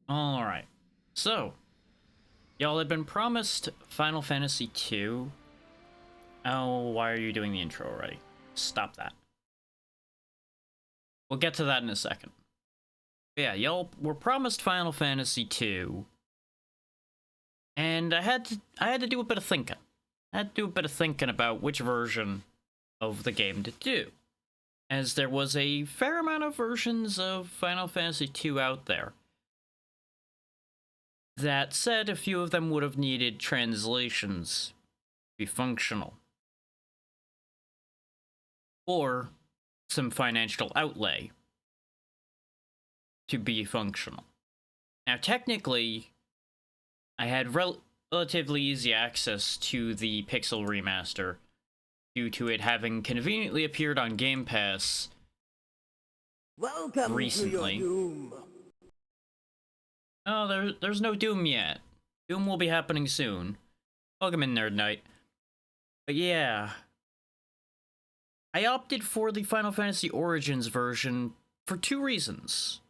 Alright. So, y'all had been promised Final Fantasy II. Oh, why are you doing the intro already? Stop that. We'll get to that in a second. But yeah, y'all were promised Final Fantasy II. And I had to do a bit of thinking. I had to do a bit of thinking about which version of the game to do, as there was a fair amount of versions of Final Fantasy II out there. That said, a few of them would have needed translations to be functional, or some financial outlay to be functional. Now, technically, I had relatively easy access to the Pixel remaster due to it having conveniently appeared on Game Pass Welcome recently. to your doom. Oh, there's no Doom yet. Doom will be happening soon. Welcome in, Nerd Knight. But yeah, I opted for the Final Fantasy Origins version for two reasons.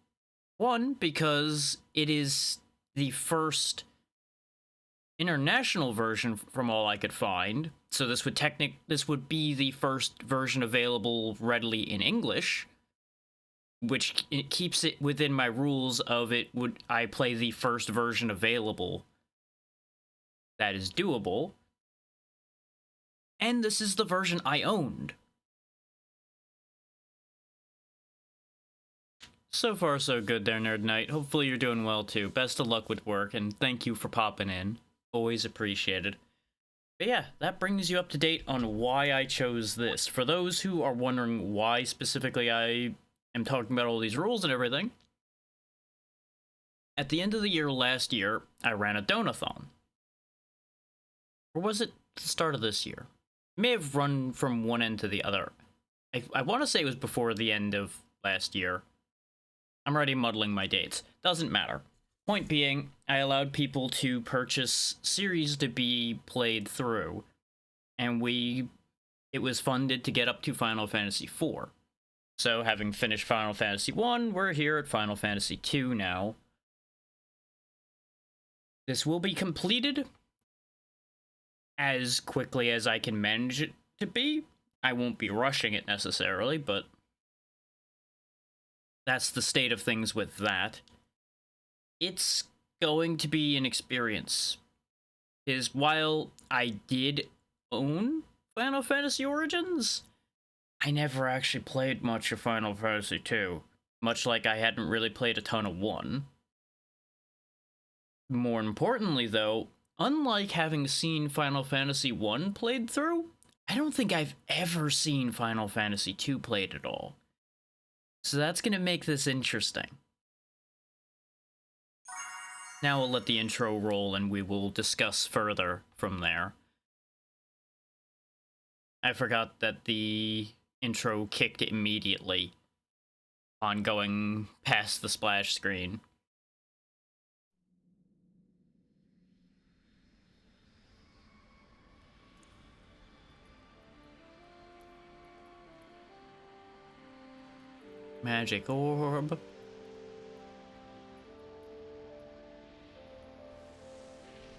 One, because it is the first international version from all I could find, so this would be the first version available readily in English, which it keeps it within my rules of I play the first version available that is doable, and this is the version I owned. So far, so good there, Nerd Knight. Hopefully you're doing well, too. Best of luck with work, and thank you for popping in. Always appreciated. But yeah, that brings you up to date on why I chose this. For those who are wondering why specifically I am talking about all these rules and everything, at the end of the year last year, I ran a donathon. Or was it the start of this year? It may have run from one end to the other. I want to say it was before the end of last year. I'm already muddling my dates. Doesn't matter. Point being, I allowed people to purchase series to be played through, and it was funded to get up to Final Fantasy IV. So, having finished Final Fantasy I, we're here at Final Fantasy II now. This will be completed as quickly as I can manage it to be. I won't be rushing it necessarily, but that's the state of things with that. It's going to be an experience. Because while I did own Final Fantasy Origins, I never actually played much of Final Fantasy II. Much like I hadn't really played a ton of 1. More importantly, though, unlike having seen Final Fantasy I played through, I don't think I've ever seen Final Fantasy II played at all. So that's going to make this interesting. Now we'll let the intro roll and we will discuss further from there. I forgot that the intro kicked immediately on going past the splash screen. Magic orb.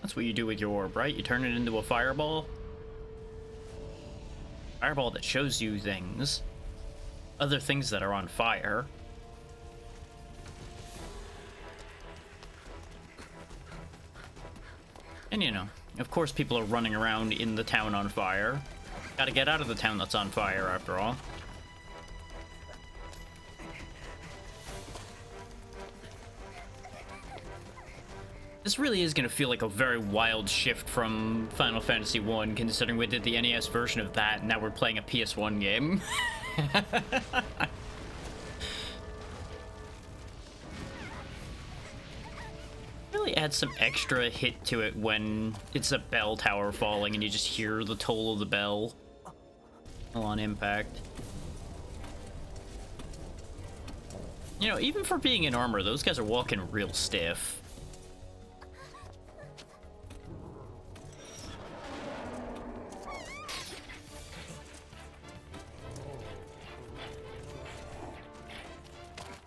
That's what you do with your orb, right? You turn it into a fireball? Fireball that shows you things. Other things that are on fire. And you know, of course people are running around in the town on fire. Gotta get out of the town that's on fire, after all. This really is going to feel like a very wild shift from Final Fantasy I, considering we did the NES version of that, and now we're playing a PS1 game. Really adds some extra hit to it when it's a bell tower falling and you just hear the toll of the bell on impact. You know, even for being in armor, those guys are walking real stiff.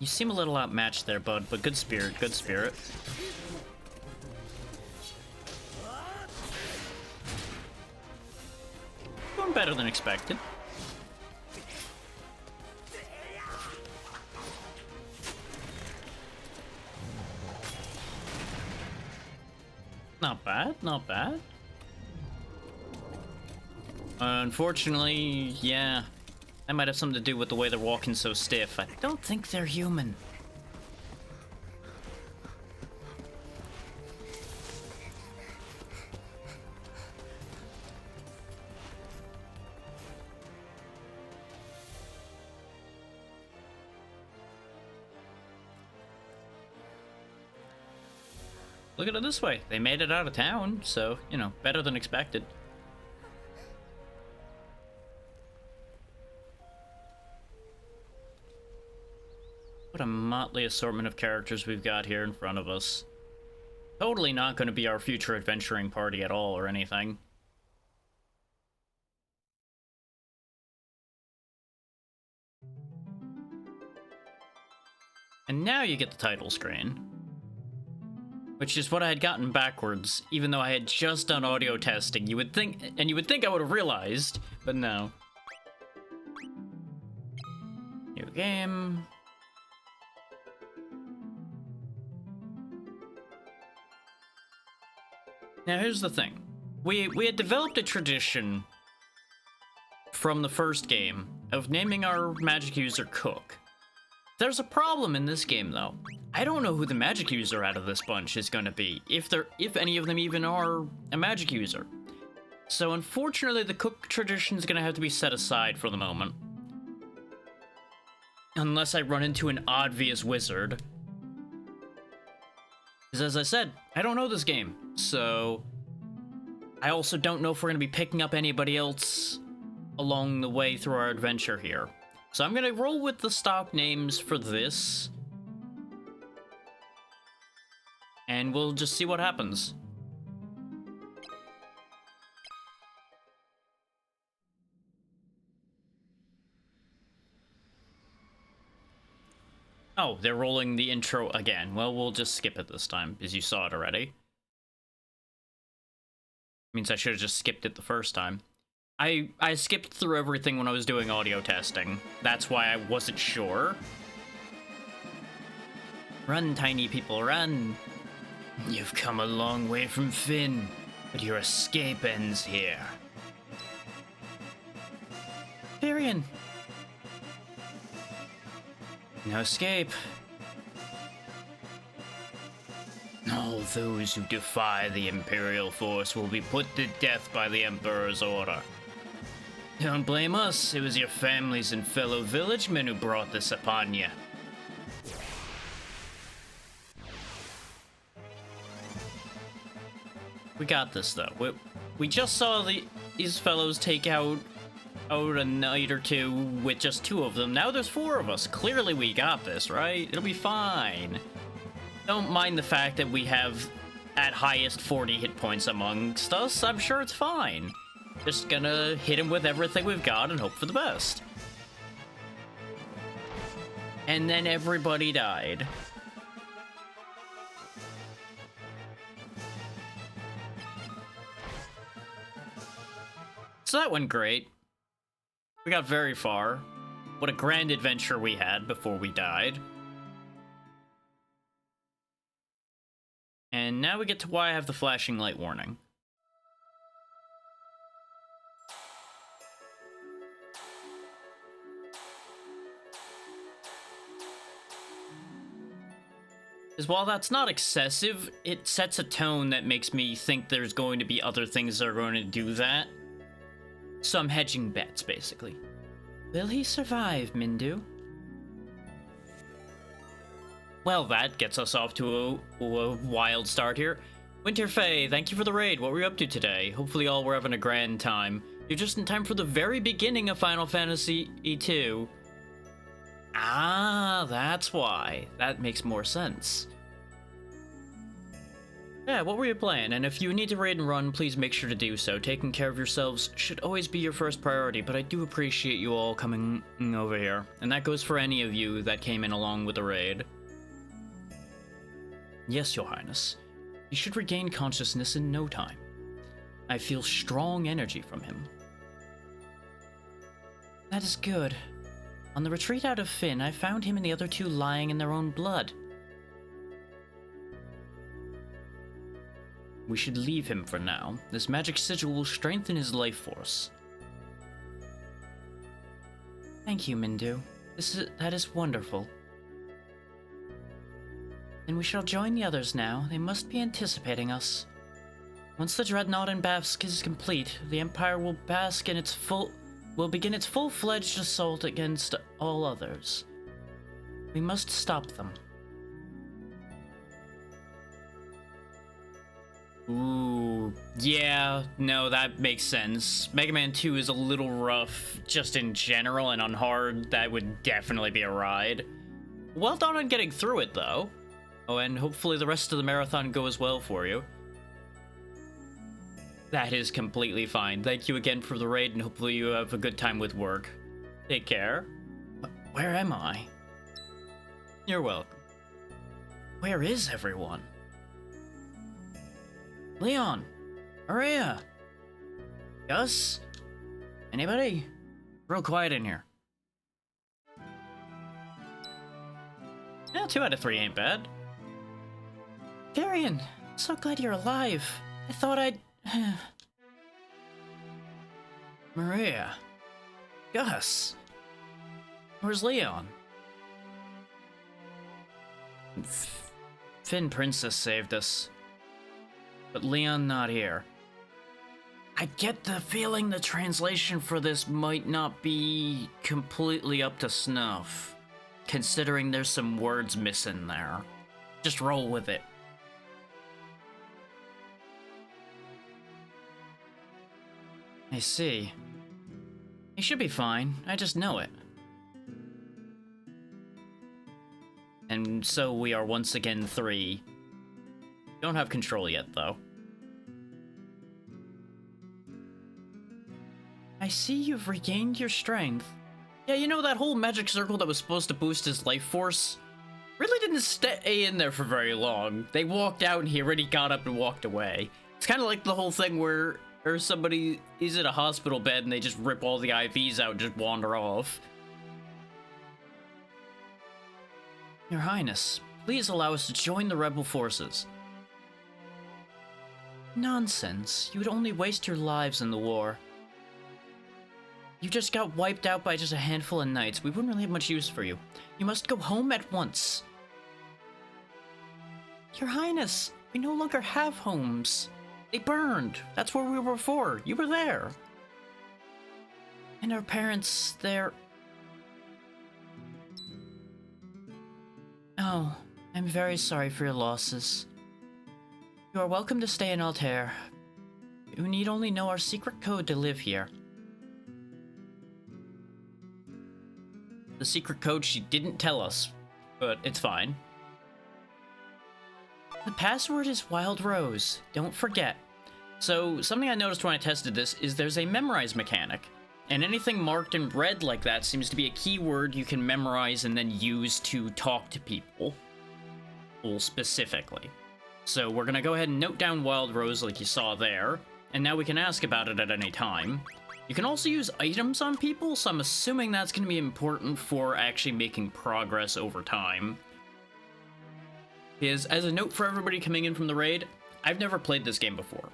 You seem a little outmatched there, bud, but good spirit, good spirit. Doing better than expected. Not bad, not bad. Unfortunately, yeah. That might have something to do with the way they're walking so stiff. I don't think they're human. Look at it this way. They made it out of town, so, you know, better than expected. What a motley assortment of characters we've got here in front of us. Totally not going to be our future adventuring party at all or anything. And now you get the title screen. Which is what I had gotten backwards, even though I had just done audio testing. You would think I would have realized, but no. New game. Now here's the thing. We had developed a tradition from the first game of naming our magic user Cook. There's a problem in this game though. I don't know who the magic user out of this bunch is going to be, if any of them even are a magic user. So unfortunately the Cook tradition is going to have to be set aside for the moment. Unless I run into an obvious wizard. Because as I said, I don't know this game, so I also don't know if we're going to be picking up anybody else along the way through our adventure here. So I'm going to roll with the stock names for this. And we'll just see what happens. Oh, they're rolling the intro again. Well, we'll just skip it this time, because you saw it already. Means I should have just skipped it the first time. I skipped through everything when I was doing audio testing. That's why I wasn't sure. Run, tiny people, run. You've come a long way from Finn, but your escape ends here. Tyrion. No escape. All those who defy the Imperial force will be put to death by the Emperor's order. Don't blame us, it was your families and fellow villagemen who brought this upon you. We got this though. We just saw these fellows take out a night or two with just 2 of them. Now there's 4 of us. Clearly we got this, right? It'll be fine. Don't mind the fact that we have at highest 40 hit points amongst us. I'm sure it's fine. Just gonna hit him with everything we've got and hope for the best. And then everybody died. So that went great. We got very far. What a grand adventure we had before we died. And now we get to why I have the flashing light warning. Because while that's not excessive, it sets a tone that makes me think there's going to be other things that are going to do that. Some hedging bets, basically. Will he survive, Mindu? Well, that gets us off to a wild start here. Winterfey, thank you for the raid. What were you up to today? Hopefully all were having a grand time. You're just in time for the very beginning of Final Fantasy E2. Ah, that's why. That makes more sense. Yeah, what were you playing? And if you need to raid and run, please make sure to do so. Taking care of yourselves should always be your first priority, but I do appreciate you all coming over here. And that goes for any of you that came in along with the raid. Yes, Your Highness. You should regain consciousness in no time. I feel strong energy from him. That is good. On the retreat out of Finn, I found him and the other two lying in their own blood. We should leave him for now. This magic sigil will strengthen his life force. Thank you, Mindu. That is wonderful. Then we shall join the others now. They must be anticipating us. Once the Dreadnought in Bask is complete, the Empire will begin its full-fledged assault against all others. We must stop them. Ooh, yeah, no, that makes sense. Mega Man 2 is a little rough, just in general, and on hard, that would definitely be a ride. Well done on getting through it, though. Oh, and hopefully the rest of the marathon goes well for you. That is completely fine. Thank you again for the raid, and hopefully you have a good time with work. Take care. Where am I? You're welcome. Where is everyone? Leon! Maria! Gus? Anybody? Real quiet in here. Yeah, 2 out of 3 ain't bad. Varian, so glad you're alive. I thought I'd... Maria. Gus. Where's Leon? Finn Princess saved us. But Leon not here. I get the feeling the translation for this might not be completely up to snuff, considering there's some words missing there. Just roll with it. I see. He should be fine, I just know it. And so we are once again 3. Don't have control yet, though. I see you've regained your strength. Yeah, you know that whole magic circle that was supposed to boost his life force? Really didn't stay in there for very long. They walked out and he already got up and walked away. It's kind of like the whole thing where somebody is in a hospital bed and they just rip all the IVs out and just wander off. Your Highness, please allow us to join the rebel forces. Nonsense. You would only waste your lives in the war. You just got wiped out by just a handful of knights. We wouldn't really have much use for you. You must go home at once. Your Highness, we no longer have homes. They burned. That's where we were before. You were there. And our parents, they're... Oh, I'm very sorry for your losses. You are welcome to stay in Altair. You need only know our secret code to live here. The secret code she didn't tell us, but it's fine. The password is Wild Rose. Don't forget. So, something I noticed when I tested this is there's a memorize mechanic. And anything marked in red like that seems to be a keyword you can memorize and then use to talk to people. Specifically. So we're gonna go ahead and note down Wild Rose like you saw there, and now we can ask about it at any time. You can also use items on people, so I'm assuming that's gonna be important for actually making progress over time. Because, as a note for everybody coming in from the raid, I've never played this game before.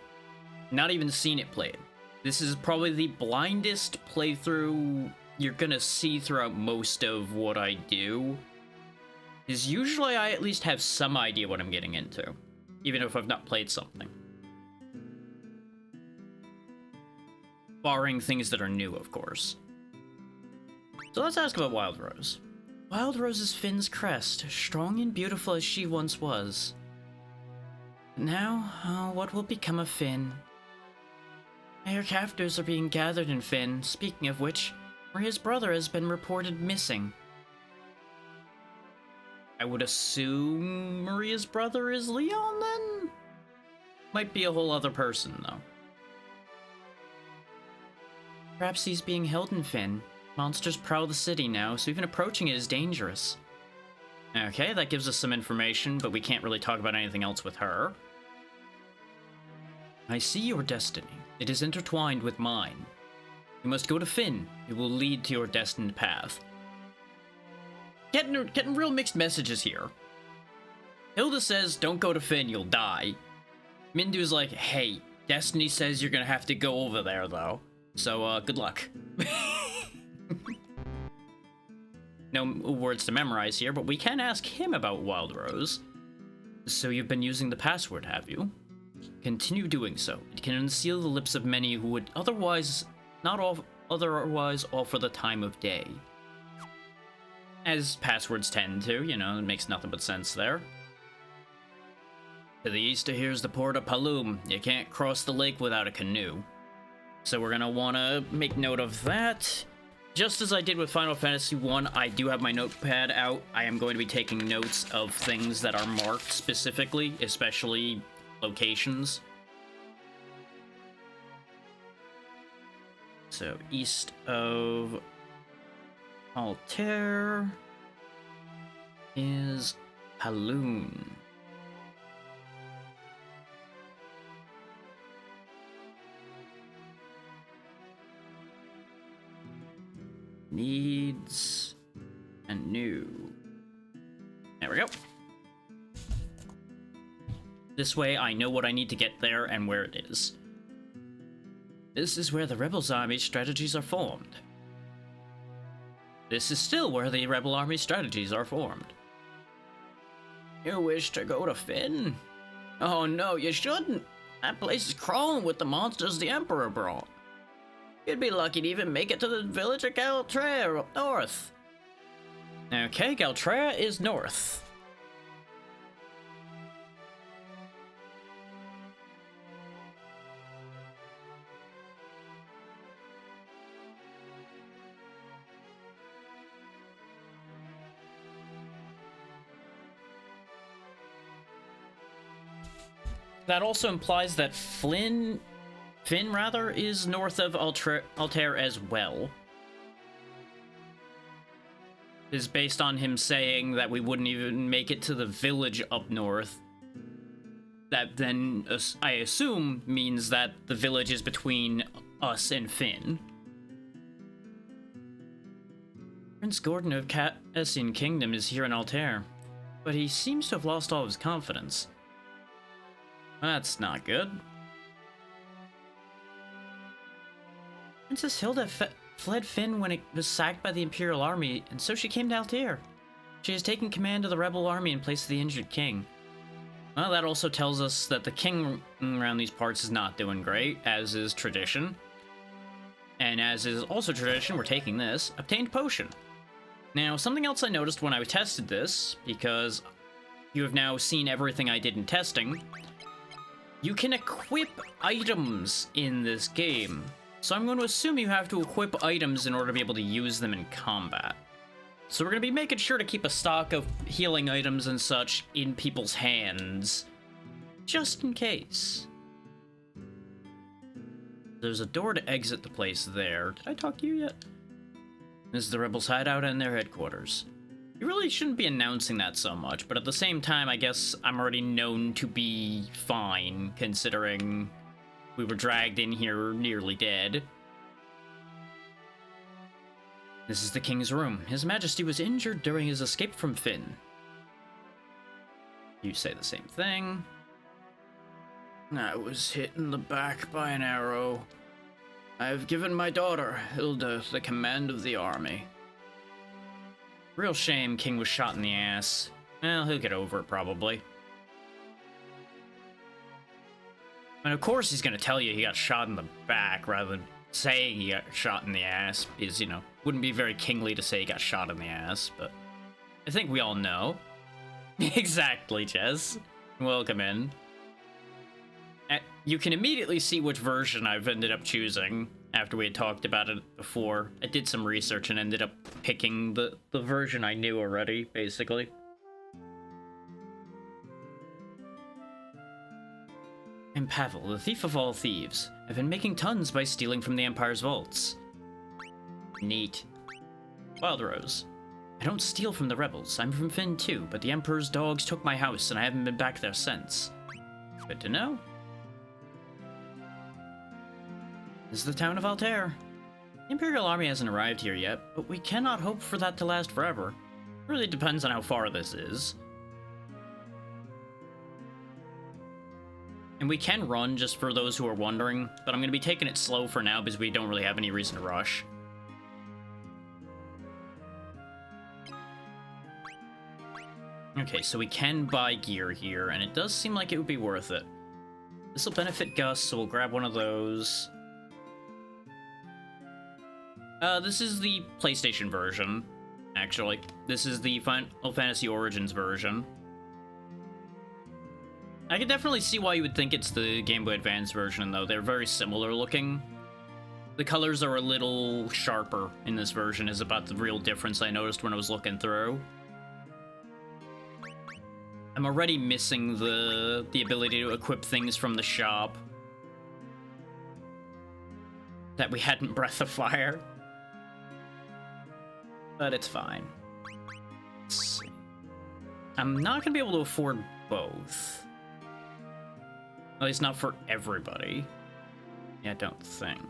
Not even seen it played. This is probably the blindest playthrough you're gonna see throughout most of what I do. Is usually I at least have some idea what I'm getting into, even if I've not played something. Barring things that are new, of course. So let's ask about Wild Rose. Wild Rose is Finn's crest, strong and beautiful as she once was. Now, what will become of Finn? Her captors are being gathered in Finn, speaking of which, Maria's brother has been reported missing. I would assume Maria's brother is Leon, then? Might be a whole other person, though. Perhaps he's being held in Fynn. Monsters prowl the city now, so even approaching it is dangerous. Okay, that gives us some information, but we can't really talk about anything else with her. I see your destiny. It is intertwined with mine. You must go to Fynn. It will lead to your destined path. Getting real mixed messages here. Hilda says, don't go to Fynn, you'll die. Mindu's like, hey, Destiny says you're gonna have to go over there, though. So, good luck. No words to memorize here, but we can ask him about Wild Rose. So you've been using the password, have you? Continue doing so. It can unseal the lips of many who would otherwise offer the time of day. As passwords tend to, you know, it makes nothing but sense there. To the east of here's the port of Paloom. You can't cross the lake without a canoe. So we're gonna wanna make note of that. Just as I did with Final Fantasy 1, I do have my notepad out. I am going to be taking notes of things that are marked specifically, especially locations. So, east of Altair is Paloon. Needs and new. There we go. This way I know what I need to get there and where it is. This is where the Rebels' army strategies are formed. This is still where the Rebel army strategies are formed. You wish to go to Fynn? Oh no, you shouldn't. That place is crawling with the monsters the Emperor brought. You'd be lucky to even make it to the village of Galtrea up north. Okay, Galtrea is north. That also implies that Fynn is north of Altair as well. Is based on him saying that we wouldn't even make it to the village up north. That then, I assume, means that the village is between us and Fynn. Prince Gordon of Cassian Kingdom is here in Altair, but he seems to have lost all of his confidence. That's not good. Princess Hilda fled Fynn when it was sacked by the Imperial Army, and so she came to Altair. She has taken command of the rebel army in place of the injured king. Well, that also tells us that the king around these parts is not doing great, as is tradition. And as is also tradition, we're taking this, obtained potion. Now, something else I noticed when I tested this, because you have now seen everything I did in testing, you can equip items in this game. So I'm going to assume you have to equip items in order to be able to use them in combat. So we're going to be making sure to keep a stock of healing items and such in people's hands, just in case. There's a door to exit the place there. Did I talk to you yet? This is the Rebels' hideout and their headquarters. You really shouldn't be announcing that so much, but at the same time, I guess I'm already known to be fine, considering we were dragged in here nearly dead. This is the king's room. His Majesty was injured during his escape from Fynn. You say the same thing. I was hit in the back by an arrow. I have given my daughter, Hilda, the command of the army. Real shame King was shot in the ass. Well, he'll get over it, probably. And of course he's gonna tell you he got shot in the back, rather than saying he got shot in the ass, because, you know, wouldn't be very kingly to say he got shot in the ass, but I think we all know. Exactly, Jess. Welcome in. You can immediately see which version I've ended up choosing after we had talked about it before. I did some research and ended up picking the version I knew already, basically. I'm Pavel, the thief of all thieves. I've been making tons by stealing from the Empire's vaults. Neat. Wild Rose. I don't steal from the rebels. I'm from Finn too, but the Emperor's dogs took my house and I haven't been back there since. Good to know. This is the town of Altair. The Imperial army hasn't arrived here yet, but we cannot hope for that to last forever. It really depends on how far this is. And we can run, just for those who are wondering, but I'm going to be taking it slow for now because we don't really have any reason to rush. Okay, so we can buy gear here, and it does seem like it would be worth it. This will benefit Gus, so we'll grab one of those. This is the PlayStation version, actually. This is the Final Fantasy Origins version. I can definitely see why you would think it's the Game Boy Advance version, though. They're very similar looking. The colors are a little sharper in this version, is about the real difference I noticed when I was looking through. I'm already missing the ability to equip things from the shop that we had in Breath of Fire. But it's fine. Let's see. I'm not going to be able to afford both. At least not for everybody. Yeah, I don't think.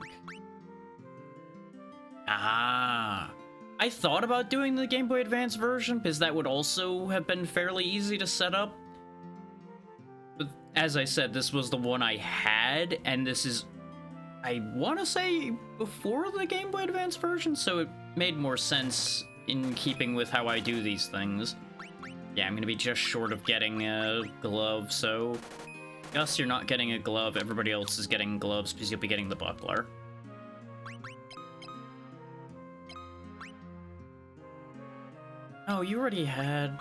Ah. I thought about doing the Game Boy Advance version, because that would also have been fairly easy to set up. But as I said, this was the one I had, and this is, I want to say, before the Game Boy Advance version, so it made more sense in keeping with how I do these things. Yeah, I'm going to be just short of getting a glove, so... Gus, you're not getting a glove. Everybody else is getting gloves because you'll be getting the buckler. Oh, you already had...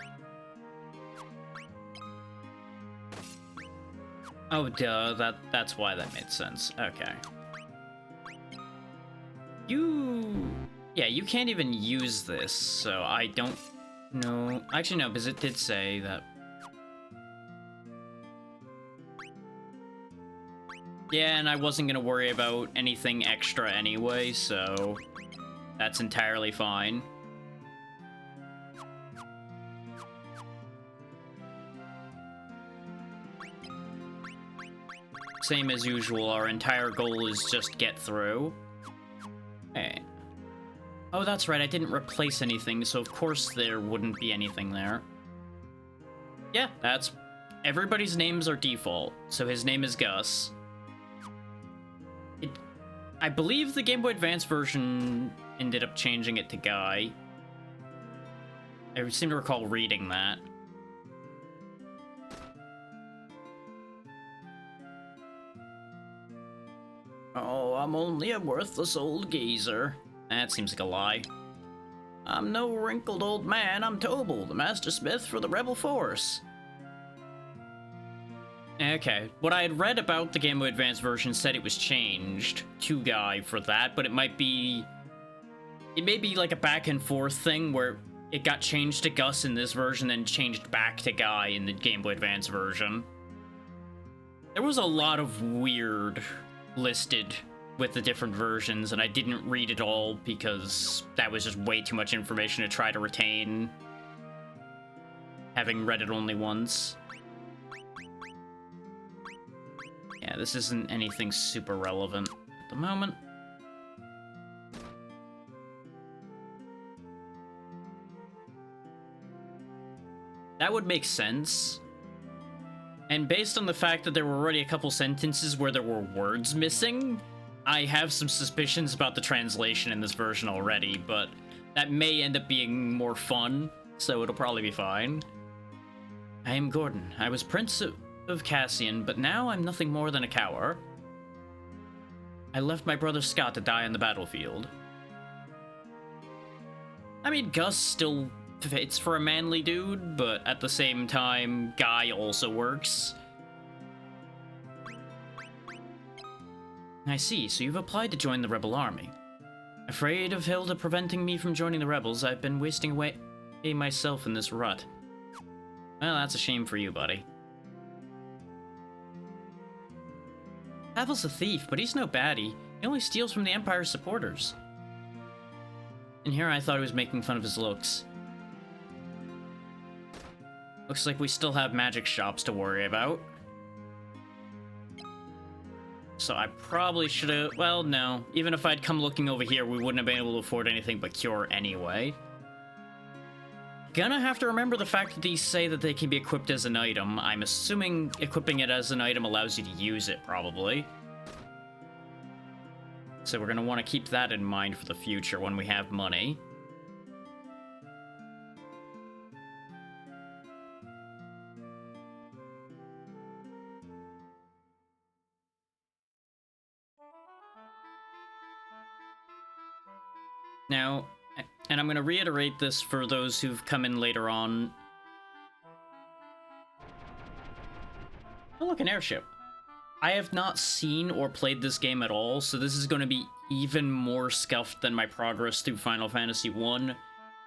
Oh, duh. That's why that made sense. Okay. Yeah, you can't even use this, so I don't know. Actually, no, because it did say that... Yeah, and I wasn't gonna worry about anything extra anyway, so that's entirely fine. Same as usual, our entire goal is just get through. Hey. Oh, that's right, I didn't replace anything, so of course there wouldn't be anything there. Yeah, that's... Everybody's names are default, so his name is Gus. I believe the Game Boy Advance version ended up changing it to Guy. I seem to recall reading that. Oh, I'm only a worthless old geezer. That seems like a lie. I'm no wrinkled old man, I'm Tobal, the master smith for the rebel force. Okay, what I had read about the Game Boy Advance version said it was changed to Guy for that, but it may be like a back and forth thing where it got changed to Gus in this version, then changed back to Guy in the Game Boy Advance version. There was a lot of weird listed with the different versions, and I didn't read it all because that was just way too much information to try to retain, having read it only once. Yeah, this isn't anything super relevant at the moment. That would make sense. And based on the fact that there were already a couple sentences where there were words missing, I have some suspicions about the translation in this version already, but that may end up being more fun, so it'll probably be fine. I am Gordon. I was Prince of Cassian, but now I'm nothing more than a coward. I left my brother Scott to die on the battlefield. I mean, Gus still fits for a manly dude, but at the same time, Guy also works. I see, so you've applied to join the rebel army. Afraid of Hilda preventing me from joining the rebels, I've been wasting away myself in this rut. Well, that's a shame for you, buddy. Pavel's a thief, but he's no baddie. He only steals from the Empire's supporters. And here I thought he was making fun of his looks. Looks like we still have magic shops to worry about. So I probably should have... Well, no. Even if I'd come looking over here, we wouldn't have been able to afford anything but cure anyway. Gonna have to remember the fact that these say that they can be equipped as an item. I'm assuming equipping it as an item allows you to use it, probably. So we're gonna want to keep that in mind for the future when we have money. Now, and I'm going to reiterate this for those who've come in later on. Oh, look, an airship. I have not seen or played this game at all, so this is going to be even more scuffed than my progress through Final Fantasy I,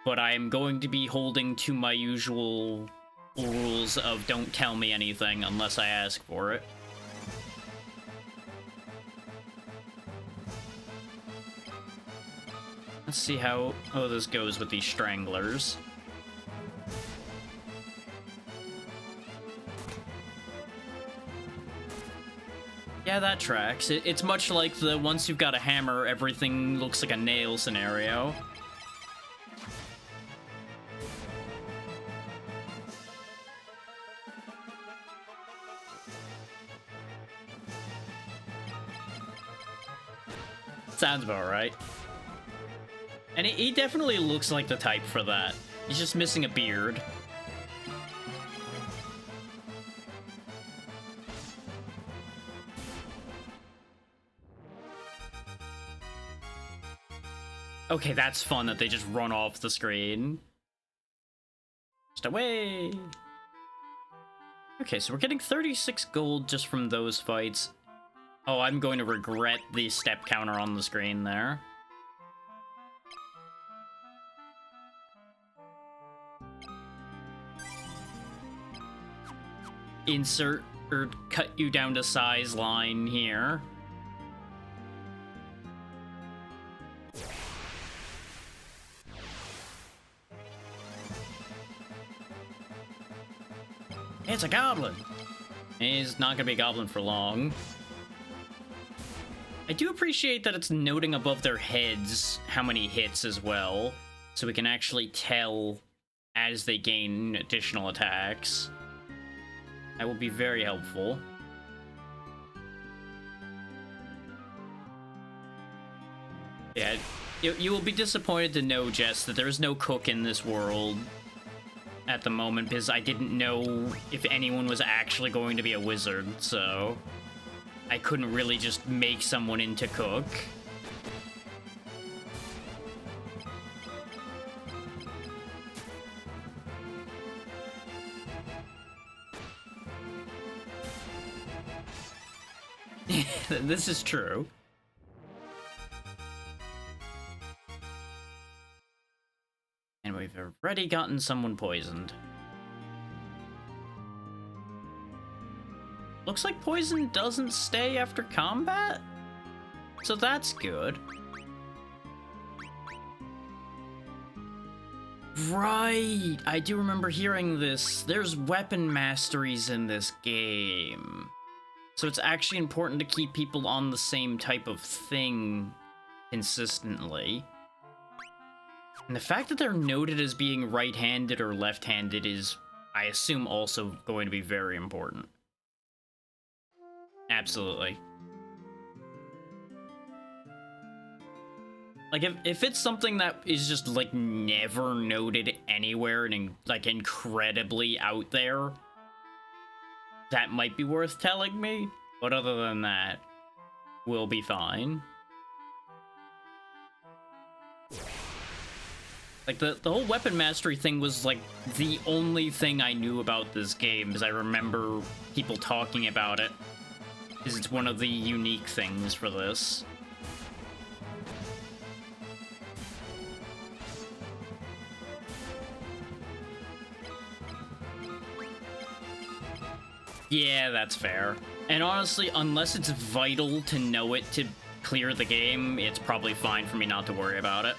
but I am going to be holding to my usual rules of don't tell me anything unless I ask for it. Let's see how this goes with these stranglers. Yeah, that tracks. It's much like the once you've got a hammer, everything looks like a nail scenario. Sounds about right. And he definitely looks like the type for that. He's just missing a beard. Okay, that's fun that they just run off the screen. Just away. Okay, so we're getting 36 gold just from those fights. Oh, I'm going to regret the step counter on the screen there. Insert or cut you down to size line here. It's a goblin. He's not gonna be a goblin for long. I do appreciate that it's noting above their heads how many hits as well, so we can actually tell as they gain additional attacks. That will be very helpful. Yeah, you will be disappointed to know, Jess, that there is no cook in this world at the moment, because I didn't know if anyone was actually going to be a wizard, so I couldn't really just make someone into cook. This is true. And we've already gotten someone poisoned. Looks like poison doesn't stay after combat? So that's good. Right! I do remember hearing this. There's weapon masteries in this game. So it's actually important to keep people on the same type of thing consistently. And the fact that they're noted as being right-handed or left-handed is, I assume, also going to be very important. Absolutely. Like, if it's something that is just, like, never noted anywhere and, like, incredibly out there, that might be worth telling me, but other than that, we'll be fine. Like, the whole weapon mastery thing was, like, the only thing I knew about this game, because I remember people talking about it, because it's one of the unique things for this. Yeah, that's fair. And honestly, unless it's vital to know it to clear the game, it's probably fine for me not to worry about it.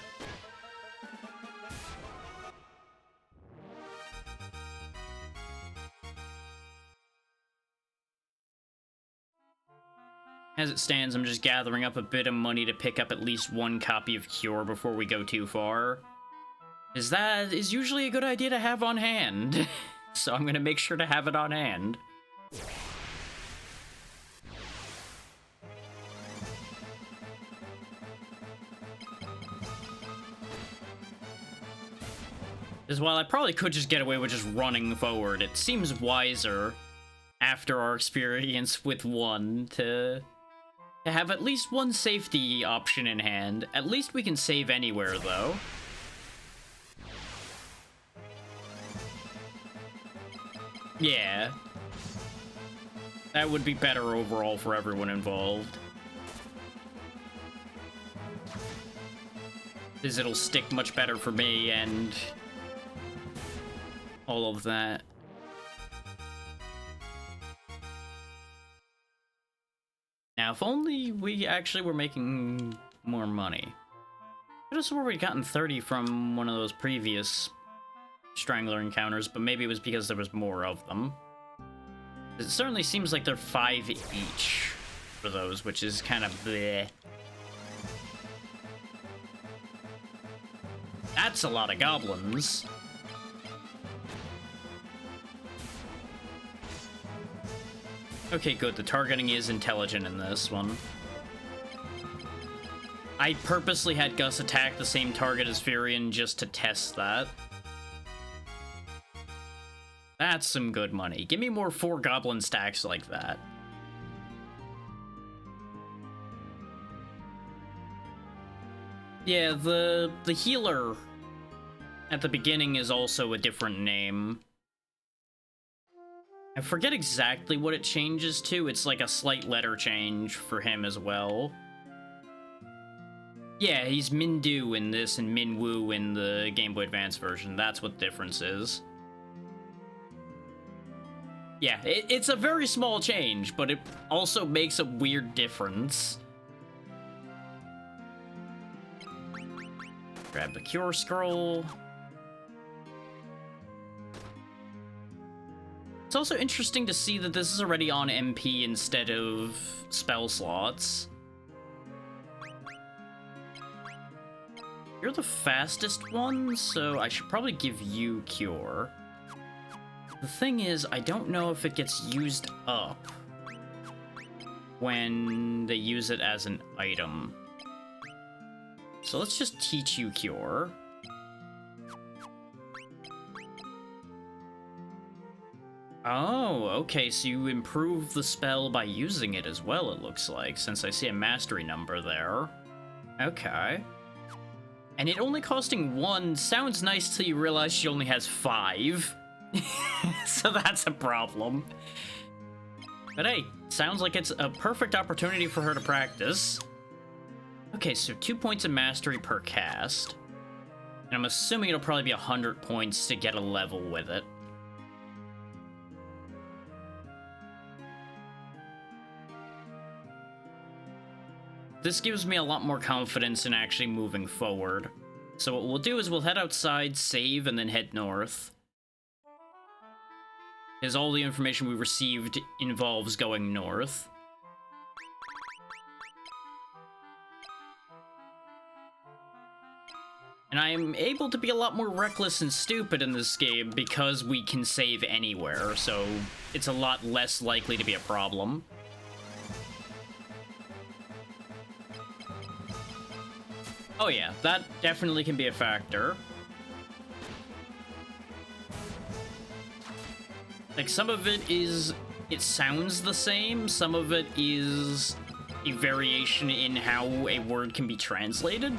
As it stands, I'm just gathering up a bit of money to pick up at least one copy of Cure before we go too far. That is usually a good idea to have on hand. So I'm gonna make sure to have it on hand. As while I probably could just get away with just running forward, it seems wiser after our experience with one to have at least one safety option in hand. At least we can save anywhere, though. Yeah. That would be better overall for everyone involved. Because it'll stick much better for me and all of that. Now, if only we actually were making more money. I could have swore we'd gotten 30 from one of those previous Strangler encounters, but maybe it was because there was more of them. It certainly seems like they're 5 each for those, which is kind of bleh. That's a lot of goblins. Okay, good. The targeting is intelligent in this one. I purposely had Gus attack the same target as Furion just to test that. That's some good money. Give me more 4 goblin stacks like that. Yeah, the healer at the beginning is also a different name. I forget exactly what it changes to. It's like a slight letter change for him as well. Yeah, he's Mindu in this and Minwoo in the Game Boy Advance version. That's what the difference is. Yeah, it's a very small change, but it also makes a weird difference. Grab the Cure Scroll. It's also interesting to see that this is already on MP instead of spell slots. You're the fastest one, so I should probably give you Cure. The thing is, I don't know if it gets used up when they use it as an item. So let's just teach you Cure. Oh, okay, so you improve the spell by using it as well, it looks like, since I see a mastery number there. Okay. And it only costing 1 sounds nice till you realize she only has 5. So that's a problem. But hey, sounds like it's a perfect opportunity for her to practice. Okay, so 2 points of mastery per cast. And I'm assuming it'll probably be 100 points to get a level with it. This gives me a lot more confidence in actually moving forward. So what we'll do is we'll head outside, save, and then head north. Because all the information we received involves going north. And I am able to be a lot more reckless and stupid in this game because we can save anywhere, so it's a lot less likely to be a problem. Oh yeah, that definitely can be a factor. Like, some of it is, it sounds the same, some of it is a variation in how a word can be translated.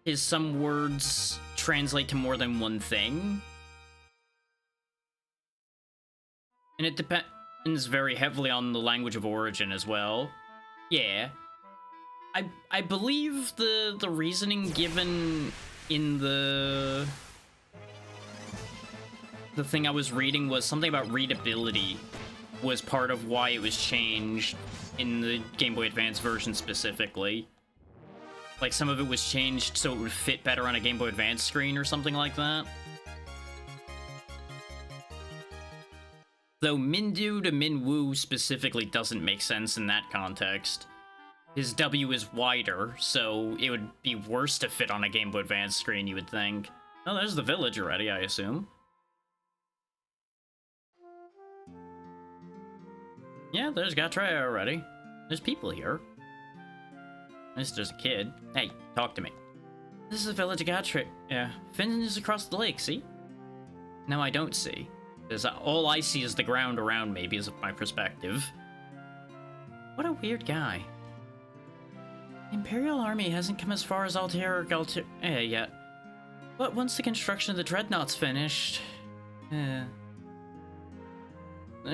Is some words translate to more than one thing. And it depends very heavily on the language of origin as well. Yeah. I believe the reasoning given in the thing I was reading was something about readability. was part of why it was changed in the Game Boy Advance version specifically. Like, some of it was changed so it would fit better on a Game Boy Advance screen or something like that. Though Mindu to Minwoo specifically doesn't make sense in that context. His W is wider, so it would be worse to fit on a Game Boy Advance screen, you would think. Oh, there's the village already, I assume. Yeah, there's Gatraya already. There's people here. At least there's a kid. Hey, talk to me. This is the village of Gatraya. Yeah, Finn is across the lake, see? No, I don't see. Because all I see is the ground around me because of my perspective. What a weird guy. The Imperial Army hasn't come as far as Altair yet. But once the construction of the Dreadnought's finished... The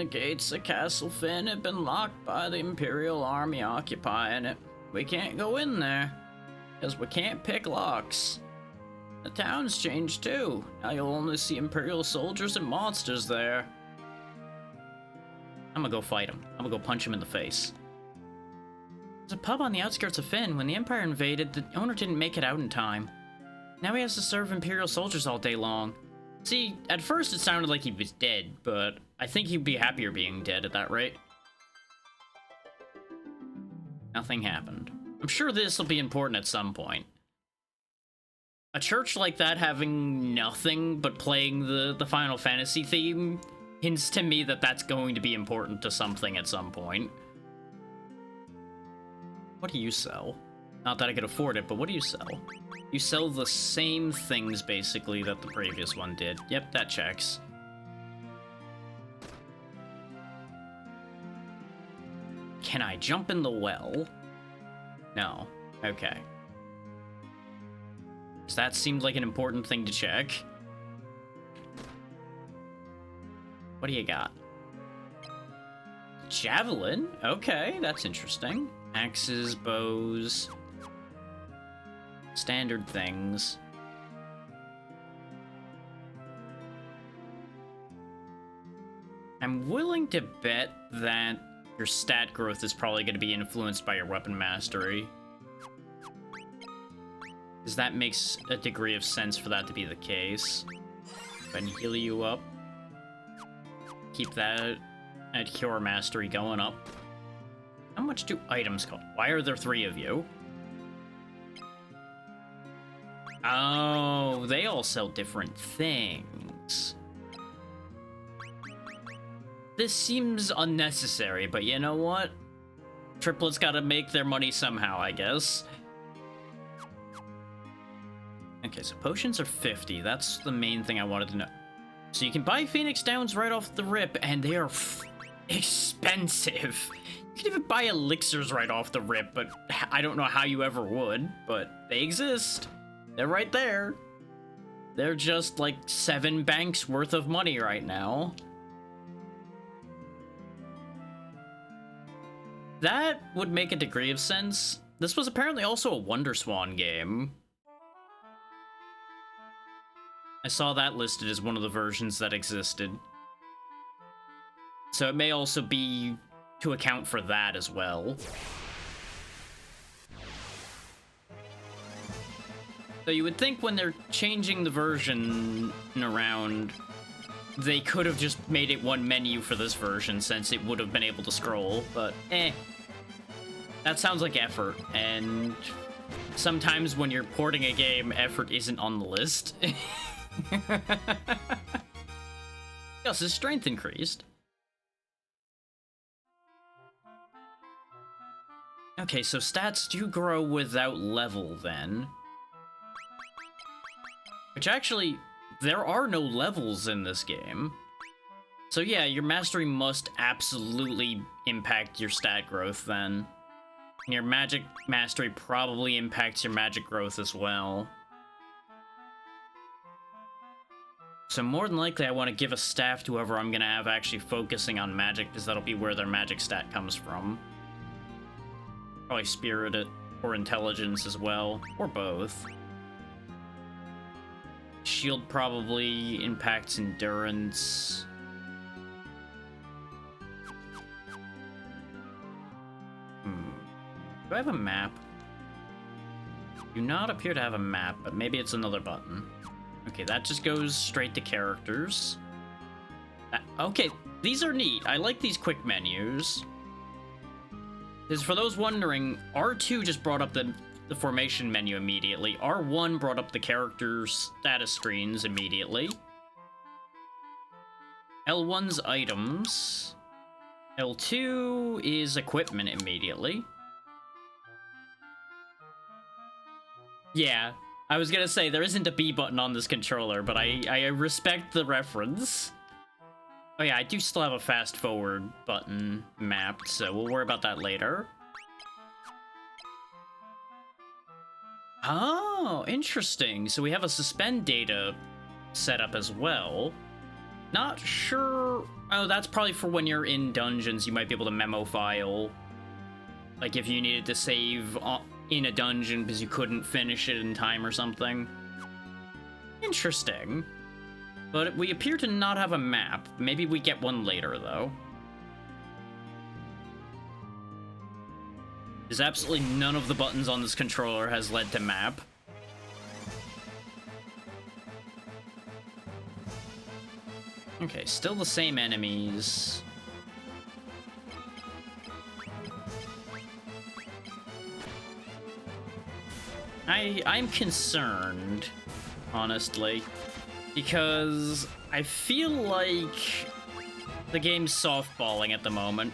gates of Castle Finn have been locked by the Imperial Army occupying it. We can't go in there, because we can't pick locks. The town's changed too. Now you'll only see Imperial soldiers and monsters there. I'm gonna go fight him. I'm gonna go punch him in the face. There's a pub on the outskirts of Finn. When the Empire invaded, the owner didn't make it out in time. Now he has to serve Imperial soldiers all day long. See, at first it sounded like he was dead, but I think he'd be happier being dead at that rate. Nothing happened. I'm sure this will be important at some point. A church like that having nothing but playing the Final Fantasy theme hints to me that that's going to be important to something at some point. What do you sell? Not that I could afford it, but what do you sell? You sell the same things, basically, that the previous one did. Yep, that checks. Can I jump in the well? No. Okay. So that seemed like an important thing to check. What do you got? Javelin? Okay, that's interesting. Axes, bows... standard things. I'm willing to bet that your stat growth is probably going to be influenced by your weapon mastery. Because that makes a degree of sense for that to be the case. Go ahead and heal you up. Keep that at Cure Mastery going up. How much do items cost? Why are there 3 of you? Oh, they all sell different things. This seems unnecessary, but you know what? Triplets gotta make their money somehow, I guess. Okay, so potions are 50. That's the main thing I wanted to know. So you can buy Phoenix Downs right off the rip, and they are expensive. You can even buy elixirs right off the rip, but I don't know how you ever would, but they exist. They're right there. They're just like 7 banks worth of money right now. That would make a degree of sense. This was apparently also a WonderSwan game. I saw that listed as one of the versions that existed. So it may also be to account for that as well. So you would think when they're changing the version around, they could have just made it one menu for this version since it would have been able to scroll, but that sounds like effort, and sometimes when you're porting a game, effort isn't on the list. Yes, his strength increased. Okay, so stats do grow without level then. Which actually, there are no levels in this game. So yeah, your mastery must absolutely impact your stat growth then. And your magic mastery probably impacts your magic growth as well. So more than likely I want to give a staff to whoever I'm going to have actually focusing on magic, because that'll be where their magic stat comes from. Probably spirit or intelligence as well, or both. Shield probably impacts endurance. Do I have a map? Do not appear to have a map, but maybe it's another button. Okay, that just goes straight to characters. Okay, these are neat. I like these quick menus. Because for those wondering, R2 just brought up the formation menu immediately. R1 brought up the character status screens immediately. L1's items. L2 is equipment immediately. Yeah, I was gonna say, there isn't a B button on this controller, but I respect the reference. Oh yeah, I do still have a fast forward button mapped, so we'll worry about that later. Oh, interesting. So we have a suspend data set up as well. Not sure... Oh, that's probably for when you're in dungeons, you might be able to memo file. Like if you needed to save in a dungeon because you couldn't finish it in time or something. Interesting. But we appear to not have a map. Maybe we get one later, though. Because absolutely none of the buttons on this controller has led to map. Okay, still the same enemies. I'm concerned, honestly, because I feel like the game's softballing at the moment.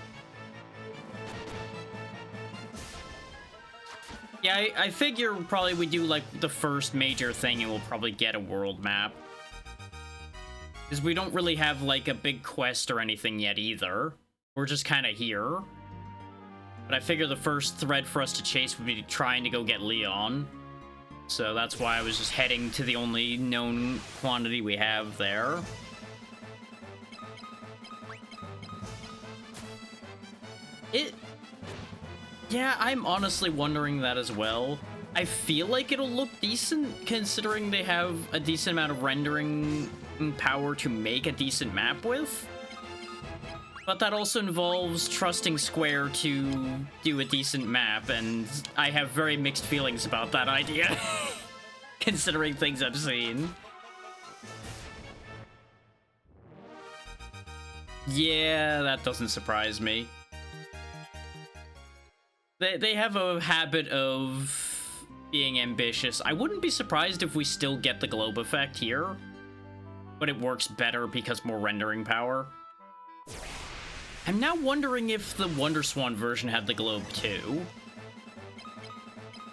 Yeah, I figure probably we do like the first major thing and we'll probably get a world map. Because we don't really have like a big quest or anything yet either. We're just kind of here. But I figure the first thread for us to chase would be trying to go get Leon. So that's why I was just heading to the only known quantity we have there. Yeah, I'm honestly wondering that as well. I feel like it'll look decent considering they have a decent amount of rendering power to make a decent map with. But that also involves trusting Square to do a decent map, and I have very mixed feelings about that idea, considering things I've seen. Yeah, that doesn't surprise me. They have a habit of being ambitious. I wouldn't be surprised if we still get the globe effect here, but it works better because more rendering power. I'm now wondering if the WonderSwan version had the globe too.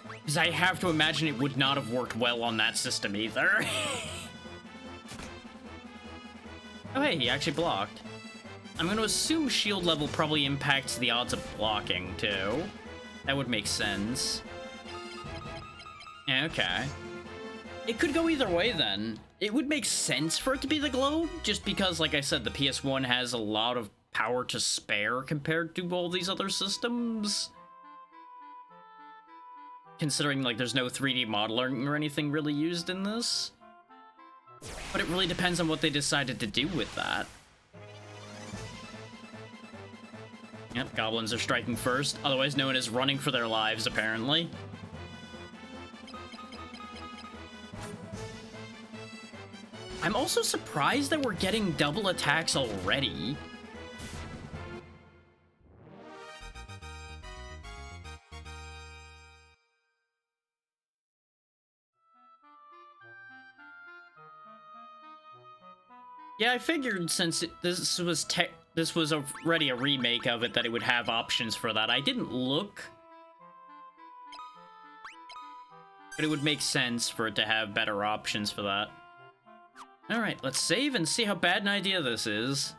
Because I have to imagine it would not have worked well on that system either. Oh hey, he actually blocked. I'm going to assume shield level probably impacts the odds of blocking too. That would make sense. Okay. It could go either way then. It would make sense for it to be the globe, just because, like I said, the PS1 has a lot of power to spare compared to all these other systems. Considering, like, there's no 3D modeling or anything really used in this. But it really depends on what they decided to do with that. Yep, goblins are striking first, otherwise known as running for their lives, apparently. I'm also surprised that we're getting double attacks already. Yeah, I figured since this was already a remake of it that it would have options for that. I didn't look, but it would make sense for it to have better options for that. Alright, let's save and see how bad an idea this is.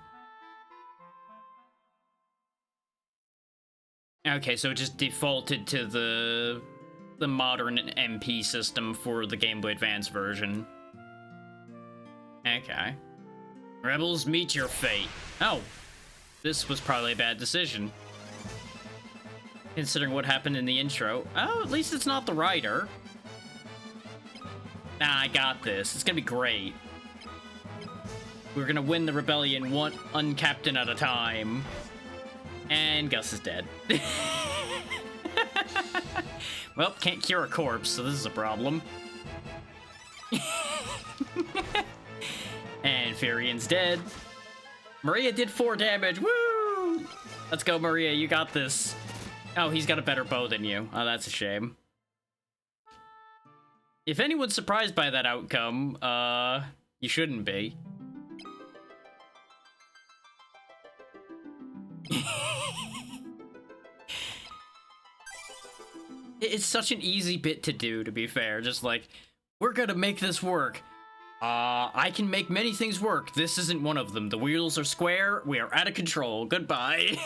Okay, so it just defaulted to the modern MP system for the Game Boy Advance version. Okay. Rebels, meet your fate. Oh, this was probably a bad decision. Considering what happened in the intro. Oh, at least it's not the writer. Nah, I got this. It's gonna be great. We're gonna win the rebellion one uncaptain at a time. And Gus is dead. Well, can't cure a corpse, so this is a problem. And Furion's dead. Maria did 4 damage. Woo! Let's go, Maria. You got this. Oh, he's got a better bow than you. Oh, that's a shame. If anyone's surprised by that outcome, you shouldn't be. It's such an easy bit to do, to be fair. Just like, we're gonna make this work. I can make many things work. This isn't one of them. The wheels are square. We are out of control. Goodbye.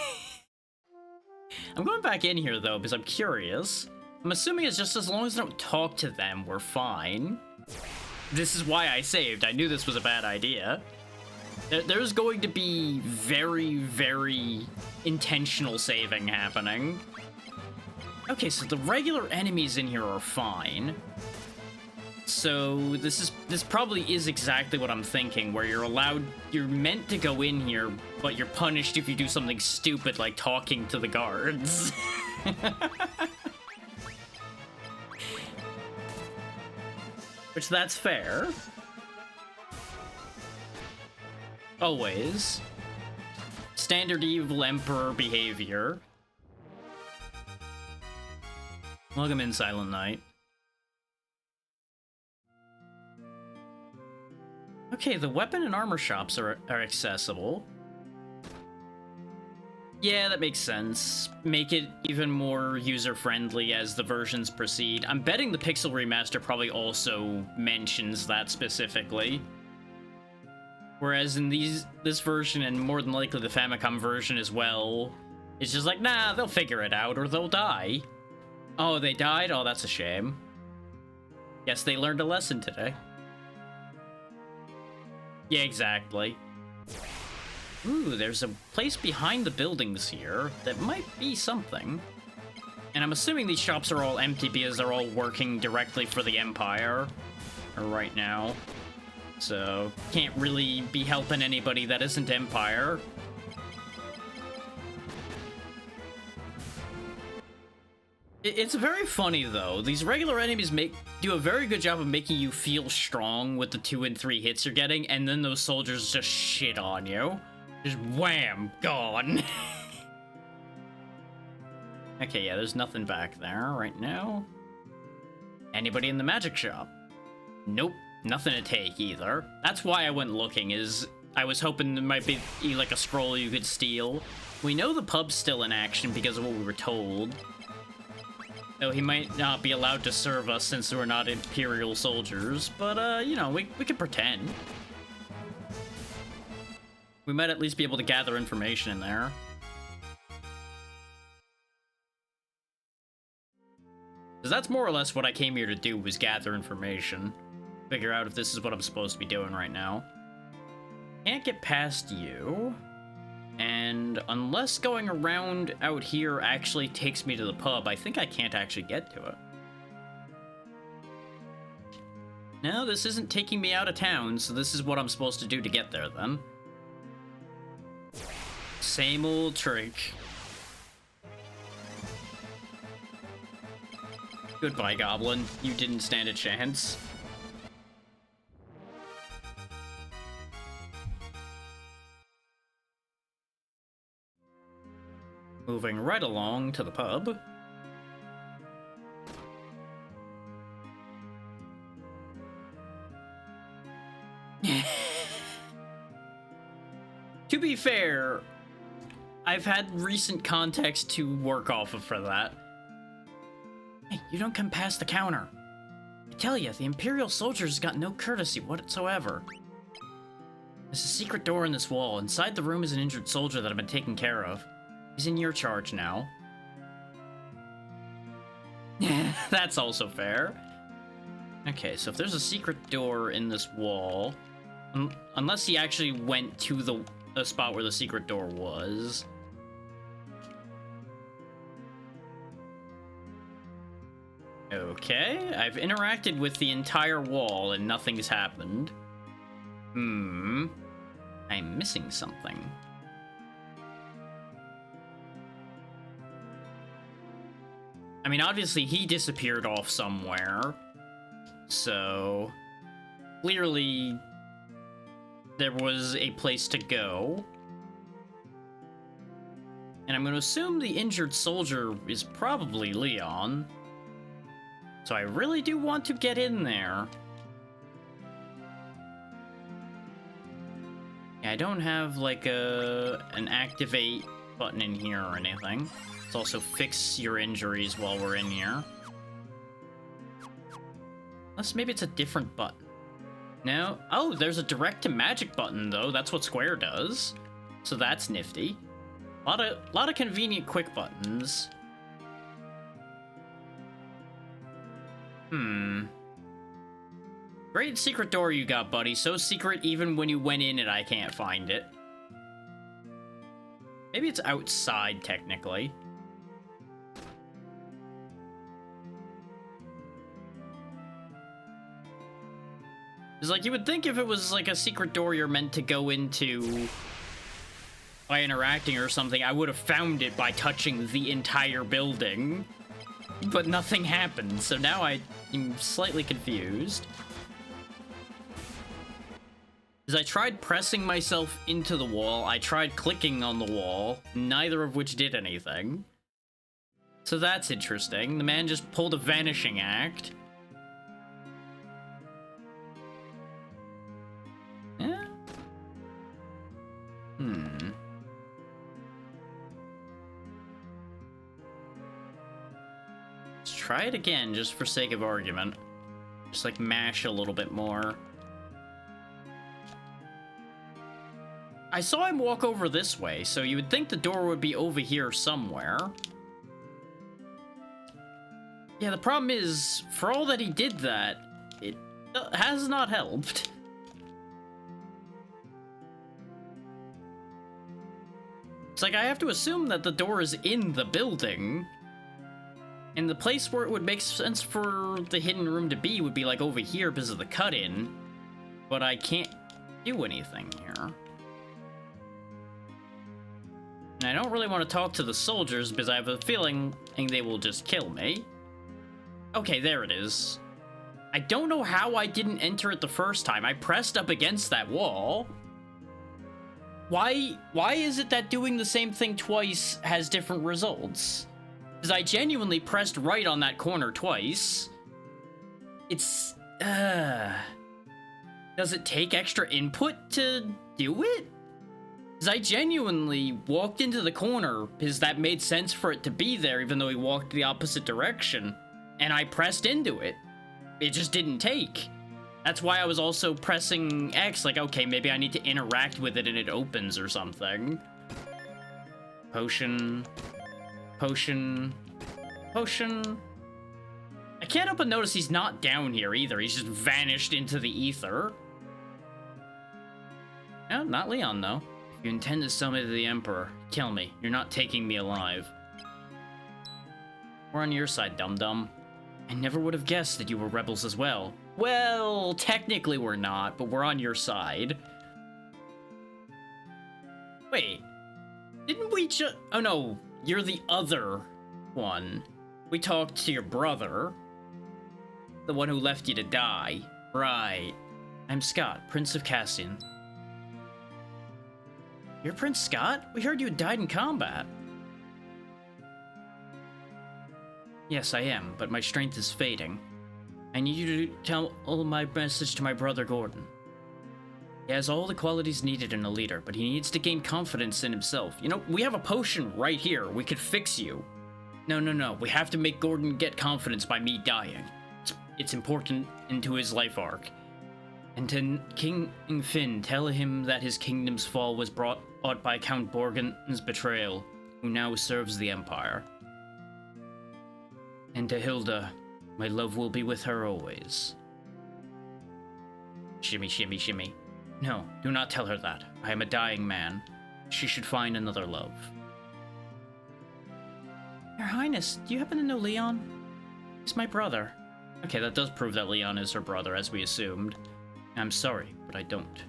I'm going back in here, though, because I'm curious. I'm assuming it's just as long as I don't talk to them, we're fine. This is why I saved. I knew this was a bad idea. There's going to be very, very intentional saving happening. Okay, so the regular enemies in here are fine. So this probably is exactly what I'm thinking, where you're meant to go in here, but you're punished if you do something stupid like talking to the guards. Which, that's fair. Always. Standard evil emperor behavior. Welcome in, Silent Knight. Okay, the weapon and armor shops are accessible. Yeah, that makes sense. Make it even more user-friendly as the versions proceed. I'm betting the Pixel Remaster probably also mentions that specifically. Whereas in this version, and more than likely the Famicom version as well, it's just like, nah, they'll figure it out or they'll die. Oh, they died? Oh, that's a shame. Guess they learned a lesson today. Yeah, exactly. Ooh, there's a place behind the buildings here that might be something. And I'm assuming these shops are all empty because they're all working directly for the Empire right now. So, can't really be helping anybody that isn't Empire. It's very funny, though. These regular enemies do a very good job of making you feel strong with the 2 and 3 hits you're getting, and then those soldiers just shit on you. Just wham, gone. Okay, yeah, there's nothing back there right now. Anybody in the magic shop? Nope, nothing to take either. That's why I went looking, is I was hoping there might be like a scroll you could steal. We know the pub's still in action because of what we were told. Though he might not be allowed to serve us since we're not Imperial soldiers, but, you know, we could pretend. We might at least be able to gather information in there. Because that's more or less what I came here to do, was gather information. Figure out if this is what I'm supposed to be doing right now. Can't get past you. And unless going around out here actually takes me to the pub, I think I can't actually get to it. No, this isn't taking me out of town, so this is what I'm supposed to do to get there, then. Same old trick. Goodbye, Goblin. You didn't stand a chance. Moving right along to the pub. To be fair, I've had recent context to work off of for that. Hey, you don't come past the counter. I tell you, the Imperial soldiers got no courtesy whatsoever. There's a secret door in this wall. Inside the room is an injured soldier that I've been taking care of. He's in your charge now. That's also fair. Okay, so if there's a secret door in this wall, unless he actually went to the spot where the secret door was. Okay, I've interacted with the entire wall and nothing's happened. I'm missing something. I mean, obviously he disappeared off somewhere, so clearly there was a place to go. And I'm going to assume the injured soldier is probably Leon. So I really do want to get in there. Yeah, I don't have like an activate button in here or anything. Let's also fix your injuries while we're in here. Unless maybe it's a different button. No. Oh, there's a direct to magic button though. That's what Square does. So that's nifty. Lot of convenient quick buttons. Great secret door you got, buddy. So secret even when you went in it, I can't find it. Maybe it's outside, technically. It's like, you would think if it was like a secret door you're meant to go into by interacting or something, I would have found it by touching the entire building. But nothing happened, so now I'm slightly confused. Because I tried pressing myself into the wall, I tried clicking on the wall, neither of which did anything. So that's interesting. The man just pulled a vanishing act. Yeah. Let's try it again, just for sake of argument. Just like mash a little bit more. I saw him walk over this way, so you would think the door would be over here somewhere. Yeah, the problem is, for all that he did that, it has not helped. It's like I have to assume that the door is in the building, and the place where it would make sense for the hidden room to be would be like over here because of the cut-in, but I can't do anything here. And I don't really want to talk to the soldiers because I have a feeling they will just kill me. Okay, there it is. I don't know how I didn't enter it the first time. I pressed up against that wall. Why is it that doing the same thing twice has different results? Because I genuinely pressed right on that corner twice. It's... Does it take extra input to do it? Because I genuinely walked into the corner because that made sense for it to be there even though he walked the opposite direction. And I pressed into it. It just didn't take. That's why I was also pressing X, like, okay, maybe I need to interact with it and it opens or something. Potion. Potion. Potion. I can't help but notice he's not down here either. He's just vanished into the ether. No, not Leon, though. If you intend to sell me to the Emperor, kill me. You're not taking me alive. We're on your side, dum-dum. I never would have guessed that you were rebels as well. Well, technically we're not, but we're on your side. Wait. Didn't we just... Oh, no. You're the other one. We talked to your brother. The one who left you to die. Right. I'm Scott, Prince of Cassian. You're Prince Scott? We heard you had died in combat. Yes, I am, but my strength is fading. I need you to tell all my message to my brother Gordon. He has all the qualities needed in a leader, but he needs to gain confidence in himself. You know, we have a potion right here. We could fix you. No. We have to make Gordon get confidence by me dying. It's important into his life arc. And to King Finn, tell him that his kingdom's fall was brought about by Count Borgen's betrayal, who now serves the Empire. And to Hilda, my love will be with her always. Shimmy, shimmy, shimmy. No, do not tell her that. I am a dying man. She should find another love. Your Highness, do you happen to know Leon? He's my brother. Okay, that does prove that Leon is her brother, as we assumed. I'm sorry, but I don't.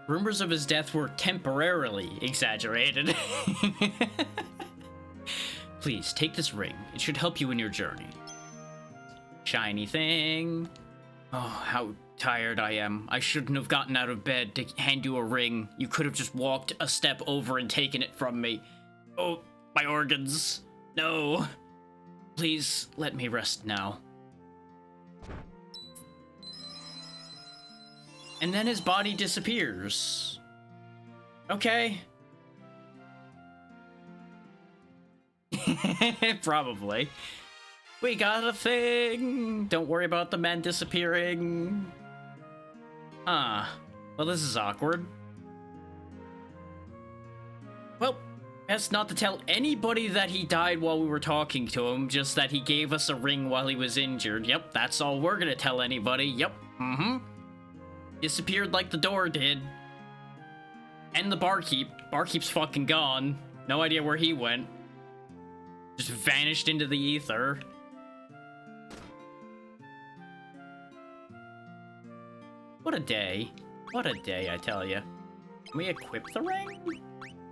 Rumors of his death were temporarily exaggerated. Please, take this ring. It should help you in your journey. Shiny thing. Oh, how tired I am. I shouldn't have gotten out of bed to hand you a ring. You could have just walked a step over and taken it from me. Oh, my organs. No. Please, let me rest now. And then his body disappears. Okay. Probably. We got a thing. Don't worry about the man disappearing. Ah. Well, this is awkward. Well, best not to tell anybody that he died while we were talking to him, just that he gave us a ring while he was injured. Yep, that's all we're gonna tell anybody. Yep. Mm-hmm. Disappeared like the door did. And the barkeep. Barkeep's fucking gone. No idea where he went. Just vanished into the ether. What a day. What a day, I tell you. Can we equip the ring?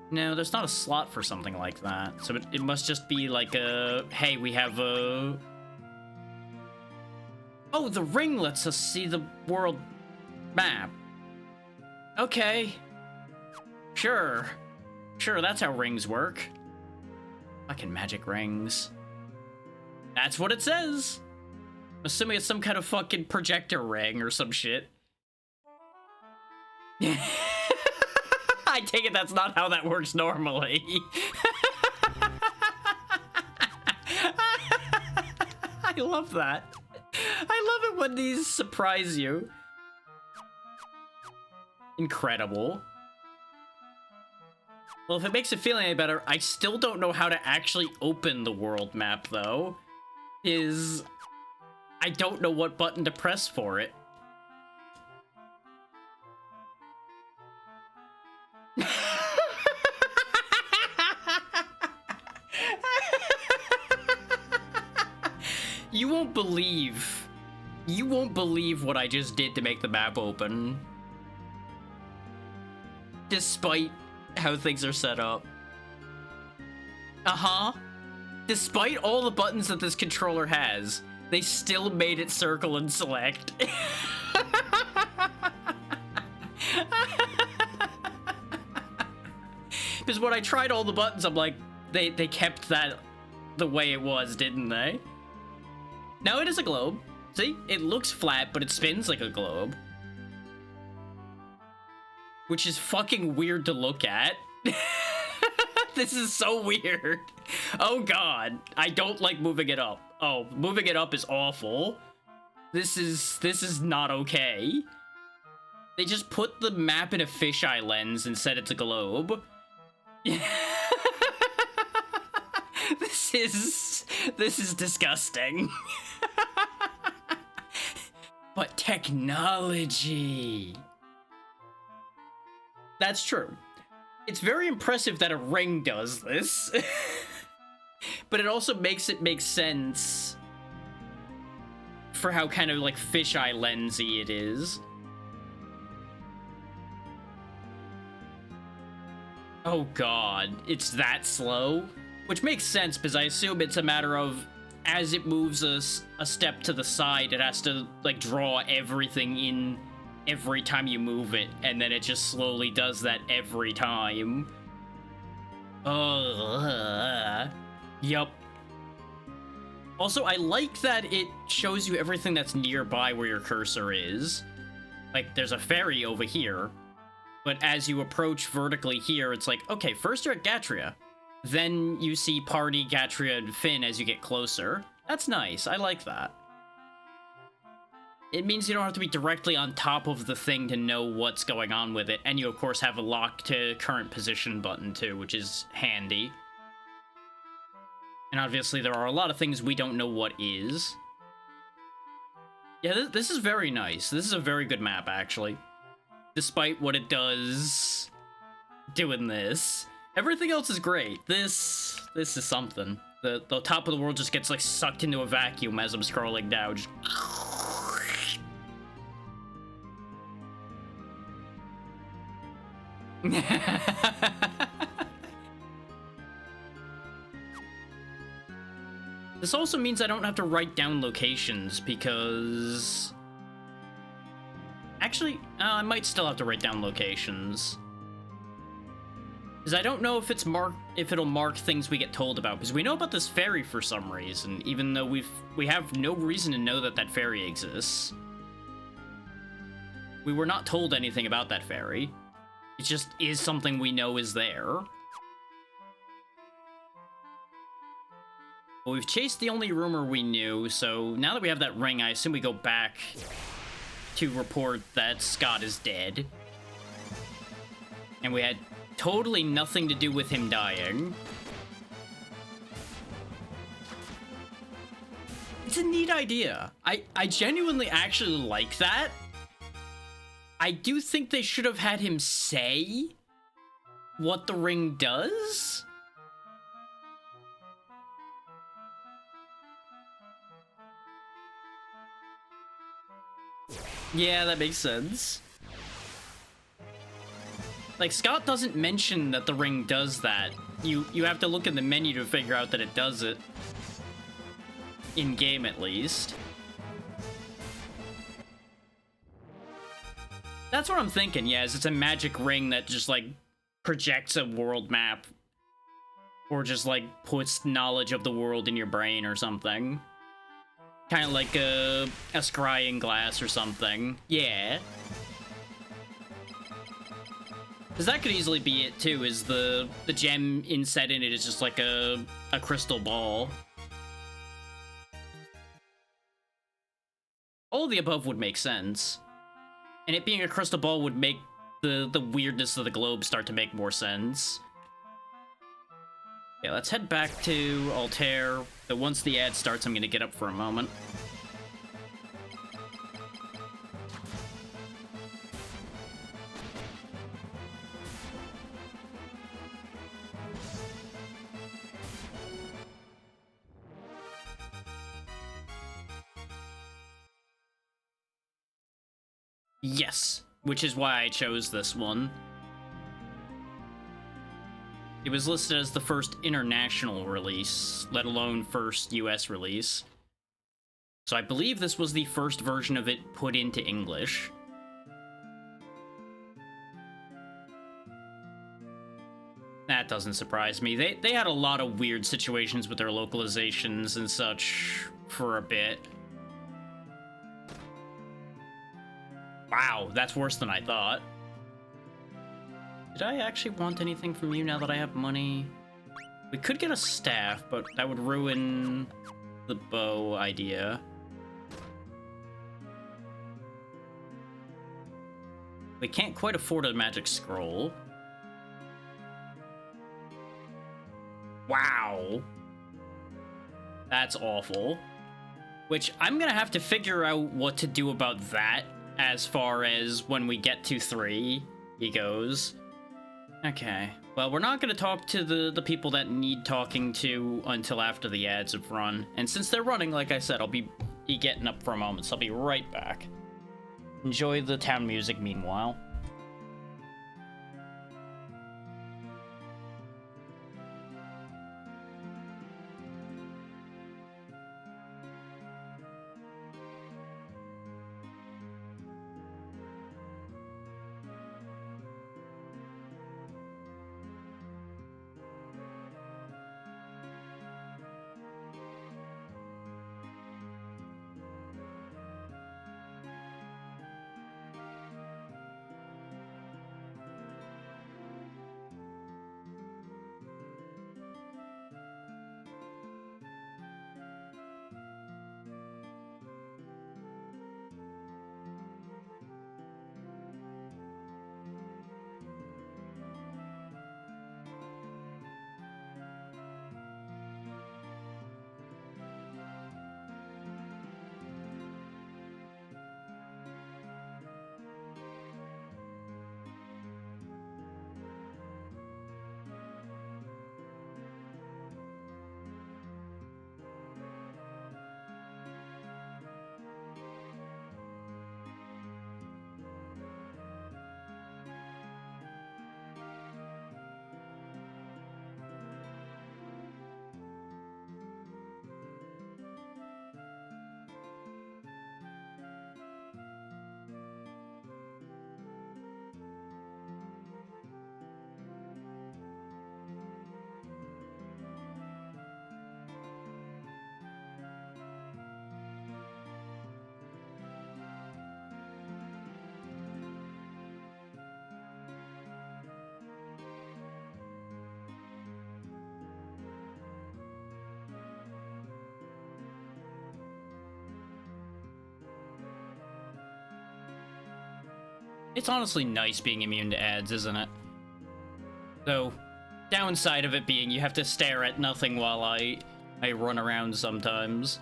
No, there's not a slot for something like that. So it must just be like a... Hey, we have a... Oh, the ring lets us see the world map. Okay. Sure. Sure, that's how rings work. Fucking magic rings. That's what it says. I'm assuming it's some kind of fucking projector ring or some shit. I take it that's not how that works normally. I love that. I love it when these surprise you. Incredible. Well, if it makes it feel any better, I still don't know how to actually open the world map, though. I don't know what button to press for it. You won't believe what I just did to make the map open. Despite how things are set up. Uh-huh. Despite all the buttons that this controller has, they still made it circle and select. Because when I tried all the buttons, I'm like, they kept that the way it was, didn't they? Now it is a globe. See? It looks flat, but it spins like a globe. Which is fucking weird to look at. This is so weird. Oh god. I don't like moving it up. Oh, moving it up is awful. This is not okay. They just put the map in a fisheye lens and said it's a globe. This is disgusting. But technology. That's true. It's very impressive that a ring does this. But it also makes it make sense for how kind of like fisheye lensy it is. Oh god, it's that slow? Which makes sense because I assume it's a matter of as it moves a step to the side, it has to like draw everything in every time you move it, and then it just slowly does that every time. Yup. Also, I like that it shows you everything that's nearby where your cursor is. Like, there's a ferry over here, but as you approach vertically here, it's like, okay, first you're at Gatria. Then you see Party, Gatria, and Finn as you get closer. That's nice. I like that. It means you don't have to be directly on top of the thing to know what's going on with it. And you, of course, have a lock to current position button, too, which is handy. And obviously, there are a lot of things we don't know what is. Yeah, this is very nice. This is a very good map, actually. Despite what it does doing this. Everything else is great. This is something. The top of the world just gets, like, sucked into a vacuum as I'm scrolling down. Just... This also means I don't have to write down locations because... Actually, I might still have to write down locations. Because I don't know if it'll mark things we get told about. Because we know about this ferry for some reason, even though we have no reason to know that that ferry exists. We were not told anything about that ferry. It just is something we know is there. Well, we've chased the only rumor we knew, so now that we have that ring, I assume we go back to report that Scott is dead. And we had totally nothing to do with him dying. It's a neat idea. I genuinely actually like that. I do think they should have had him say what the ring does. Yeah, that makes sense. Like, Scott doesn't mention that the ring does that. You have to look in the menu to figure out that it does it. In-game, at least. That's what I'm thinking, yeah, is it's a magic ring that just, like, projects a world map. Or just, like, puts knowledge of the world in your brain or something. Kind of like a scrying glass or something. Yeah. Because that could easily be it, too, is the gem inset in it is just like a crystal ball. All of the above would make sense. And it being a crystal ball would make the weirdness of the globe start to make more sense. Yeah, let's head back to Altair, but once the ad starts, I'm gonna get up for a moment. Yes, which is why I chose this one. It was listed as the first international release, let alone first US release. So I believe this was the first version of it put into English. That doesn't surprise me. They had a lot of weird situations with their localizations and such for a bit. Wow, that's worse than I thought. Did I actually want anything from you now that I have money? We could get a staff, but that would ruin the bow idea. We can't quite afford a magic scroll. Wow. That's awful. Which, I'm gonna have to figure out what to do about that as far as when we get to 3, he goes. Okay. Well, we're not going to talk to the people that need talking to until after the ads have run. And since they're running, like I said, I'll be getting up for a moment, so I'll be right back. Enjoy the town music meanwhile. It's honestly nice being immune to ads, isn't it? So, downside of it being you have to stare at nothing while I run around sometimes.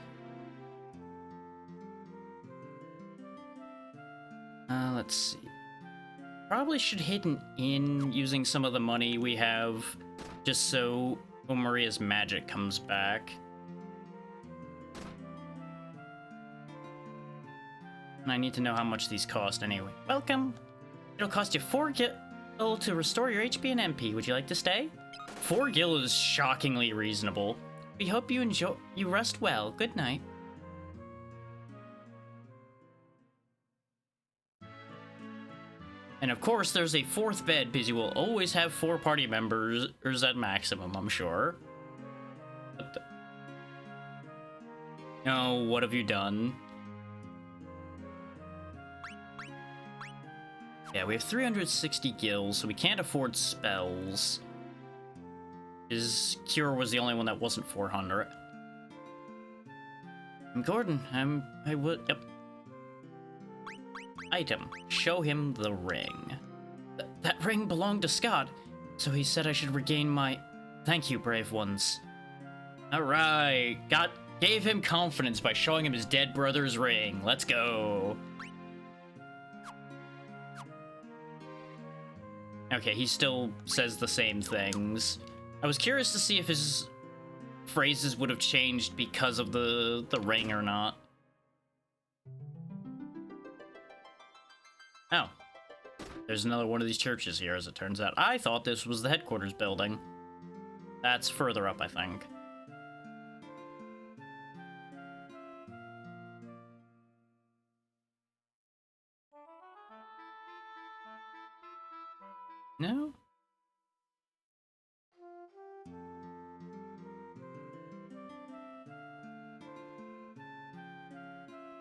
Let's see. Probably should hit an inn using some of the money we have, just so Maria's magic comes back. And I need to know how much these cost anyway. Welcome! It'll cost you 4 gil to restore your HP and MP. Would you like to stay? 4 gil is shockingly reasonable. We hope you rest well. Good night. And of course, there's a 4th bed, because you will always have 4 party members at maximum, I'm sure. What the... No, what have you done? Yeah, we have 360 gills, so we can't afford spells. His cure was the only one that wasn't 400. I'm Gordon. Yep. Item. Show him the ring. That ring belonged to Scott, so he said I should regain my... Thank you, brave ones. Alright. Gave him confidence by showing him his dead brother's ring. Let's go. Okay, he still says the same things. I was curious to see if his phrases would have changed because of the ring or not. Oh. There's another one of these churches here, as it turns out. I thought this was the headquarters building. That's further up, I think. No?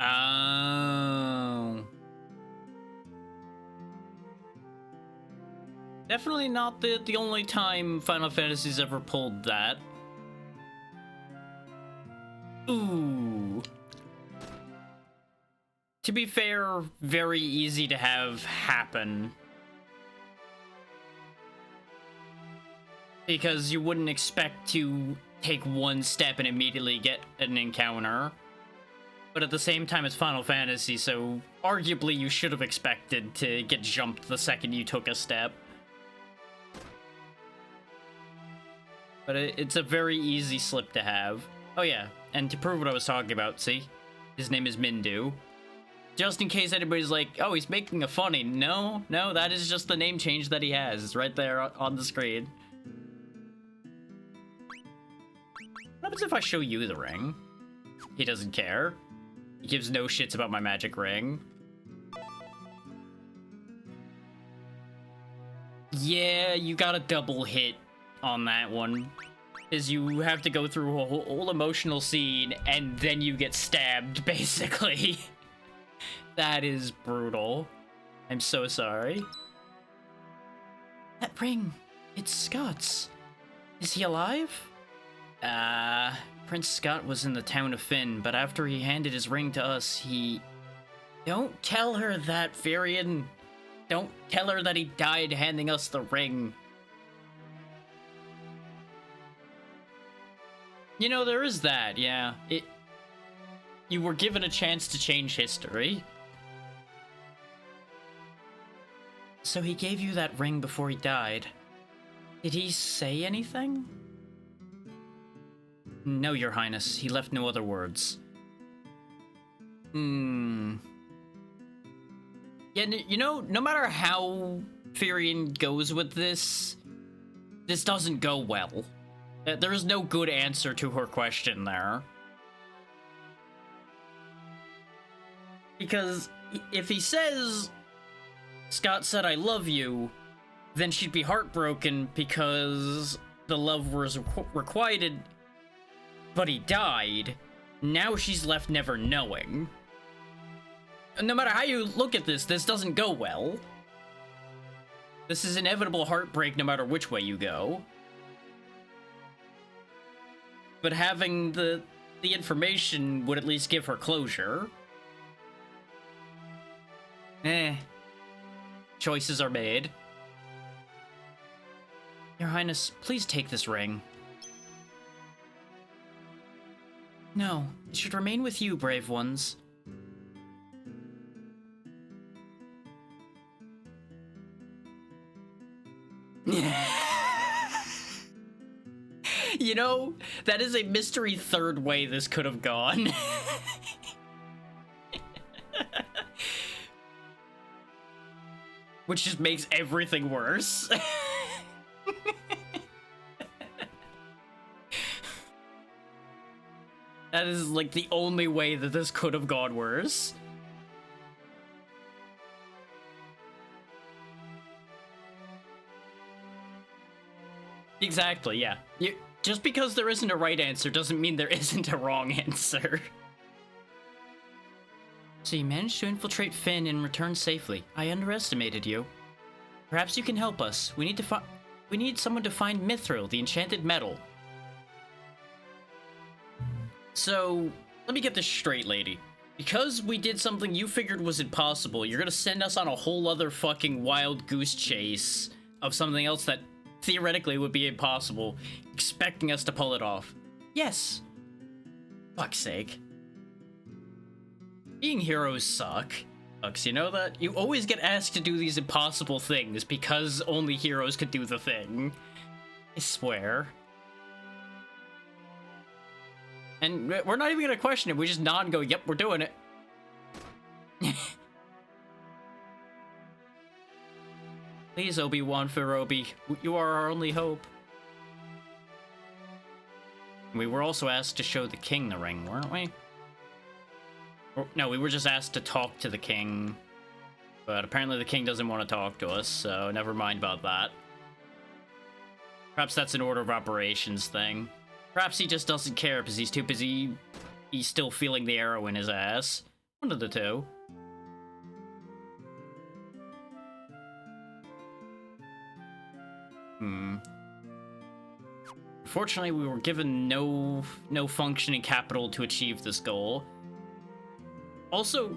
Oh. Definitely not the only time Final Fantasy's ever pulled that. Ooh. To be fair, very easy to have happen. Because you wouldn't expect to take one step and immediately get an encounter. But at the same time, it's Final Fantasy, so arguably you should have expected to get jumped the second you took a step. But it's a very easy slip to have. Oh yeah, and to prove what I was talking about, see? His name is Mindu. Just in case anybody's like, oh, he's making a funny. No, that is just the name change that he has. It's right there on the screen. What happens if I show you the ring? He doesn't care. He gives no shits about my magic ring. Yeah, you got a double hit on that one. Is you have to go through a whole emotional scene and then you get stabbed, basically. That is brutal. I'm so sorry. That ring, it's Scott's. Is he alive? Prince Scott was in the town of Finn, but after he handed his ring to us, he... Don't tell her that, Firion. Don't tell her that he died handing us the ring. You know, there is that, yeah. You were given a chance to change history. So he gave you that ring before he died. Did he say anything? No, Your Highness. He left no other words. Yeah, you know, no matter how Firion goes with this doesn't go well. There is no good answer to her question there. Because if he says, Scott said I love you, then she'd be heartbroken because the love was requited, but he died. Now she's left never knowing. No matter how you look at this doesn't go well. This is inevitable heartbreak no matter which way you go. But having the information would at least give her closure. choices are made. Your Highness, please take this ring. No, it should remain with you, brave ones. You know, that is a mystery third way this could have gone. Which just makes everything worse. That is like the only way that this could have gone worse. Exactly, yeah. Just because there isn't a right answer doesn't mean there isn't a wrong answer. So you managed to infiltrate Finn and return safely. I underestimated you. Perhaps you can help us. We need someone to find Mithril, the enchanted metal. So, let me get this straight, lady. Because we did something you figured was impossible, you're gonna send us on a whole other fucking wild goose chase of something else that theoretically would be impossible, expecting us to pull it off. Yes. Fuck's sake. Being heroes suck. Sucks, you know that? You always get asked to do these impossible things because only heroes could do the thing. I swear. And we're not even gonna question it, we just nod and go, yep, we're doing it. Please, Obi-Wan Kenobi, you are our only hope. We were also asked to show the king the ring, weren't we? No, we were just asked to talk to the king. But apparently the king doesn't want to talk to us, so never mind about that. Perhaps that's an order of operations thing. Perhaps he just doesn't care because he's too busy. He's still feeling the arrow in his ass. One of the two. Unfortunately, we were given no functioning capital to achieve this goal. Also,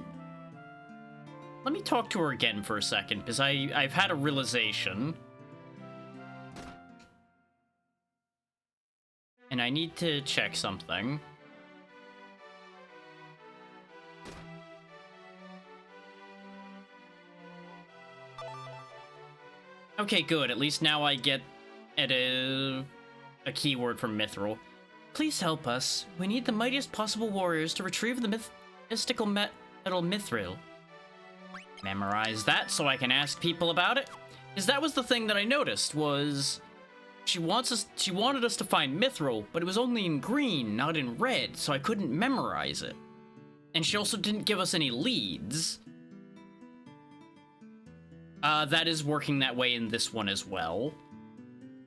let me talk to her again for a second, because I've had a realization. And I need to check something. Okay, good. At least now I get at a keyword from Mithril. Please help us. We need the mightiest possible warriors to retrieve the mystical metal Mithril. Memorize that so I can ask people about it. Because that was the thing that I noticed, was she wanted us to find Mithril, but it was only in green, not in red, so I couldn't memorize it. And she also didn't give us any leads. That is working that way in this one as well,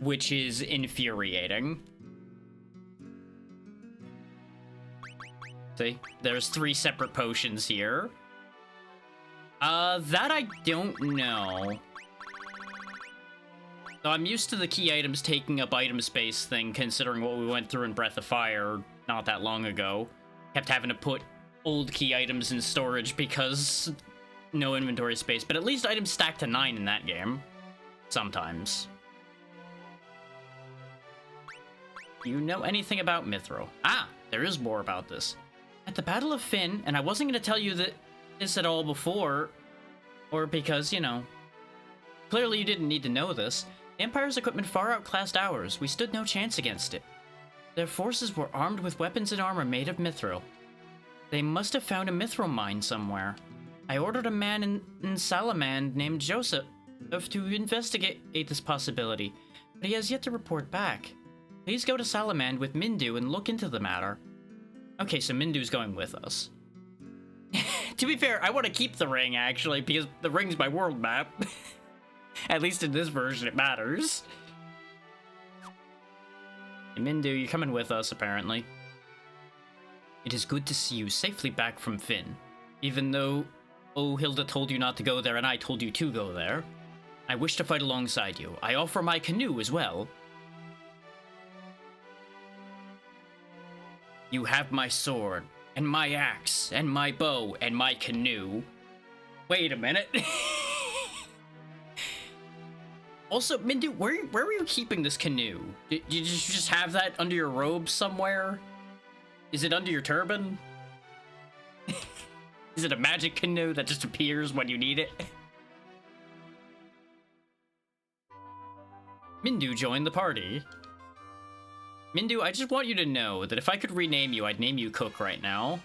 which is infuriating. See, there's 3 separate potions here. That I don't know. So I'm used to the key items taking up item space thing, considering what we went through in Breath of Fire not that long ago. Kept having to put old key items in storage because no inventory space, but at least items stack to 9 in that game. Sometimes. Do you know anything about Mithril? Ah, there is more about this. At the Battle of Finn, and I wasn't going to tell you this at all before, or because, you know, clearly you didn't need to know this. The Empire's equipment far outclassed ours. We stood no chance against it. Their forces were armed with weapons and armor made of Mithril. They must have found a Mithril mine somewhere. I ordered a man in Salamand named Joseph to investigate this possibility, but he has yet to report back. Please go to Salamand with Mindu and look into the matter. Okay, so Mindu's going with us. To be fair, I want to keep the ring, actually, because the ring's my world map. At least in this version, it matters. Hey, Mindu, you're coming with us, apparently. It is good to see you safely back from Finn. Even though, oh, Hilda told you not to go there and I told you to go there. I wish to fight alongside you. I offer my canoe as well. You have my sword, and my axe, and my bow, and my canoe. Wait a minute. Also, Mindu, where were you keeping this canoe? Did you just have that under your robe somewhere? Is it under your turban? Is it a magic canoe that just appears when you need it? Mindu joined the party. Mindu, I just want you to know that if I could rename you, I'd name you Cook right now.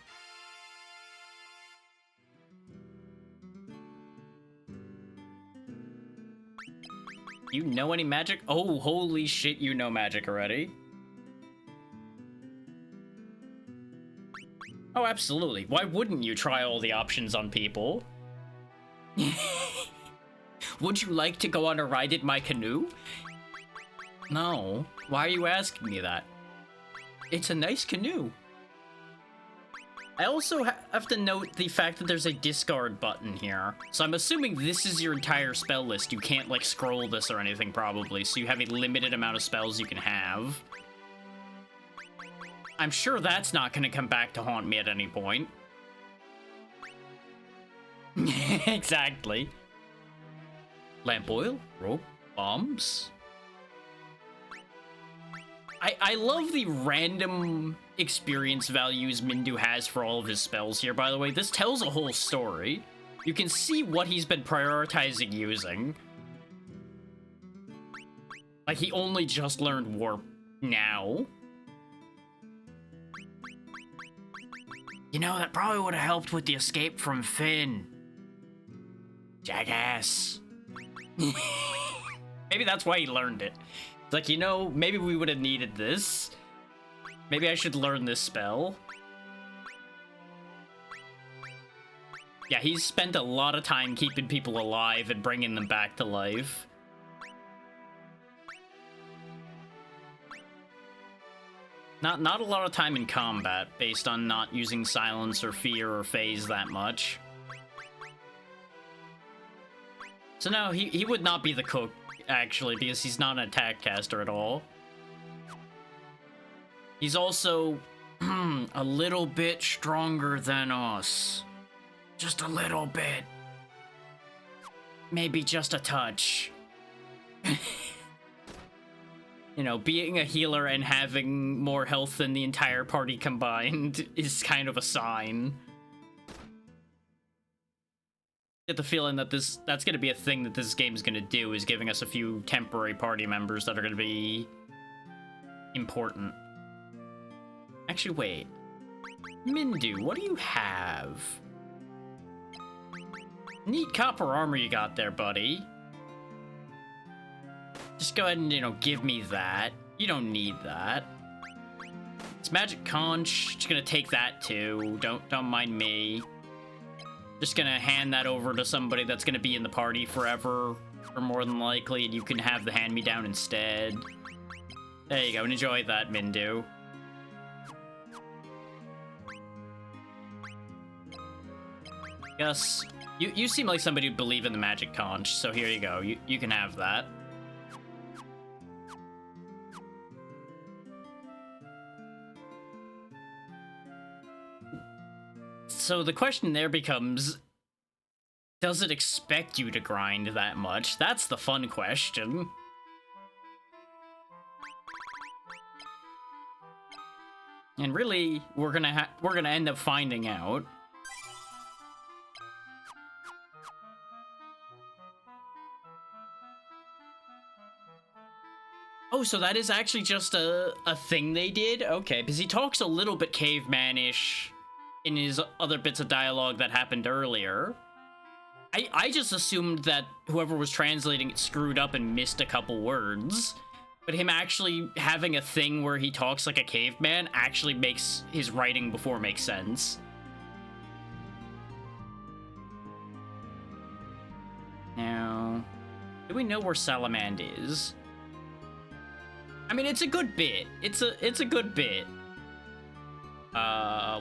You know any magic? Oh, holy shit, you know magic already. Oh, absolutely. Why wouldn't you try all the options on people? Would you like to go on a ride in my canoe? No. Why are you asking me that? It's a nice canoe. I also have to note the fact that there's a discard button here. So I'm assuming this is your entire spell list. You can't, like, scroll this or anything, probably. So you have a limited amount of spells you can have. I'm sure that's not going to come back to haunt me at any point. Exactly. Lamp oil, rope, bombs. I love the random experience values Mindu has for all of his spells here, by the way. This tells a whole story. You can see what he's been prioritizing using. Like, he only just learned Warp now. You know, that probably would have helped with the escape from Finn. Jackass. Maybe that's why he learned it. It's like, you know, maybe we would have needed this. Maybe I should learn this spell. Yeah, he's spent a lot of time keeping people alive and bringing them back to life. Not a lot of time in combat, based on not using silence or fear or phase that much. So no, he would not be the cook, actually, because he's not an attack caster at all. He's also a little bit stronger than us. Just a little bit. Maybe just a touch. You know, being a healer and having more health than the entire party combined is kind of a sign. Get the feeling that that's going to be a thing that this game's going to do, is giving us a few temporary party members that are going to be important. Actually, wait. Mindu, what do you have? Neat copper armor you got there, buddy. Just go ahead and, you know, give me that. You don't need that. It's magic conch. Just gonna take that too. Don't mind me. Just gonna hand that over to somebody that's gonna be in the party forever, or more than likely, and you can have the hand-me-down instead. There you go, and enjoy that, Mindu. Gus, you seem like somebody who'd believe in the magic conch, so here you go. You can have that. So the question there becomes, does it expect you to grind that much? That's the fun question. And really, we're gonna end up finding out. Oh, so that is actually just a thing they did? Okay, because he talks a little bit caveman-ish in his other bits of dialogue that happened earlier. I just assumed that whoever was translating it screwed up and missed a couple words. But him actually having a thing where he talks like a caveman actually makes his writing before make sense. Now, do we know where Salamand is? I mean, it's a good bit. It's a good bit.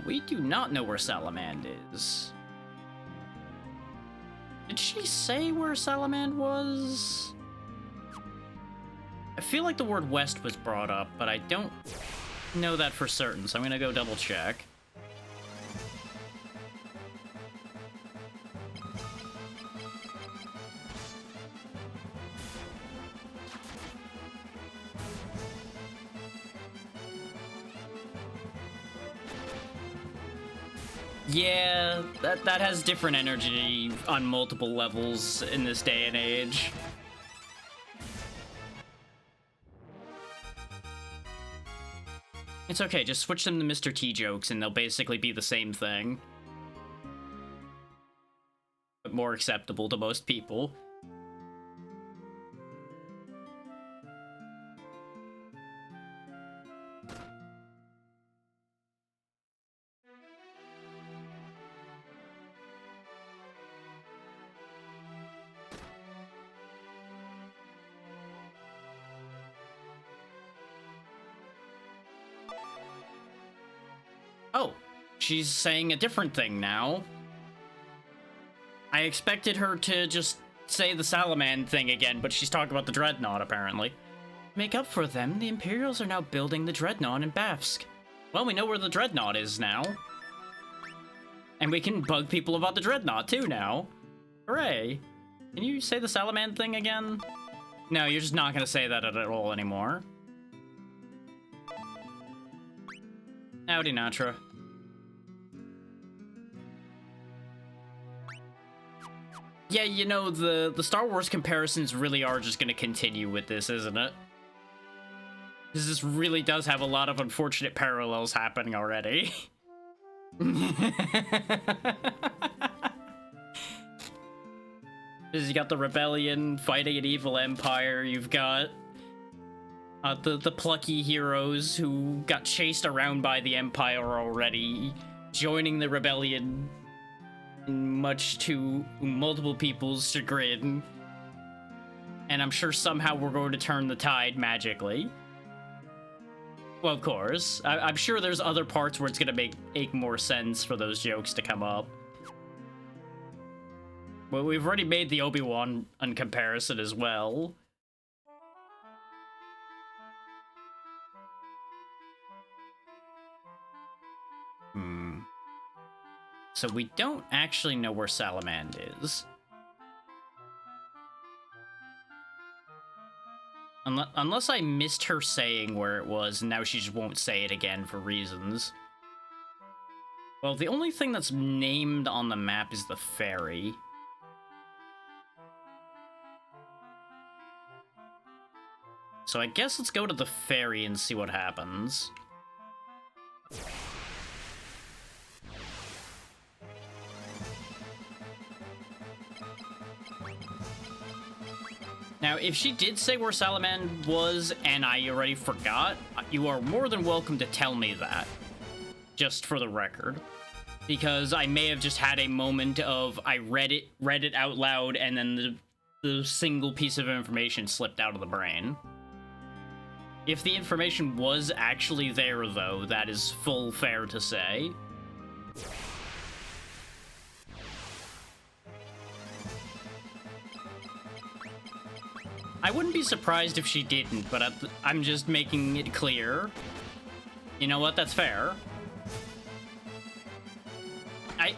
We do not know where Salamand is. Did she say where Salamand was? I feel like the word west was brought up, but I don't know that for certain, so I'm gonna go double check. Yeah, that has different energy on multiple levels in this day and age. It's okay, just switch them to Mr. T jokes and they'll basically be the same thing. But more acceptable to most people. Oh, she's saying a different thing now. I expected her to just say the Salaman thing again, but she's talking about the Dreadnought, apparently. To make up for them, the Imperials are now building the Dreadnought in Bafsk. Well, we know where the Dreadnought is now. And we can bug people about the Dreadnought, too, now. Hooray. Can you say the Salaman thing again? No, you're just not gonna say that at all anymore. Howdy, Natra. Yeah, you know, the Star Wars comparisons really are just gonna continue with this, isn't it? Because this really does have a lot of unfortunate parallels happening already. You got the rebellion fighting an evil empire, you've got the plucky heroes who got chased around by the Empire already, joining the rebellion, much to multiple people's chagrin. And I'm sure somehow we're going to turn the tide magically. Well, of course. I'm sure there's other parts where it's going to make more sense for those jokes to come up. Well, we've already made the Obi-Wan comparison as well. So we don't actually know where Salamand is. Unless I missed her saying where it was, and now she just won't say it again for reasons. Well, the only thing that's named on the map is the ferry. So I guess let's go to the ferry and see what happens. Now, if she did say where Salamand was and I already forgot, you are more than welcome to tell me that. Just for the record. Because I may have just had a moment of I read it out loud, and then the single piece of information slipped out of the brain. If the information was actually there, though, that is full fair to say. I wouldn't be surprised if she didn't, but I'm just making it clear. You know what? That's fair.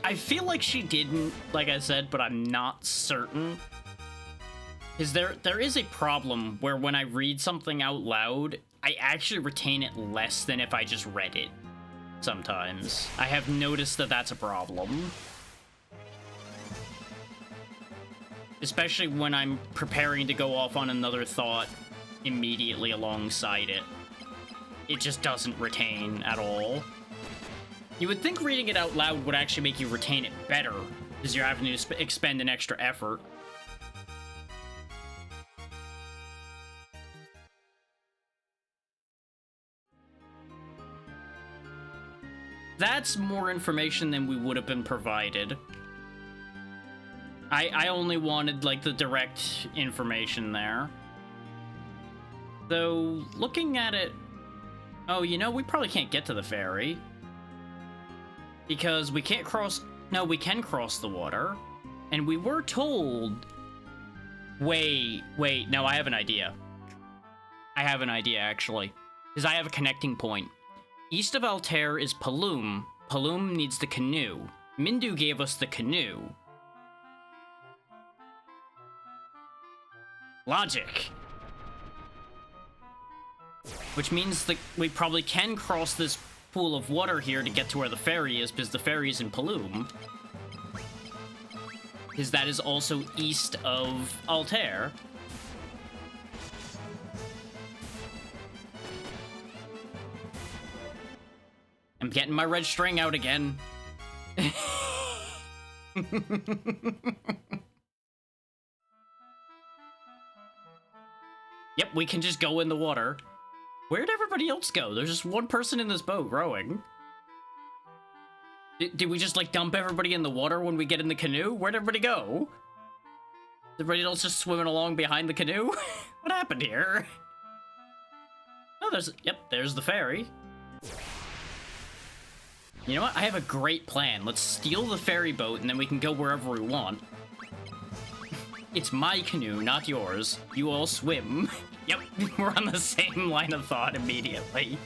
I feel like she didn't, like I said, but I'm not certain. Because there is a problem where when I read something out loud, I actually retain it less than if I just read it. Sometimes. I have noticed that that's a problem. Especially when I'm preparing to go off on another thought immediately alongside it. It just doesn't retain at all. You would think reading it out loud would actually make you retain it better, because you're having to expend an extra effort. That's more information than we would have been provided. I only wanted, like, the direct information there. Though, looking at it... Oh, you know, we probably can't get to the ferry. Because we can't cross... No, we can cross the water. And we were told... Wait, no, I have an idea. I have an idea, actually. Because I have a connecting point. East of Altair is Paloom. Paloom needs the canoe. Mindu gave us the canoe. Logic. Which means that we probably can cross this pool of water here to get to where the ferry is, because the ferry is in Paloom. Because that is also east of Altair. I'm getting my red string out again. Yep, we can just go in the water. Where'd everybody else go? There's just one person in this boat rowing. Did we just, like, dump everybody in the water when we get in the canoe? Where'd everybody go? Everybody else just swimming along behind the canoe? What happened here? Oh, there's the ferry. You know what? I have a great plan. Let's steal the ferry boat, and then we can go wherever we want. It's my canoe, not yours. You all swim. Yep, we're on the same line of thought immediately.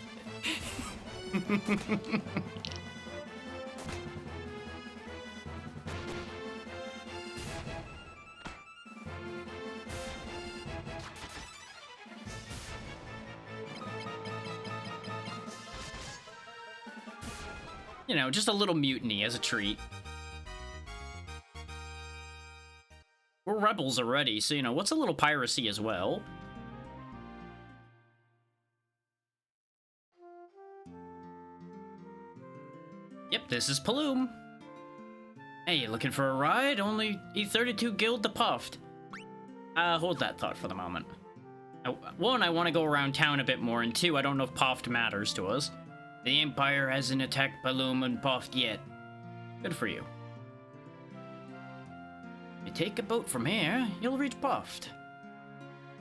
You know, just a little mutiny as a treat. We're rebels already, so, you know, what's a little piracy as well? Yep, this is Paloom. Hey, looking for a ride? Only E32 Guild to Puffed. Hold that thought for the moment. One, I want to go around town a bit more, and two, I don't know if Puffed matters to us. The Empire hasn't attacked Paloom and Puffed yet. Good for you. You take a boat from here, you'll reach Puffed.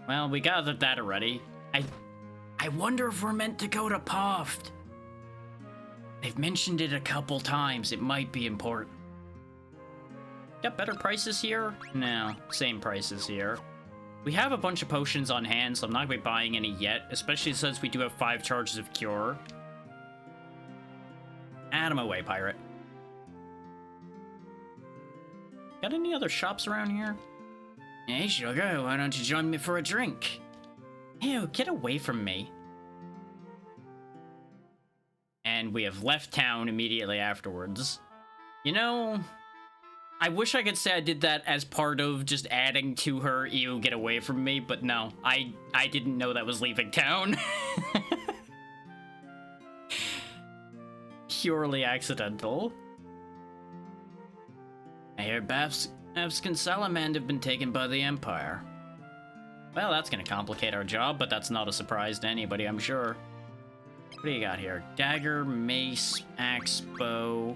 Well, we gathered that already. I wonder if we're meant to go to Puffed. They've mentioned it a couple times. It might be important. Got better prices here? No, same prices here. We have a bunch of potions on hand, so I'm not going to be buying any yet, especially since we do have 5 charges of Cure. Out of my way, pirate. Got any other shops around here? Hey, sugar, why don't you join me for a drink? Ew, get away from me. And we have left town immediately afterwards. You know, I wish I could say I did that as part of just adding to her, ew, get away from me, but no, I didn't know that was leaving town. Purely accidental. I hear Bafsk and Salamand have been taken by the Empire. Well, that's gonna complicate our job, but that's not a surprise to anybody, I'm sure. What do you got here? Dagger, mace, axe, bow.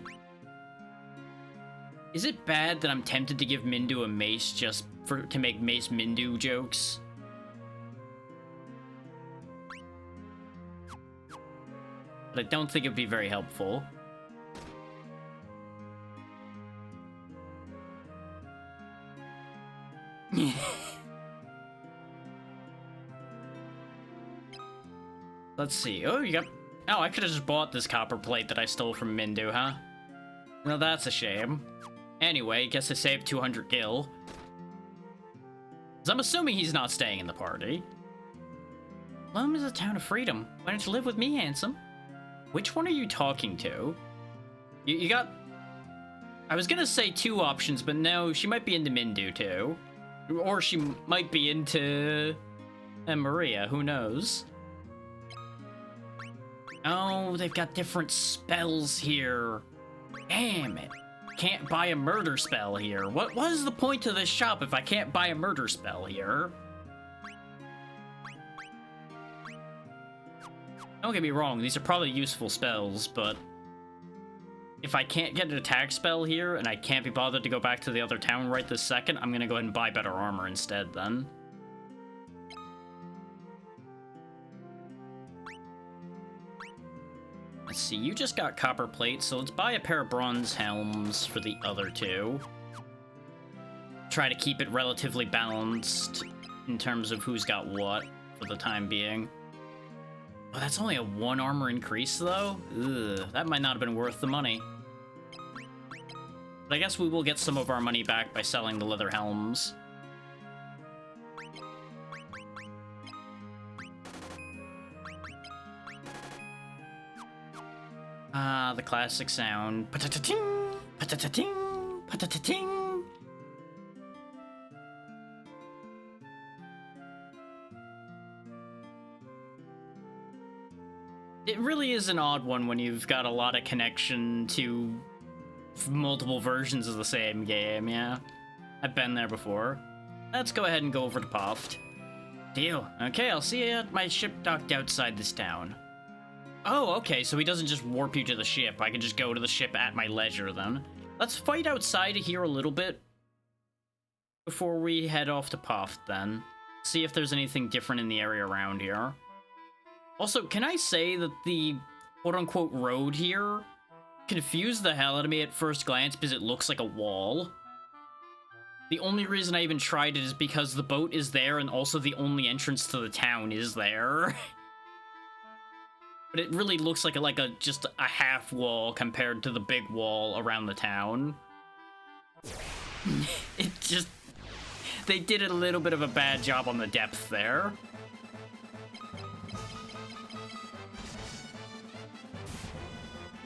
Is it bad that I'm tempted to give Mindu a mace just to make Mace Mindu jokes? But I don't think it'd be very helpful. Let's see. Oh, you got... Oh, I could have just bought this copper plate that I stole from Mindu, huh? Well, that's a shame. Anyway, guess I saved 200 gil. 'Cause I'm assuming he's not staying in the party. Loam is a town of freedom. Why don't you live with me, handsome? Which one are you talking to? You got... I was gonna say 2 options, but no, she might be into Mindu, too. Or she might be into... Maria, who knows? Oh, they've got different spells here. Damn it. Can't buy a murder spell here. What is the point of this shop if I can't buy a murder spell here? Don't get me wrong, these are probably useful spells, but... if I can't get an attack spell here, and I can't be bothered to go back to the other town right this second, I'm gonna go ahead and buy better armor instead, then. Let's see, you just got copper plate, so let's buy a pair of bronze helms for the other 2. Try to keep it relatively balanced in terms of who's got what for the time being. Oh, that's only a 1 armor increase, though? Ugh, that might not have been worth the money. But I guess we will get some of our money back by selling the leather helms. Ah, the classic sound. Patatating, patatating, patatating. It really is an odd one when you've got a lot of connection to multiple versions of the same game, yeah. I've been there before. Let's go ahead and go over to Poft. Deal. Okay, I'll see you at my ship docked outside this town. Oh, okay, so he doesn't just warp you to the ship. I can just go to the ship at my leisure, then. Let's fight outside of here a little bit before we head off to Poft, then. See if there's anything different in the area around here. Also, can I say that the quote-unquote road here confused the hell out of me at first glance because it looks like a wall? The only reason I even tried it is because the boat is there and also the only entrance to the town is there. But it really looks like just a half wall compared to the big wall around the town. They did a little bit of a bad job on the depth there.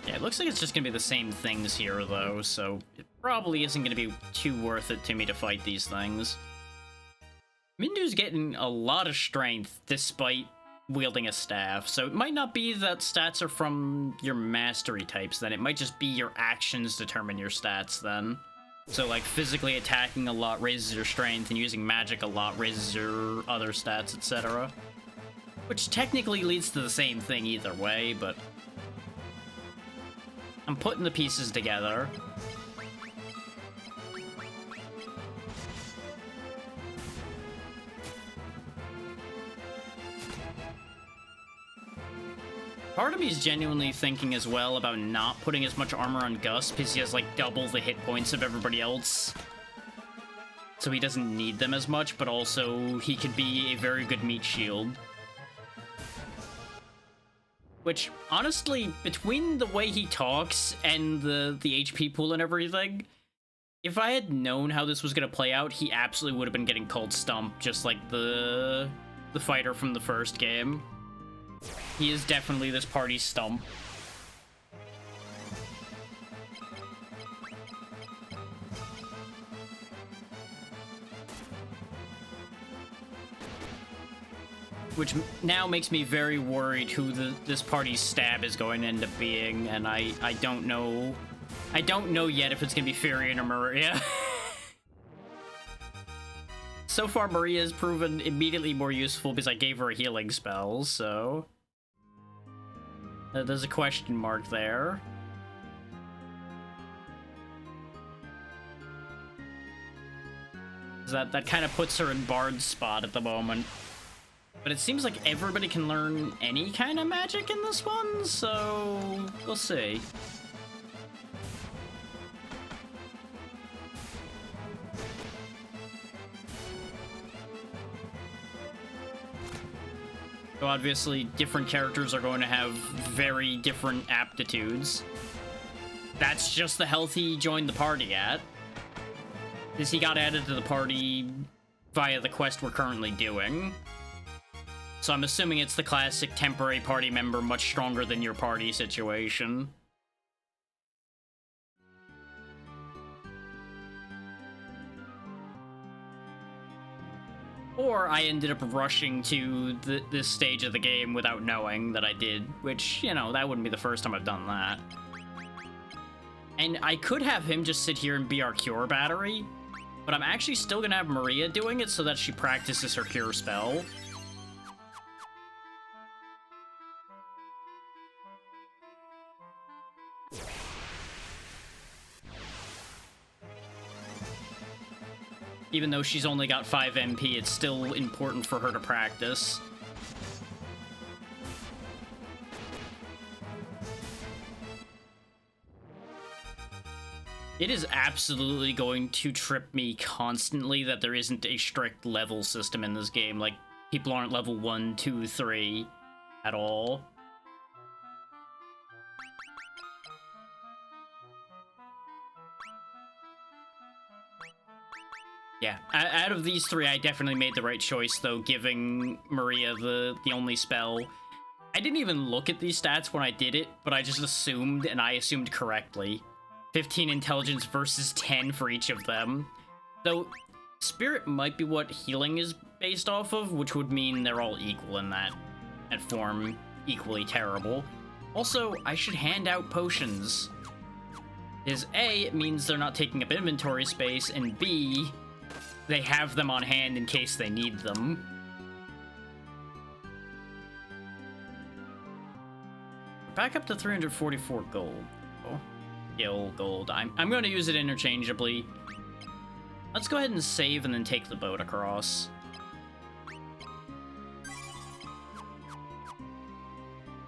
Yeah, it looks like it's just gonna be the same things here, though, so it probably isn't gonna be too worth it to me to fight these things. Mindu's getting a lot of strength despite wielding a staff, so it might not be that stats are from your mastery types, then it might just be your actions determine your stats, then. So, like, physically attacking a lot raises your strength, and using magic a lot raises your other stats, etc. Which technically leads to the same thing either way, but I'm putting the pieces together. Part of me is genuinely thinking as well about not putting as much armor on Gus because he has like double the hit points of everybody else. So he doesn't need them as much, but also he could be a very good meat shield. Which, honestly, between the way he talks and the HP pool and everything, if I had known how this was going to play out, he absolutely would have been getting cold stumped, just like the fighter from the first game. He is definitely this party's stump. Which now makes me very worried who this party's stab is going to end up being, and I don't know. I don't know yet if it's going to be Furion or Maria. So far, Maria has proven immediately more useful because I gave her a healing spell, so there's a question mark there. That kind of puts her in Bard's spot at the moment. But it seems like everybody can learn any kind of magic in this one, so we'll see. So obviously, different characters are going to have very different aptitudes. That's just the health he joined the party at. Because he got added to the party via the quest we're currently doing. So I'm assuming it's the classic temporary party member much stronger than your party situation. Or I ended up rushing to this stage of the game without knowing that I did, which, you know, that wouldn't be the first time I've done that. And I could have him just sit here and be our cure battery, but I'm actually still gonna have Maria doing it so that she practices her cure spell. Even though she's only got 5 MP, it's still important for her to practice. It is absolutely going to trip me constantly that there isn't a strict level system in this game. Like, people aren't level 1, 2, 3 at all. Yeah, out of these three, I definitely made the right choice, though, giving Maria the only spell. I didn't even look at these stats when I did it, but I just assumed, and I assumed correctly. 15 intelligence versus 10 for each of them. Though, spirit might be what healing is based off of, which would mean they're all equal in that form, equally terrible. Also, I should hand out potions. Is A, it means they're not taking up inventory space, and B, they have them on hand in case they need them. Back up to 344 gold. Oh, Gil gold. I'm going to use it interchangeably. Let's go ahead and save and then take the boat across.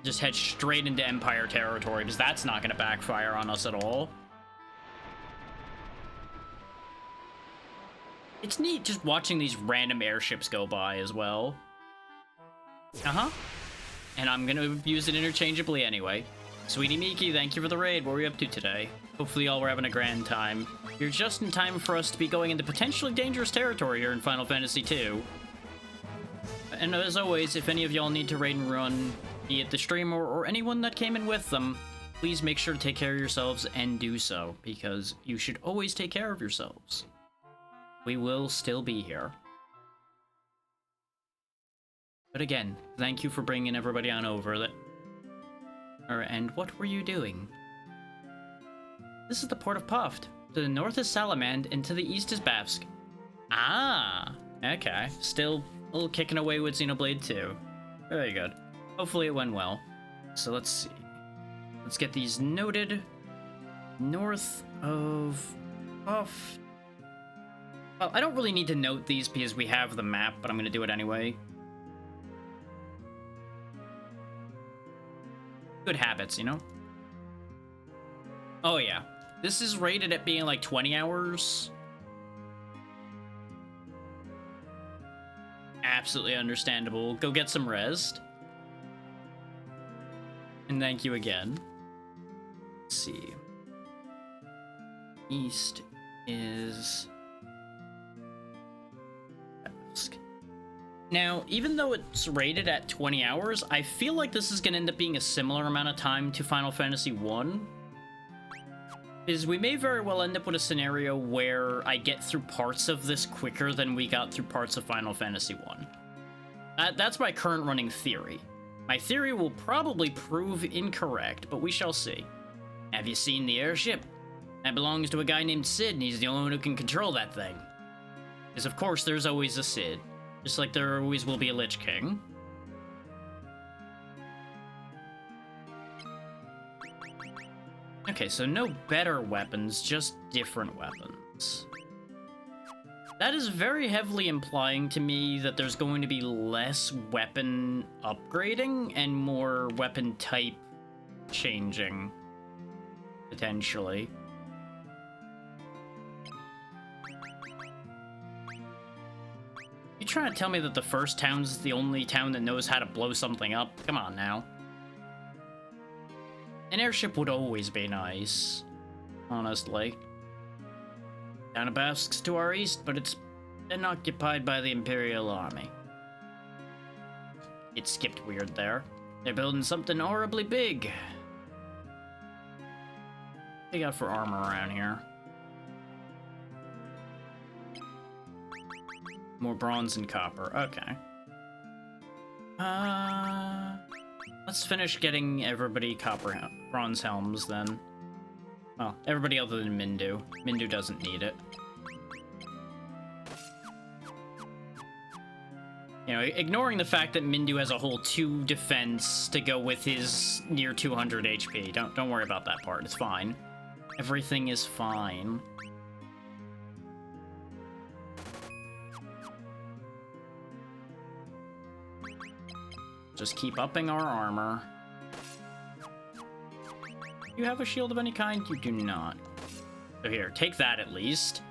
Just head straight into Empire territory, because that's not going to backfire on us at all. It's neat just watching these random airships go by as well. Uh-huh. And I'm going to use it interchangeably anyway. Sweetie Miki, thank you for the raid. What were you up to today? Hopefully y'all were having a grand time. You're just in time for us to be going into potentially dangerous territory here in Final Fantasy II. And as always, if any of y'all need to raid and run, be it the streamer or anyone that came in with them, please make sure to take care of yourselves and do so, because you should always take care of yourselves. We will still be here. But again, thank you for bringing everybody on over. And what were you doing? This is the port of Puft. To the north is Salamand, and to the east is Bavsk. Ah, okay. Still a little kicking away with Xenoblade 2. Very good. Hopefully it went well. So let's see. Let's get these noted. North of Puft. Well, I don't really need to note these because we have the map, but I'm going to do it anyway. Good habits, you know? Oh, yeah. This is rated at being like 20 hours. Absolutely understandable. Go get some rest. And thank you again. Let's see. East is... Now, even though it's rated at 20 hours, I feel like this is going to end up being a similar amount of time to Final Fantasy 1. Is we may very well end up with a scenario where I get through parts of this quicker than we got through parts of Final Fantasy 1. That's my current running theory. My theory will probably prove incorrect, but we shall see. Have you seen the airship? That belongs to a guy named Sid, and he's the only one who can control that thing. Because of course there's always a Sid. Just like there always will be a Lich King. Okay, so no better weapons, just different weapons. That is very heavily implying to me that there's going to be less weapon upgrading and more weapon type changing, potentially. You trying to tell me that the first town's the only town that knows how to blow something up? Come on now. An airship would always be nice, honestly. Town of Bavsk's to our east, but it's been occupied by the Imperial Army. It skipped weird there. They're building something horribly big. What they got for armor around here? More bronze and copper. Okay. Let's finish getting everybody bronze helms then. Well, everybody other than Mindu. Mindu doesn't need it. You know, ignoring the fact that Mindu has a whole 2 defense to go with his near 200 HP. Don't worry about that part. It's fine. Everything is fine. Just keep upping our armor. You have a shield of any kind? You do not. So here, take that at least.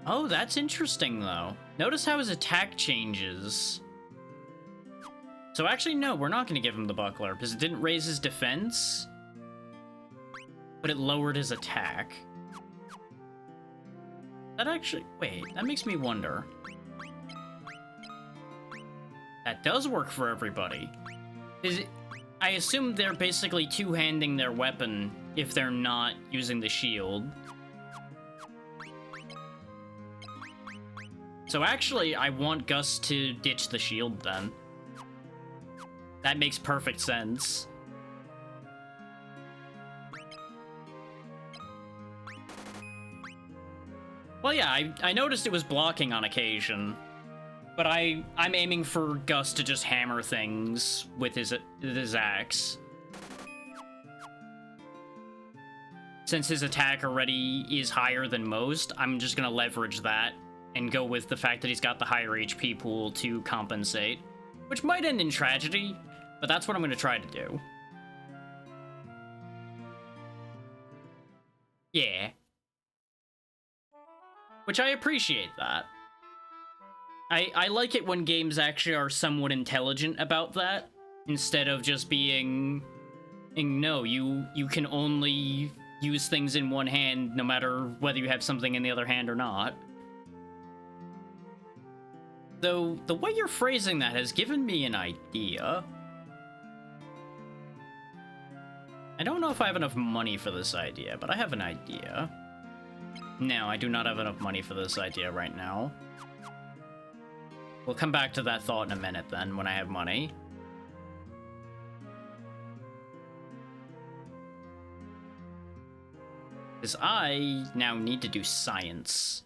Oh, that's interesting, though. Notice how his attack changes. So actually, no, we're not going to give him the buckler, because it didn't raise his defense, but it lowered his attack. That actually... Wait, that makes me wonder. That does work for everybody. I assume they're basically two-handing their weapon if they're not using the shield. So actually, I want Gus to ditch the shield then. That makes perfect sense. Well, yeah, I noticed it was blocking on occasion. But I'm aiming for Gus to just hammer things with his axe. Since his attack already is higher than most, I'm just gonna leverage that and go with the fact that he's got the higher HP pool to compensate. Which might end in tragedy, but that's what I'm gonna try to do. Yeah. Which I appreciate that. I like it when games actually are somewhat intelligent about that, instead of just being, no, you can only use things in one hand no matter whether you have something in the other hand or not. Though, the way you're phrasing that has given me an idea. I don't know if I have enough money for this idea, but I have an idea. No, I do not have enough money for this idea right now. We'll come back to that thought in a minute then, when I have money. Because I now need to do science.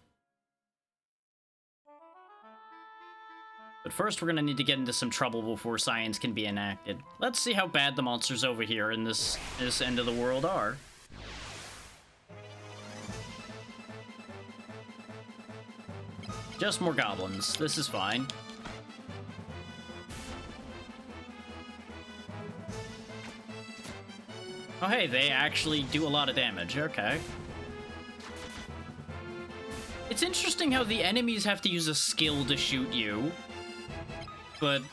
But first we're gonna need to get into some trouble before science can be enacted. Let's see how bad the monsters over here in this end of the world are. Just more goblins. This is fine. Oh hey, they actually do a lot of damage. Okay. It's interesting how the enemies have to use a skill to shoot you, but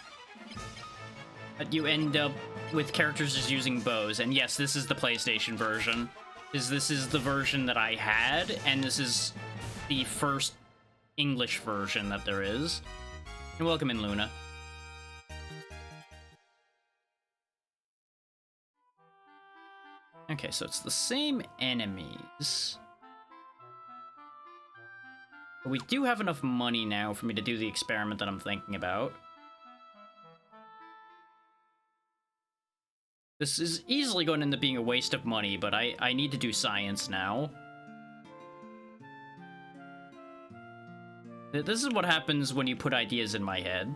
you end up with characters just using bows. And yes, this is the PlayStation version. This is the version that I had, and this is the first English version that there is. And welcome in, Luna. Okay, so it's the same enemies. But we do have enough money now for me to do the experiment that I'm thinking about. This is easily going to end up being a waste of money, but I need to do science now. This is what happens when you put ideas in my head.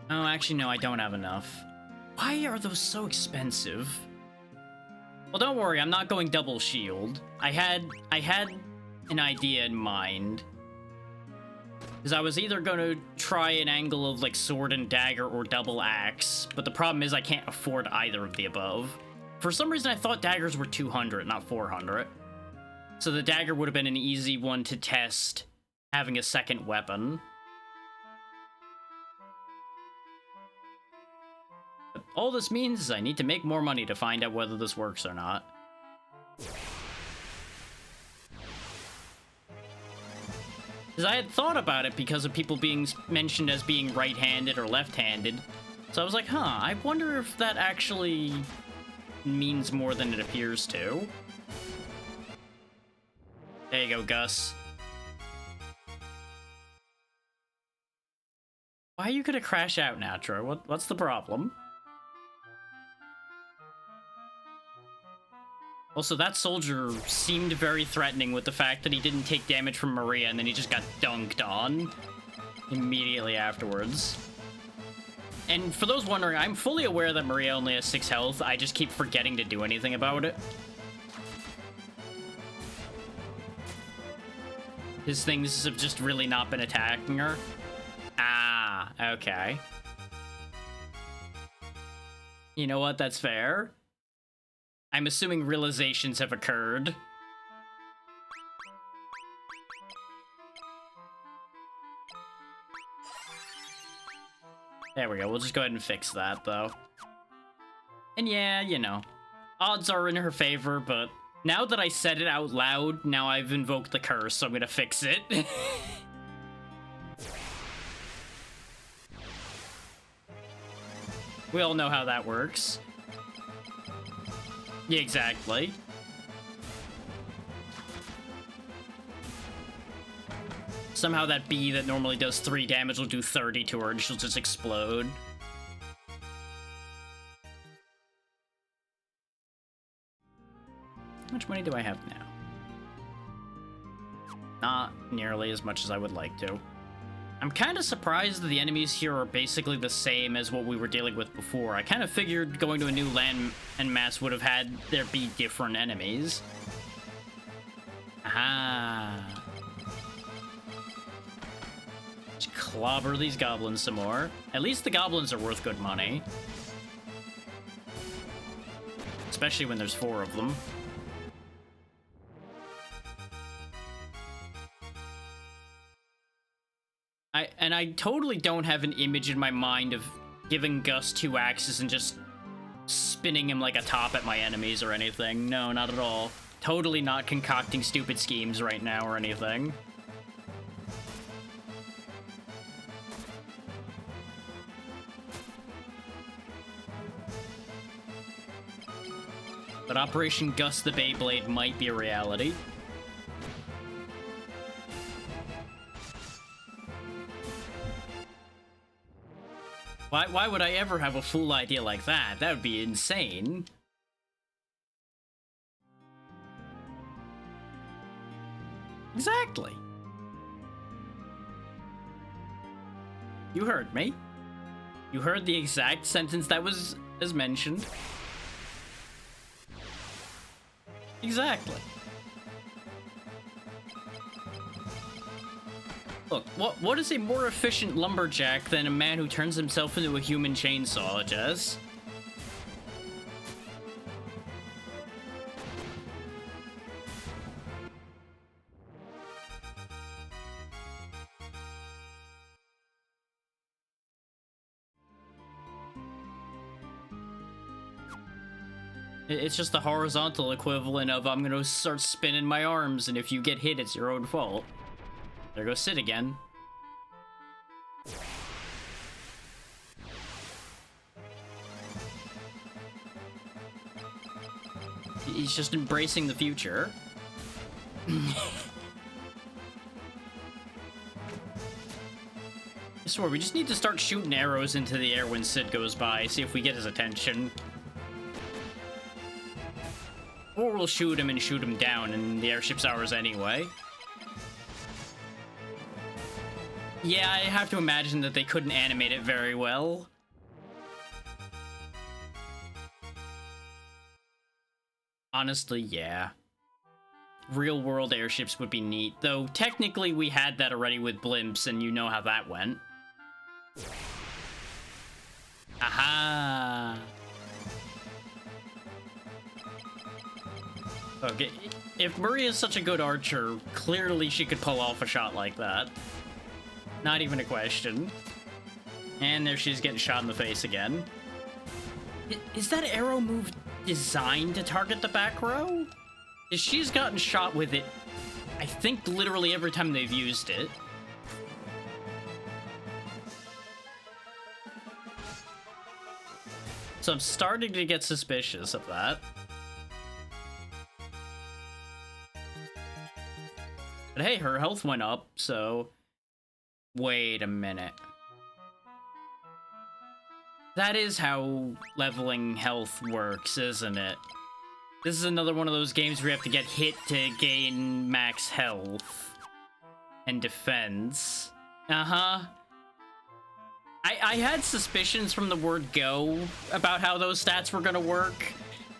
Oh, actually, no, I don't have enough. Why are those so expensive? Well, don't worry, I'm not going double shield. I had an idea in mind. Because I was either going to try an angle of, like, sword and dagger or double axe, but the problem is I can't afford either of the above. For some reason, I thought daggers were 200, not 400. So the dagger would have been an easy one to test having a second weapon. But all this means is I need to make more money to find out whether this works or not. Because I had thought about it because of people being mentioned as being right-handed or left-handed. So I was like, huh, I wonder if that actually means more than it appears to. There you go, Gus. Why are you gonna crash out, Natro? What's the problem? Also, that soldier seemed very threatening with the fact that he didn't take damage from Maria and then he just got dunked on immediately afterwards. And for those wondering, I'm fully aware that Maria only has 6 health. I just keep forgetting to do anything about it. His things have just really not been attacking her. Ah, okay. You know what? That's fair. I'm assuming realizations have occurred. There we go. We'll just go ahead and fix that, though. And yeah, you know. odds are in her favor, but now that I said it out loud, now I've invoked the curse, so I'm gonna fix it. We all know how that works. Yeah, exactly. Somehow that bee that normally does 3 damage will do 30 to her and she'll just explode. How much money do I have now? Not nearly as much as I would like to. I'm kind of surprised that the enemies here are basically the same as what we were dealing with before. I kind of figured going to a new land and mass would have had there be different enemies. Aha. Just clobber these goblins some more. At least the goblins are worth good money. Especially when there's 4 of them. I totally don't have an image in my mind of giving Gus 2 axes and just spinning him like a top at my enemies or anything. No, not at all. Totally not concocting stupid schemes right now or anything. But Operation Gus the Beyblade might be a reality. Why would I ever have a fool idea like that? That would be insane. Exactly. You heard me. You heard the exact sentence that was as mentioned. Exactly. Look, what is a more efficient lumberjack than a man who turns himself into a human chainsaw, Jess? It's just the horizontal equivalent of I'm gonna start spinning my arms, and if you get hit, it's your own fault. There goes Sid again. He's just embracing the future. I swear, we just need to start shooting arrows into the air when Sid goes by, see if we get his attention. Or we'll shoot him and shoot him down, and the airship's ours anyway. Yeah, I have to imagine that they couldn't animate it very well. Honestly, yeah. Real-world airships would be neat, though technically we had that already with blimps, and you know how that went. Aha! Okay, if Maria is such a good archer, clearly she could pull off a shot like that. Not even a question. And there she's getting shot in the face again. Is that arrow move designed to target the back row? Because she's gotten shot with it, I think, literally every time they've used it. So I'm starting to get suspicious of that. But hey, her health went up, so... Wait a minute. That is how leveling health works, isn't it? This is another one of those games where you have to get hit to gain max health. And defense. Uh-huh. I had suspicions from the word go about how those stats were gonna work,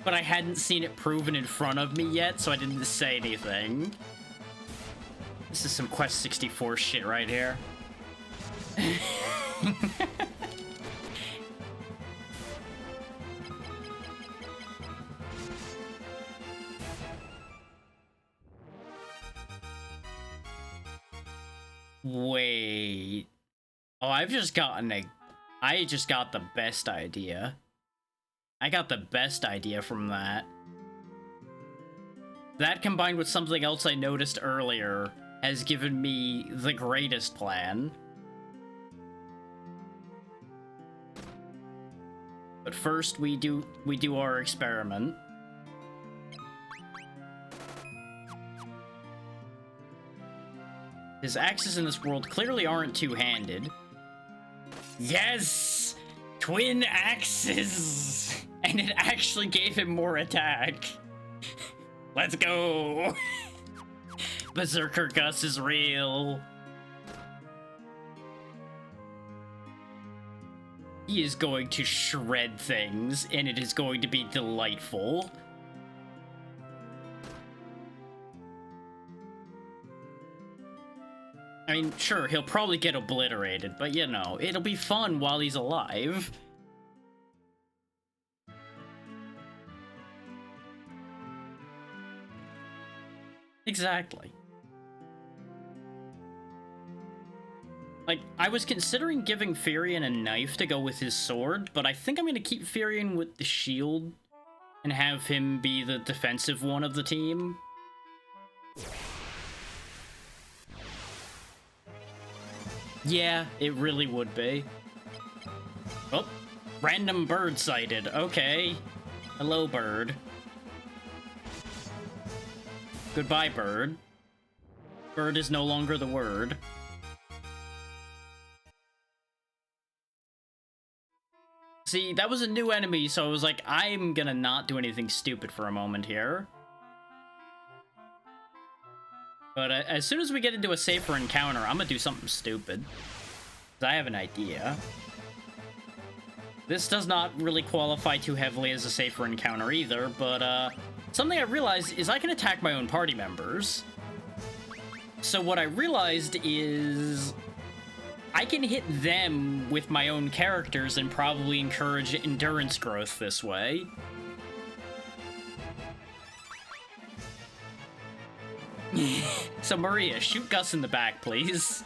but I hadn't seen it proven in front of me yet, so I didn't say anything. This is some Quest 64 shit right here. Wait. Oh, I just got the best idea. I got the best idea from that. That combined with something else I noticed earlier has given me the greatest plan. But first we do our experiment. His axes in this world clearly aren't two-handed. Yes! Twin axes! And it actually gave him more attack. Let's go! Berserker Gus is real. He is going to shred things, and it is going to be delightful. I mean, sure, he'll probably get obliterated, but you know, it'll be fun while he's alive. Exactly. Like, I was considering giving Furion a knife to go with his sword, but I think I'm gonna keep Furion with the shield and have him be the defensive one of the team. Yeah, it really would be. Oh, random bird sighted. Okay. Hello, bird. Goodbye, bird. Bird is no longer the word. See, that was a new enemy, so I was like, I'm gonna not do anything stupid for a moment here. But as soon as we get into a safer encounter, I'm gonna do something stupid. 'Cause I have an idea. This does not really qualify too heavily as a safer encounter either, but something I realized is I can attack my own party members. So what I realized is I can hit them with my own characters and probably encourage endurance growth this way. So Maria, shoot Gus in the back, please.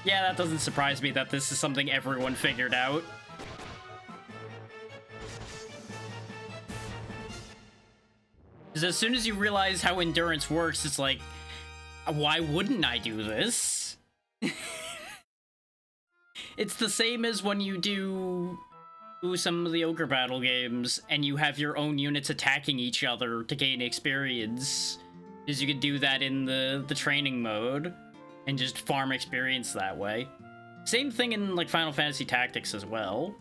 Yeah, that doesn't surprise me that this is something everyone figured out. Because as soon as you realize how endurance works, it's like, why wouldn't I do this? It's the same as when you do some of the ogre battle games and you have your own units attacking each other to gain experience. Because you could do that in the training mode and just farm experience that way. Same thing in like Final Fantasy Tactics as well.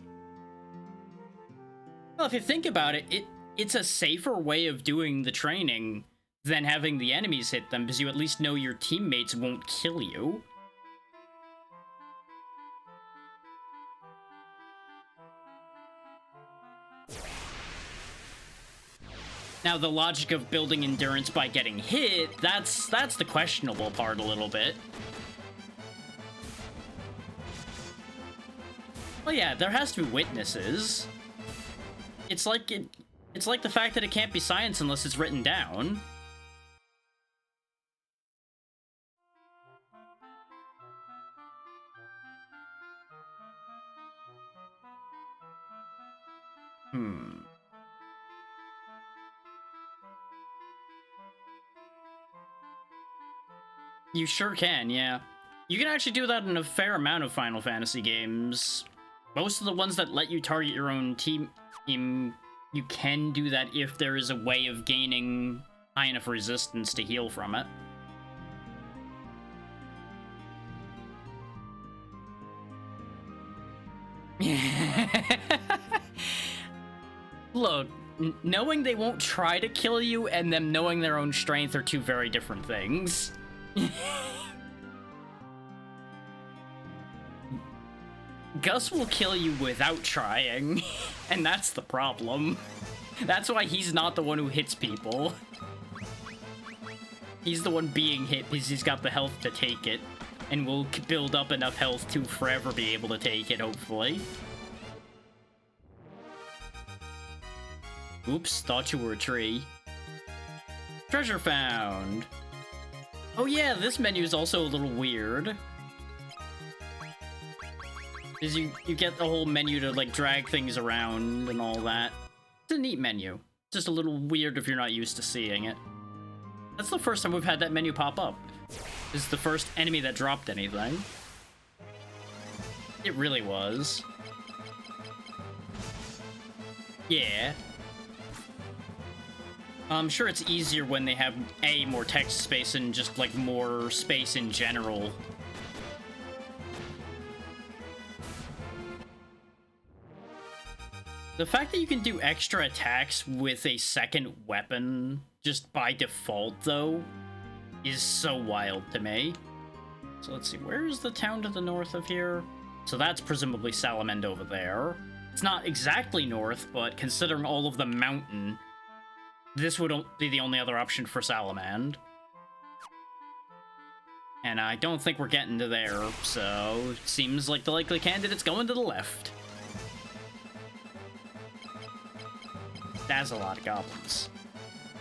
Well, if you think about it, it's a safer way of doing the training than having the enemies hit them, because you at least know your teammates won't kill you. Now, the logic of building endurance by getting hit, that's the questionable part a little bit. Well, yeah, there has to be witnesses. It's like the fact that it can't be science unless it's written down. You sure can, yeah. You can actually do that in a fair amount of Final Fantasy games. Most of the ones that let you target your own team, you can do that if there is a way of gaining high enough resistance to heal from it. Look, knowing they won't try to kill you and them knowing their own strength are two very different things. Gus will kill you without trying, and that's the problem. That's why he's not the one who hits people. He's the one being hit because he's got the health to take it, and will build up enough health to forever be able to take it, hopefully. Oops, thought you were a tree. Treasure found! Oh yeah, this menu is also a little weird. Because you get the whole menu to, like, drag things around and all that. It's a neat menu. Just a little weird if you're not used to seeing it. That's the first time we've had that menu pop up. This is the first enemy that dropped anything. It really was. Yeah. I'm sure it's easier when they have, A, more text space and just, like, more space in general. The fact that you can do extra attacks with a second weapon just by default, though, is so wild to me. So let's see, where is the town to the north of here? So that's presumably Salamand over there. It's not exactly north, but considering all of the mountain, this would be the only other option for Salamand. And I don't think we're getting to there, so it seems like the likely candidate's going to the left. That's a lot of goblins.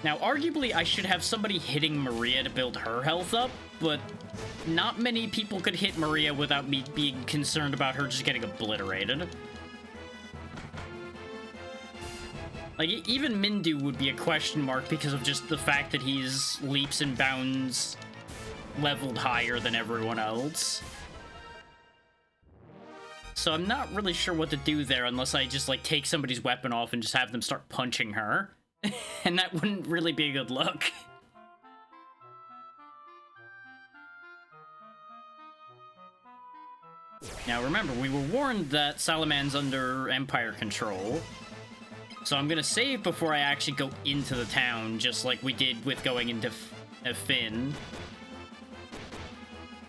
Now, arguably, I should have somebody hitting Maria to build her health up, but not many people could hit Maria without me being concerned about her just getting obliterated. Like, even Mindu would be a question mark because of just the fact that he's leaps and bounds leveled higher than everyone else. So I'm not really sure what to do there unless I just, like, take somebody's weapon off and just have them start punching her. And that wouldn't really be a good look. Now remember, we were warned that Salamand's under Empire control. So I'm gonna save before I actually go into the town, just like we did with going into Finn.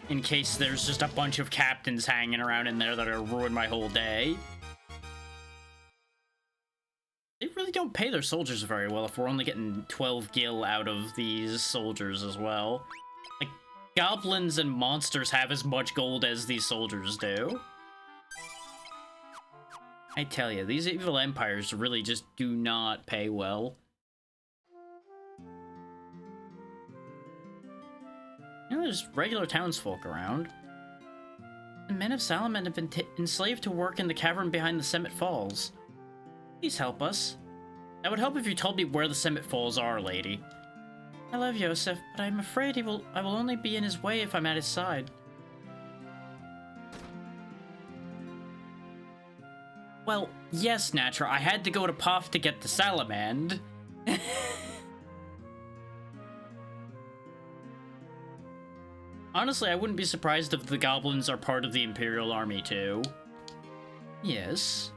In case there's just a bunch of captains hanging around in there that'll ruin my whole day. They really don't pay their soldiers very well if we're only getting 12 gil out of these soldiers as well. Like, goblins and monsters have as much gold as these soldiers do. I tell you, these evil empires really just do not pay well. You know, there's regular townsfolk around. The men of Salamand have been enslaved to work in the cavern behind the Summit Falls. Please help us. That would help if you told me where the Summit Falls are, lady. I love Yosef, but I'm afraid I will only be in his way if I'm at his side. Well, yes, Natra, I had to go to Poff to get the Salamand. Honestly, I wouldn't be surprised if the goblins are part of the Imperial Army, too. Yes.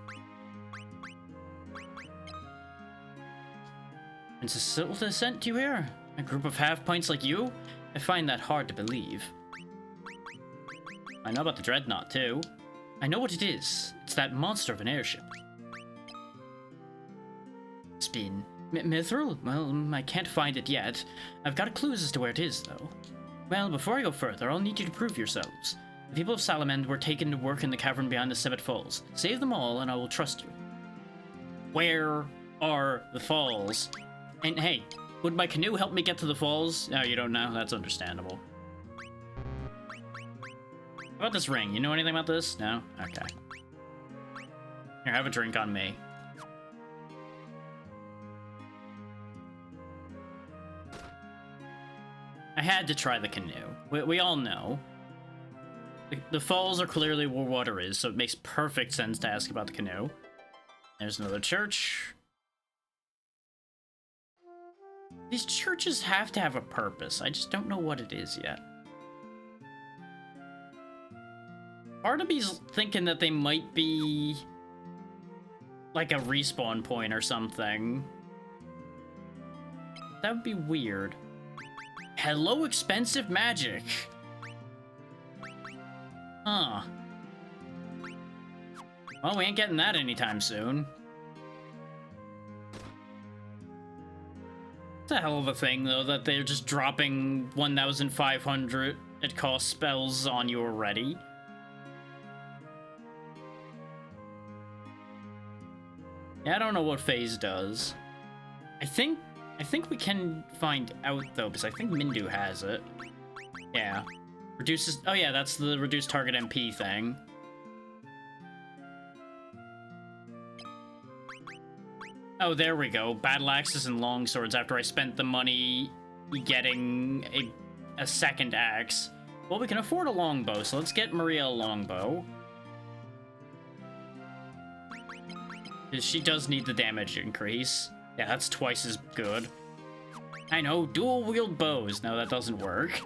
Princess Silda sent you here? A group of half-pints like you? I find that hard to believe. I know about the Dreadnought, too. I know what it is. It's that monster of an airship. Spin. Mithril? Well, I can't find it yet. I've got clues as to where it is, though. Well, before I go further, I'll need you to prove yourselves. The people of Salamand were taken to work in the cavern beyond the Summit Falls. Save them all, and I will trust you. Where are the falls? And hey, would my canoe help me get to the falls? No, you don't know? That's understandable. How about this ring? You know anything about this? No? Okay. Here, have a drink on me. I had to try the canoe. We all know. The falls are clearly where water is, so it makes perfect sense to ask about the canoe. There's another church. These churches have to have a purpose. I just don't know what it is yet. Part of me's thinking that they might be like a respawn point or something. That would be weird. Hello, expensive magic. Huh. Well, we ain't getting that anytime soon. It's a hell of a thing, though, that they're just dropping 1,500 it cost spells on you already. Yeah, I don't know what phase does. I think we can find out, though, because I think Mindu has it. Yeah. Reduces... Oh, yeah, that's the reduced target MP thing. Oh, there we go. Battle axes and longswords after I spent the money getting a second axe. Well, we can afford a longbow, so let's get Maria a longbow. Because she does need the damage increase. Yeah, that's twice as good. I know, dual-wield bows. No, that doesn't work.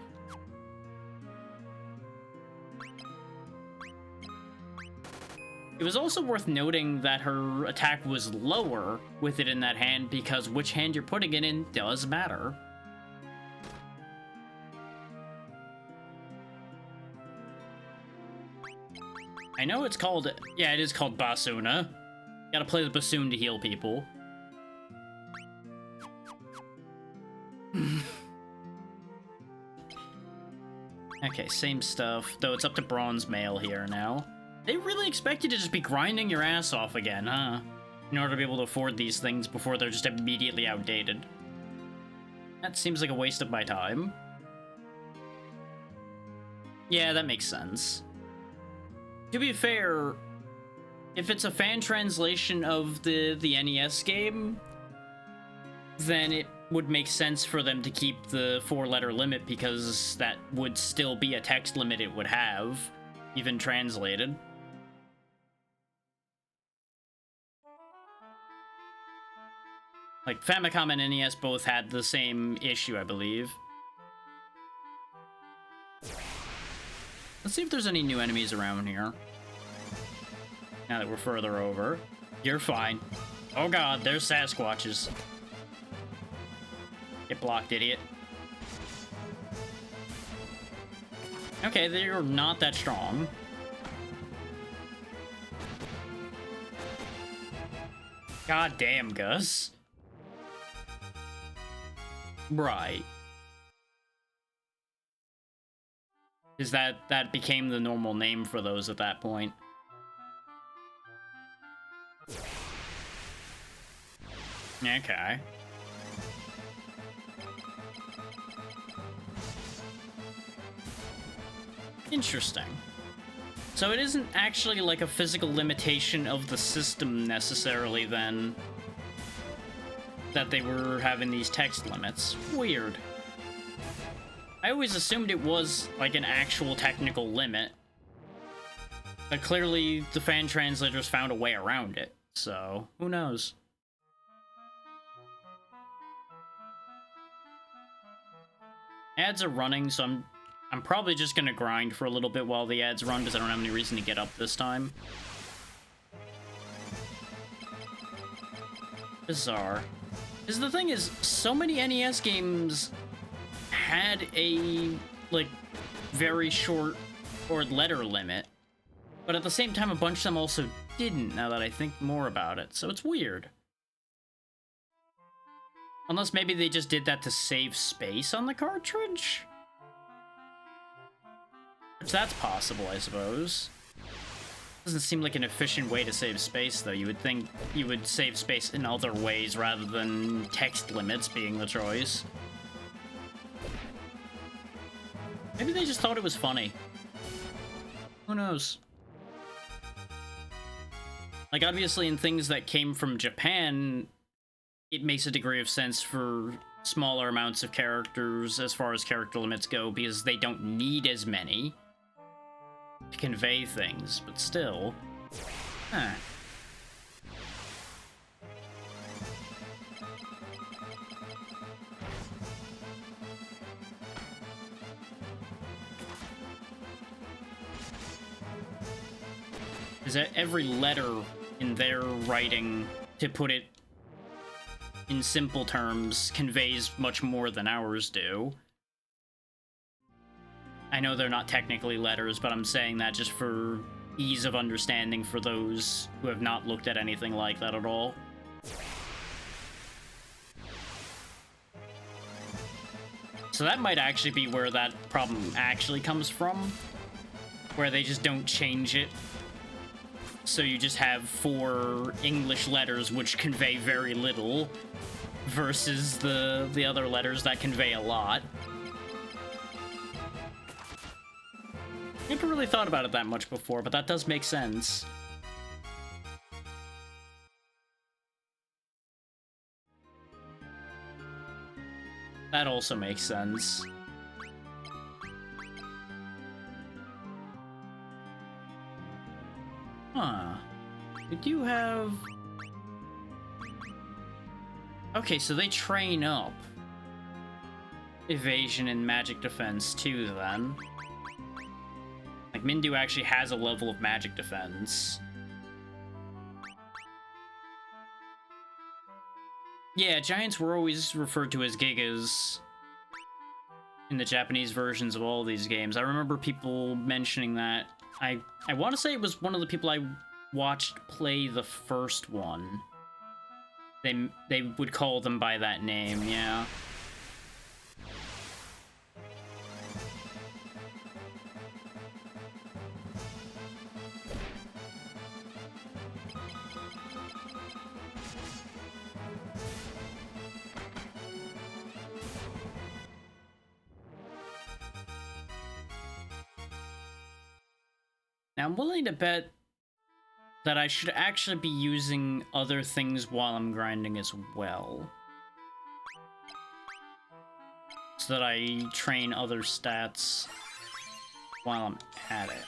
It was also worth noting that her attack was lower with it in that hand because which hand you're putting it in does matter. I know it's called... Yeah, it is called Basuna. Gotta play the bassoon to heal people. Okay, same stuff. Though it's up to bronze male here now. They really expect you to just be grinding your ass off again, huh? In order to be able to afford these things before they're just immediately outdated. That seems like a waste of my time. Yeah, that makes sense. To be fair, if it's a fan translation of the NES game, then it would make sense for them to keep the 4-letter limit because that would still be a text limit it would have, even translated. Like, Famicom and NES both had the same issue, I believe. Let's see if there's any new enemies around here. Now that we're further over. You're fine. Oh god, there's Sasquatches. Get blocked, idiot. Okay, they're not that strong. God damn, Gus. Right. Is that became the normal name for those at that point. Okay. Interesting. So it isn't actually like a physical limitation of the system necessarily then that they were having these text limits. Weird. I always assumed it was like an actual technical limit. But clearly the fan translators found a way around it, so who knows? Ads are running, so I'm probably just gonna grind for a little bit while the ads run because I don't have any reason to get up this time. Bizarre. Because the thing is, so many NES games had a, like, very short or letter limit. But at the same time, a bunch of them also didn't, now that I think more about it. So it's weird. Unless maybe they just did that to save space on the cartridge? Which that's possible, I suppose. Doesn't seem like an efficient way to save space, though. You would think you would save space in other ways rather than text limits being the choice. Maybe they just thought it was funny. Who knows? Like, obviously, in things that came from Japan, it makes a degree of sense for smaller amounts of characters as far as character limits go, because they don't need as many to convey things, but still. Huh. Is that every letter in their writing, to put it in simple terms, conveys much more than ours do. I know they're not technically letters, but I'm saying that just for ease of understanding for those who have not looked at anything like that at all. So that might actually be where that problem actually comes from, where they just don't change it. So you just have 4 English letters which convey very little versus the other letters that convey a lot. I never really thought about it that much before, but that does make sense. That also makes sense. Huh. We do have... Okay, so they train up evasion and magic defense too, then. Like, Mindu actually has a level of magic defense. Yeah, giants were always referred to as gigas in the Japanese versions of all these games. I remember people mentioning that. I want to say it was one of the people I watched play the first one. They would call them by that name, yeah. Now, I'm willing to bet that I should actually be using other things while I'm grinding as well. So that I train other stats while I'm at it.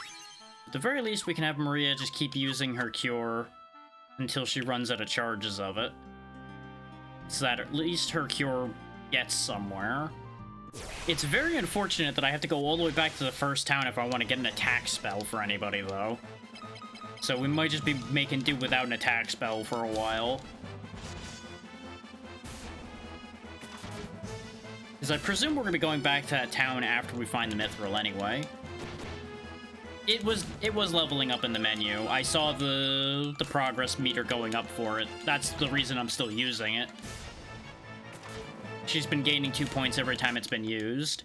At the very least, we can have Maria just keep using her cure until she runs out of charges of it. So that at least her cure gets somewhere. It's very unfortunate that I have to go all the way back to the first town if I want to get an attack spell for anybody, though. So we might just be making do without an attack spell for a while. Because I presume we're going to be going back to that town after we find the Mithril anyway. It was leveling up in the menu. I saw the progress meter going up for it. That's the reason I'm still using it. She's been gaining 2 points every time it's been used.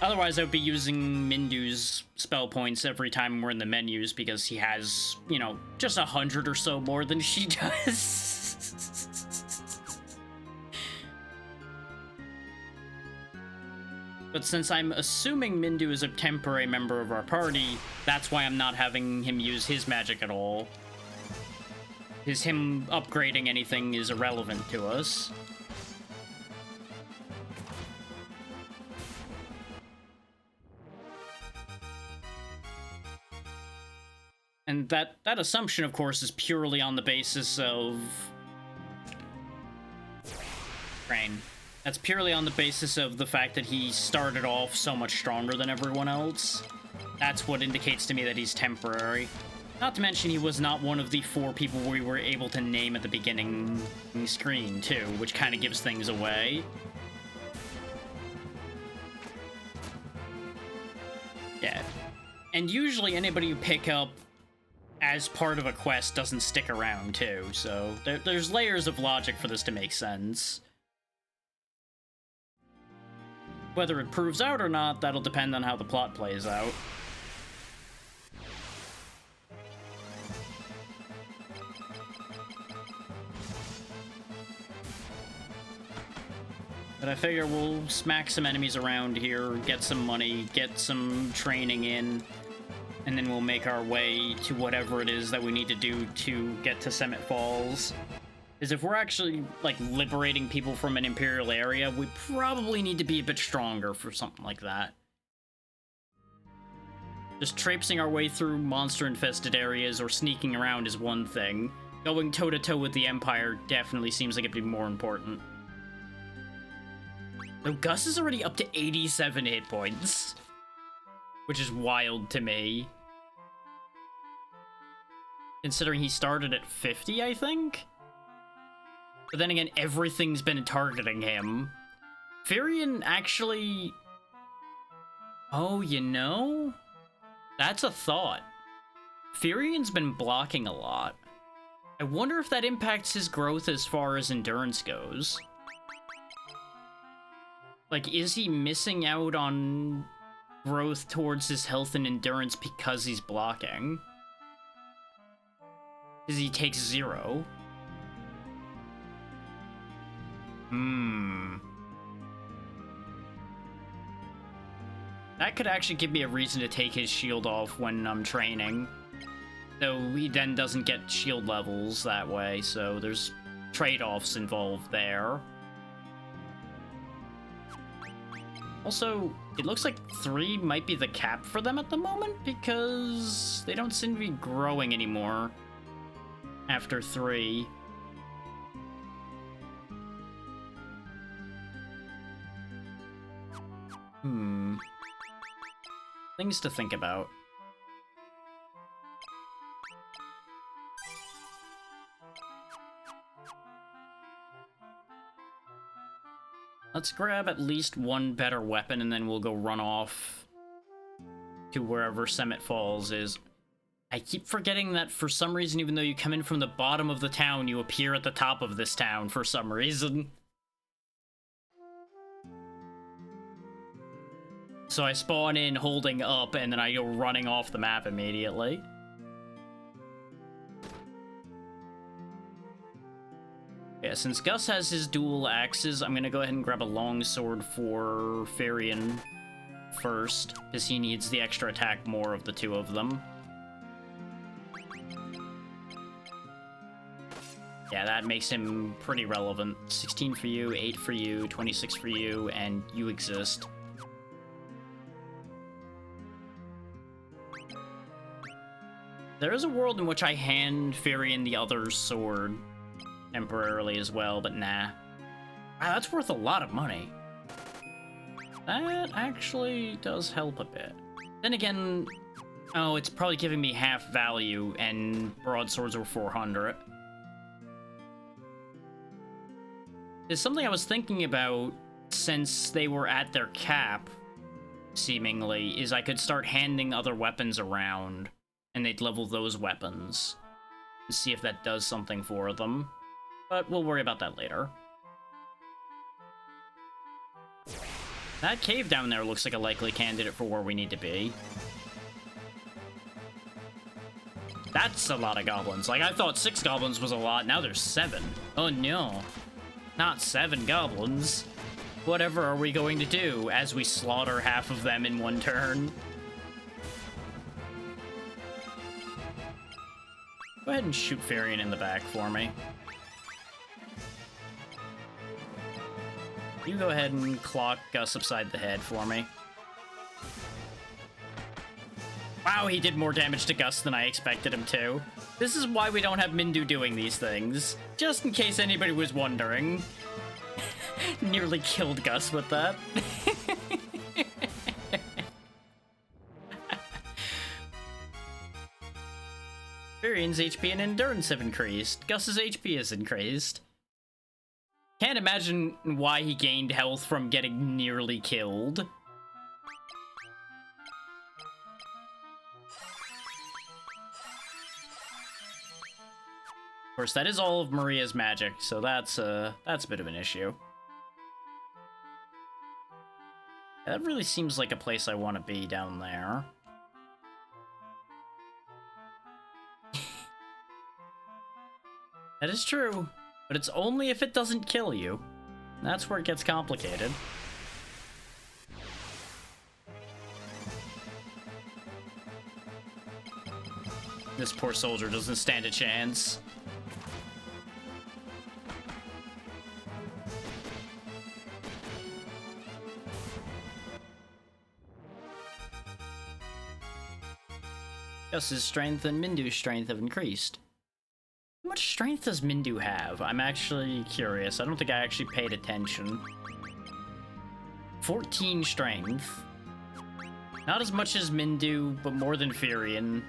Otherwise, I would be using Mindu's spell points every time we're in the menus because he has, you know, just 100 or so more than she does. But since I'm assuming Mindu is a temporary member of our party, that's why I'm not having him use his magic at all. Because him upgrading anything is irrelevant to us. And that assumption, of course, is purely on the basis of... Crane. That's purely on the basis of the fact that he started off so much stronger than everyone else. That's what indicates to me that he's temporary. Not to mention he was not one of the 4 people we were able to name at the beginning screen, too, which kind of gives things away. Yeah. And usually anybody you pick up as part of a quest doesn't stick around, too, so there's layers of logic for this to make sense. Whether it proves out or not, that'll depend on how the plot plays out. But I figure we'll smack some enemies around here, get some money, get some training in, and then we'll make our way to whatever it is that we need to do to get to Summit Falls. Is if we're actually, like, liberating people from an Imperial area, we probably need to be a bit stronger for something like that. Just traipsing our way through monster-infested areas or sneaking around is one thing. Going toe-to-toe with the Empire definitely seems like it'd be more important. Though Gus is already up to 87 hit points, which is wild to me. Considering he started at 50, I think? But then again, everything's been targeting him. Firion actually... Oh, you know? That's a thought. Firion's been blocking a lot. I wonder if that impacts his growth as far as endurance goes. Like, is he missing out on growth towards his health and endurance because he's blocking? Because he takes 0? That could actually give me a reason to take his shield off when I'm training. Though he then doesn't get shield levels that way, so there's trade-offs involved there. Also, it looks like 3 might be the cap for them at the moment because they don't seem to be growing anymore after 3. Things to think about. Let's grab at least one better weapon and then we'll go run off to wherever Summit Falls is. I keep forgetting that for some reason, even though you come in from the bottom of the town, you appear at the top of this town for some reason. So I spawn in holding up and then I go running off the map immediately. Yeah, since Gus has his dual axes, I'm gonna go ahead and grab a longsword for Farion first, because he needs the extra attack more of the 2 of them. Yeah, that makes him pretty relevant. 16 for you, 8 for you, 26 for you, and you exist. There is a world in which I hand Farion the other's sword temporarily as well, but nah. Wow, that's worth a lot of money. That actually does help a bit. Then again, oh, it's probably giving me half value, and broadswords were 400. There's something I was thinking about since they were at their cap, seemingly, is I could start handing other weapons around, and they'd level those weapons, and see if that does something for them. But we'll worry about that later. That cave down there looks like a likely candidate for where we need to be. That's a lot of goblins. Like, I thought 6 goblins was a lot, now there's 7. Oh no. Not 7 goblins. Whatever are we going to do as we slaughter half of them in one turn? Go ahead and shoot Farion in the back for me. You go ahead and clock Gus upside the head for me. Wow, he did more damage to Gus than I expected him to. This is why we don't have Mindu doing these things. Just in case anybody was wondering. Nearly killed Gus with that. Farion's HP and endurance have increased. Gus's HP has increased. Can't imagine why he gained health from getting nearly killed. Of course, that is all of Maria's magic, so that's a bit of an issue. Yeah, that really seems like a place I want to be down there. That is true. But it's only if it doesn't kill you. That's where it gets complicated. This poor soldier doesn't stand a chance. Gus's strength and Mindu's strength have increased. How much strength does Mindu have? I'm actually curious. I don't think I actually paid attention. 14 strength. Not as much as Mindu, but more than Farion.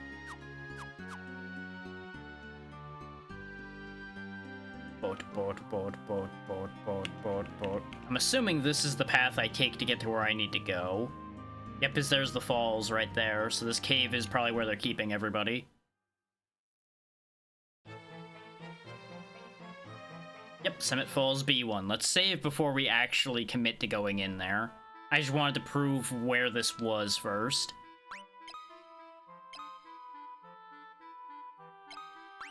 I'm assuming this is the path I take to get to where I need to go. Yep, because there's the falls right there, so this cave is probably where they're keeping everybody. Yep, Summit Falls B1. Let's save before we actually commit to going in there. I just wanted to prove where this was first.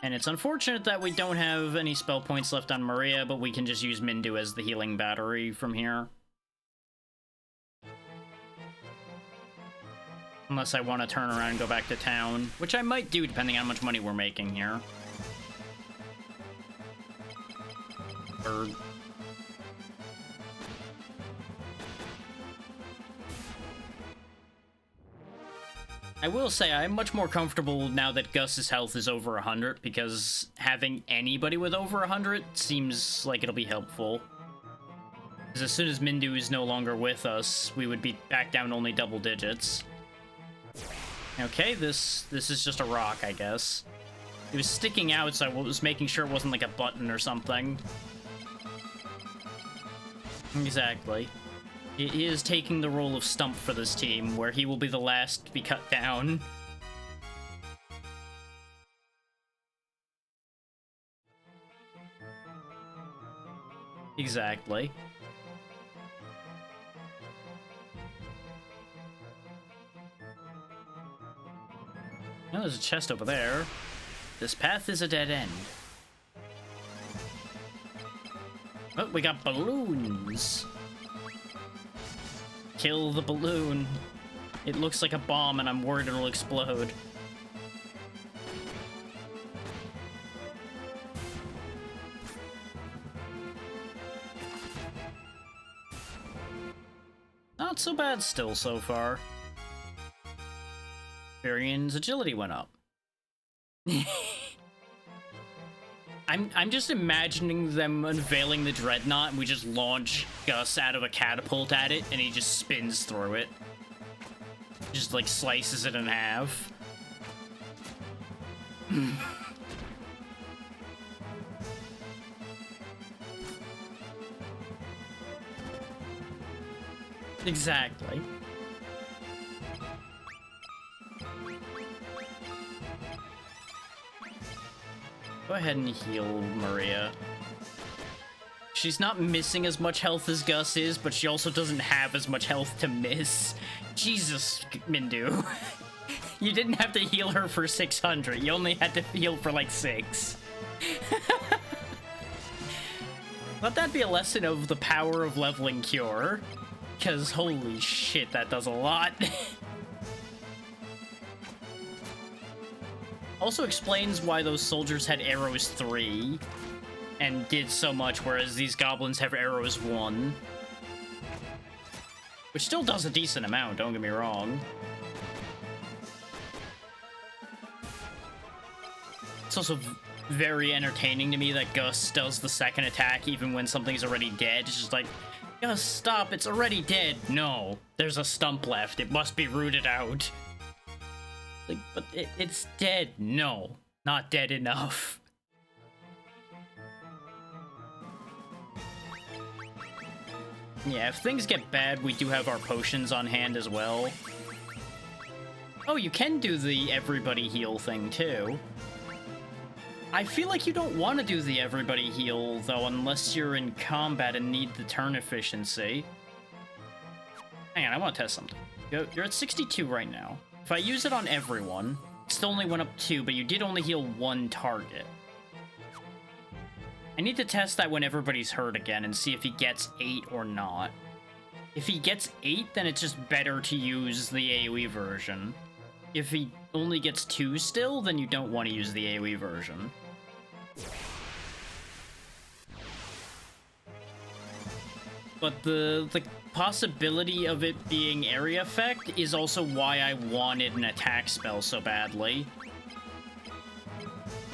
And it's unfortunate that we don't have any spell points left on Maria, but we can just use Mindu as the healing battery from here. Unless I want to turn around and go back to town, which I might do depending on how much money we're making here. Bird. I will say I'm much more comfortable now that Gus's health is over 100, because having anybody with over 100 seems like it'll be helpful. Because as soon as Mindu is no longer with us, we would be back down only double digits. Okay, this is just a rock, I guess. It was sticking out, so I was making sure it wasn't like a button or something. Exactly. He is taking the role of stump for this team, where he will be the last to be cut down. Exactly. Oh, there's a chest over there. This path is a dead end. Oh, we got balloons. Kill the balloon. It looks like a bomb and I'm worried it'll explode. Not so bad still so far. Varian's agility went up. I'm just imagining them unveiling the Dreadnought and we just launch Gus out of a catapult at it and he just spins through it. Just like slices it in half. Exactly. Go ahead and heal Maria. She's not missing as much health as Gus is, but she also doesn't have as much health to miss. Jesus, Mindu. You didn't have to heal her for 600. You only had to heal for like 6. Let that be a lesson of the power of leveling Cure. Because holy shit, that does a lot. Also explains why those soldiers had arrows 3 and did so much, whereas these goblins have arrows 1. Which still does a decent amount, don't get me wrong. It's also very entertaining to me that Gus does the second attack even when something's already dead. It's just like, Gus, stop, it's already dead. No, there's a stump left. It must be rooted out. Like, but it's dead. No, not dead enough. Yeah, if things get bad, we do have our potions on hand as well. Oh, you can do the everybody heal thing too. I feel like you don't want to do the everybody heal, though, unless you're in combat and need the turn efficiency. Hang on, I want to test something. You're at 62 right now. If I use it on everyone, it still only went up 2, but you did only heal 1 target. I need to test that when everybody's hurt again and see if he gets 8 or not. If he gets 8, then it's just better to use the AoE version. If he only gets 2 still, then you don't want to use the AoE version. But the possibility of it being area effect is also why I wanted an attack spell so badly.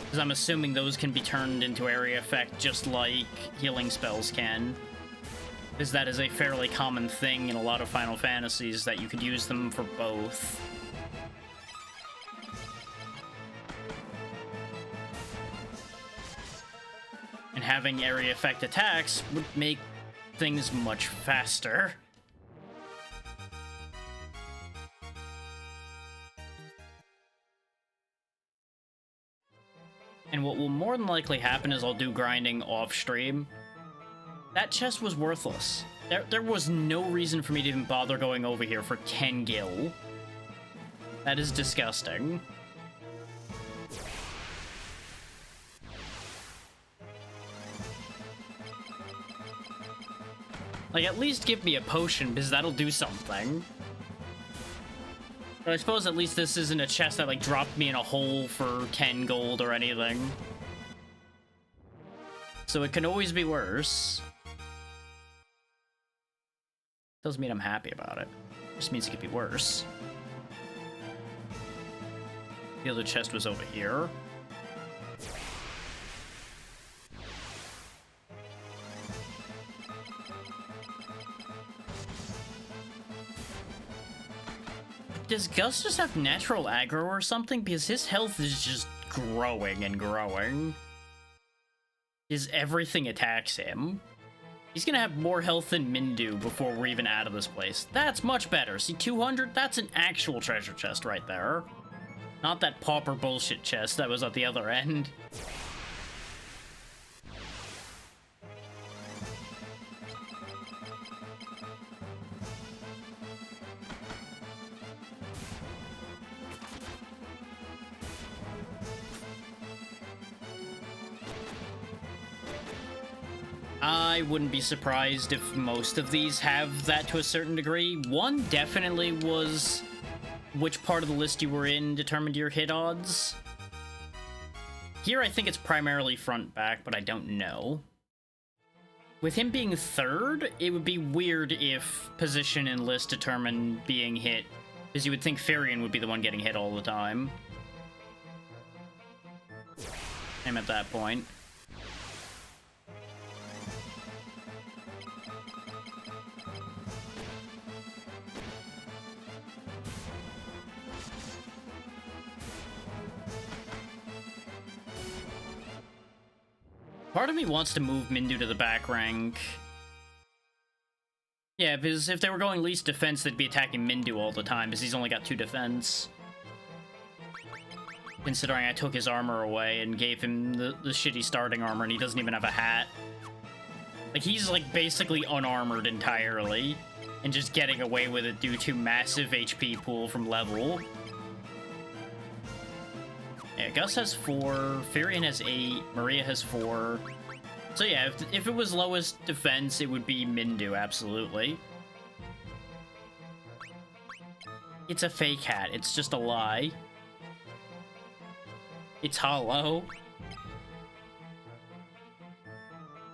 Because I'm assuming those can be turned into area effect just like healing spells can. Because that is a fairly common thing in a lot of Final Fantasies, that you could use them for both. And having area effect attacks would make things much faster. And what will more than likely happen is I'll do grinding off stream. That chest was worthless. There was no reason for me to even bother going over here for 10 gil. That is disgusting. Like, at least give me a potion, because that'll do something. But I suppose at least this isn't a chest that, like, dropped me in a hole for 10 gold or anything. So it can always be worse. Doesn't mean I'm happy about it. Just means it could be worse. The other chest was over here. Does Gus just have natural aggro or something? Because his health is just growing and growing. Is everything attacks him. He's gonna have more health than Mindu before we're even out of this place. That's much better. See, 200? That's an actual treasure chest right there. Not that pauper bullshit chest that was at the other end. I wouldn't be surprised if most of these have that to a certain degree. One definitely was which part of the list you were in determined your hit odds. Here I think it's primarily front back, but I don't know. With him being third, it would be weird if position and list determined being hit, because you would think Firion would be the one getting hit all the time. I'm at that point. Part of me wants to move Mindu to the back rank. Yeah, because if they were going least defense, they'd be attacking Mindu all the time, because he's only got 2 defense. Considering I took his armor away and gave him the shitty starting armor, and he doesn't even have a hat. Like, he's, like, basically unarmored entirely, and just getting away with it due to massive HP pool from level. Yeah, Gus has 4, Firion has 8, Maria has 4. So yeah, if it was lowest defense, it would be Mindu, absolutely. It's a fake hat, it's just a lie. It's hollow.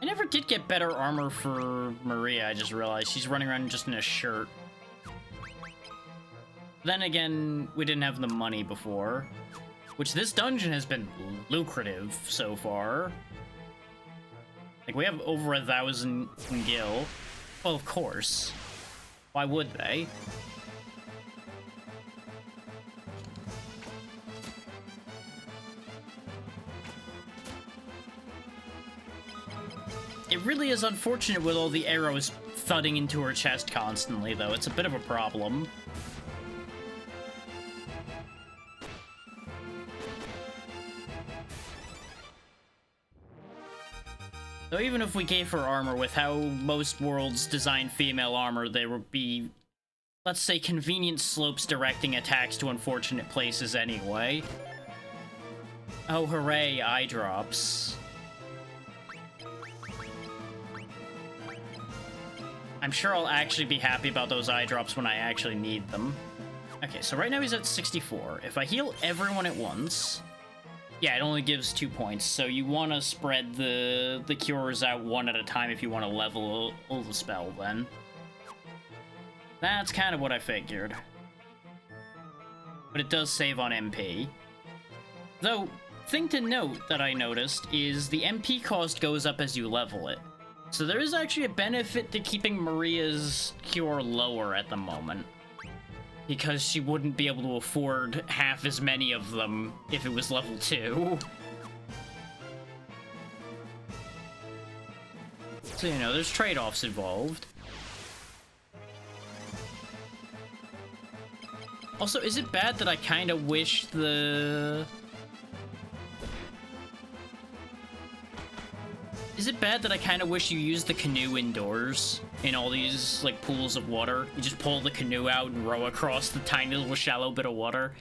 I never did get better armor for Maria, I just realized. She's running around just in a shirt. Then again, we didn't have the money before. Which this dungeon has been lucrative so far. Like, we have over 1,000 gil. Well, of course. Why would they? It really is unfortunate with all the arrows thudding into her chest constantly, though. It's a bit of a problem. So even if we gave her armor with how most worlds design female armor, there would be, let's say, convenient slopes directing attacks to unfortunate places anyway. Oh, hooray, eye drops. I'm sure I'll actually be happy about those eye drops when I actually need them. Okay, so right now he's at 64. If I heal everyone at once... Yeah, it only gives 2 points, so you want to spread the cures out one at a time if you want to level the spell, then. That's kind of what I figured. But it does save on MP. Though, thing to note that I noticed is the MP cost goes up as you level it. So there is actually a benefit to keeping Maria's cure lower at the moment. Because she wouldn't be able to afford half as many of them if it was level 2. So, you know, there's trade-offs involved. Also, is it bad that I kind of wish the... Is it bad that I kind of wish you used the canoe indoors in all these, like, pools of water? You just pull the canoe out and row across the tiny little shallow bit of water.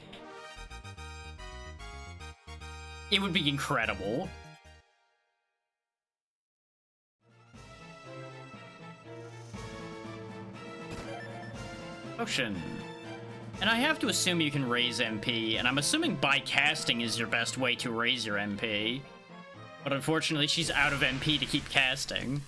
It would be incredible. Potion. And I have to assume you can raise MP, and I'm assuming by casting is your best way to raise your MP. But unfortunately, she's out of MP to keep casting.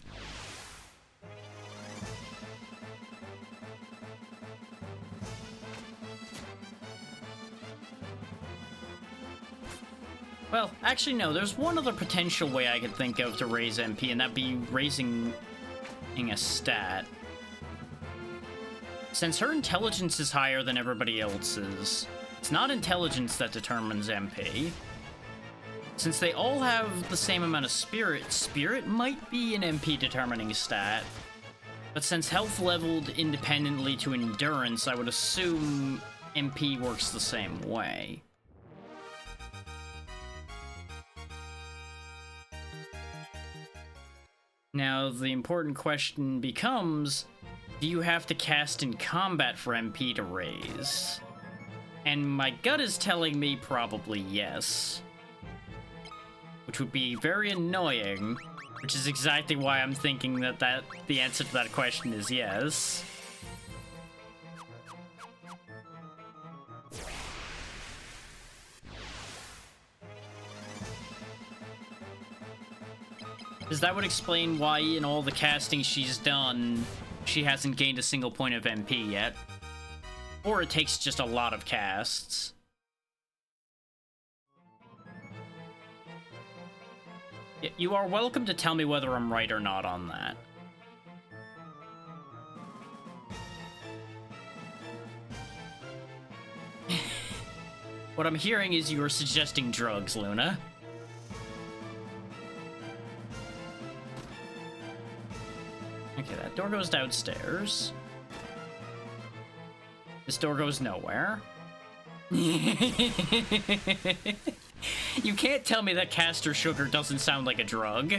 Well, actually, no. There's one other potential way I could think of to raise MP, and that'd be raising a stat. Since her intelligence is higher than everybody else's, it's not intelligence that determines MP. Since they all have the same amount of spirit, spirit might be an MP determining stat. But since health leveled independently to endurance, I would assume MP works the same way. Now, the important question becomes, do you have to cast in combat for MP to raise? And my gut is telling me probably yes. Which would be very annoying, which is exactly why I'm thinking that the answer to that question is yes. Because that would explain why in all the casting she's done, she hasn't gained a single point of MP yet. Or it takes just a lot of casts. You are welcome to tell me whether I'm right or not on that. What I'm hearing is you are suggesting drugs, Luna. Okay, that door goes downstairs. This door goes nowhere. You can't tell me that caster sugar doesn't sound like a drug.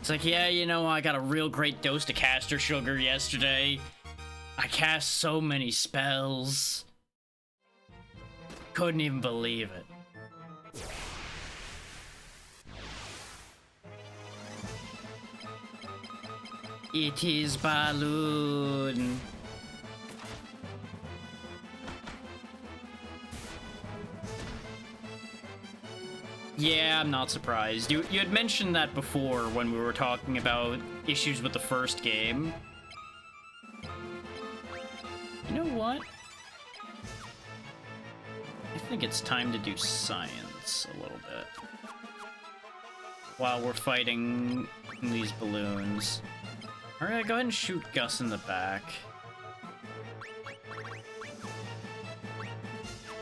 It's like, yeah, you know, I got a real great dose of caster sugar yesterday. I cast so many spells. Couldn't even believe it. It is Balloon. Yeah, I'm not surprised. You had mentioned that before when we were talking about issues with the first game. You know what? I think it's time to do science a little bit. While we're fighting these balloons. Alright, go ahead and shoot Gus in the back.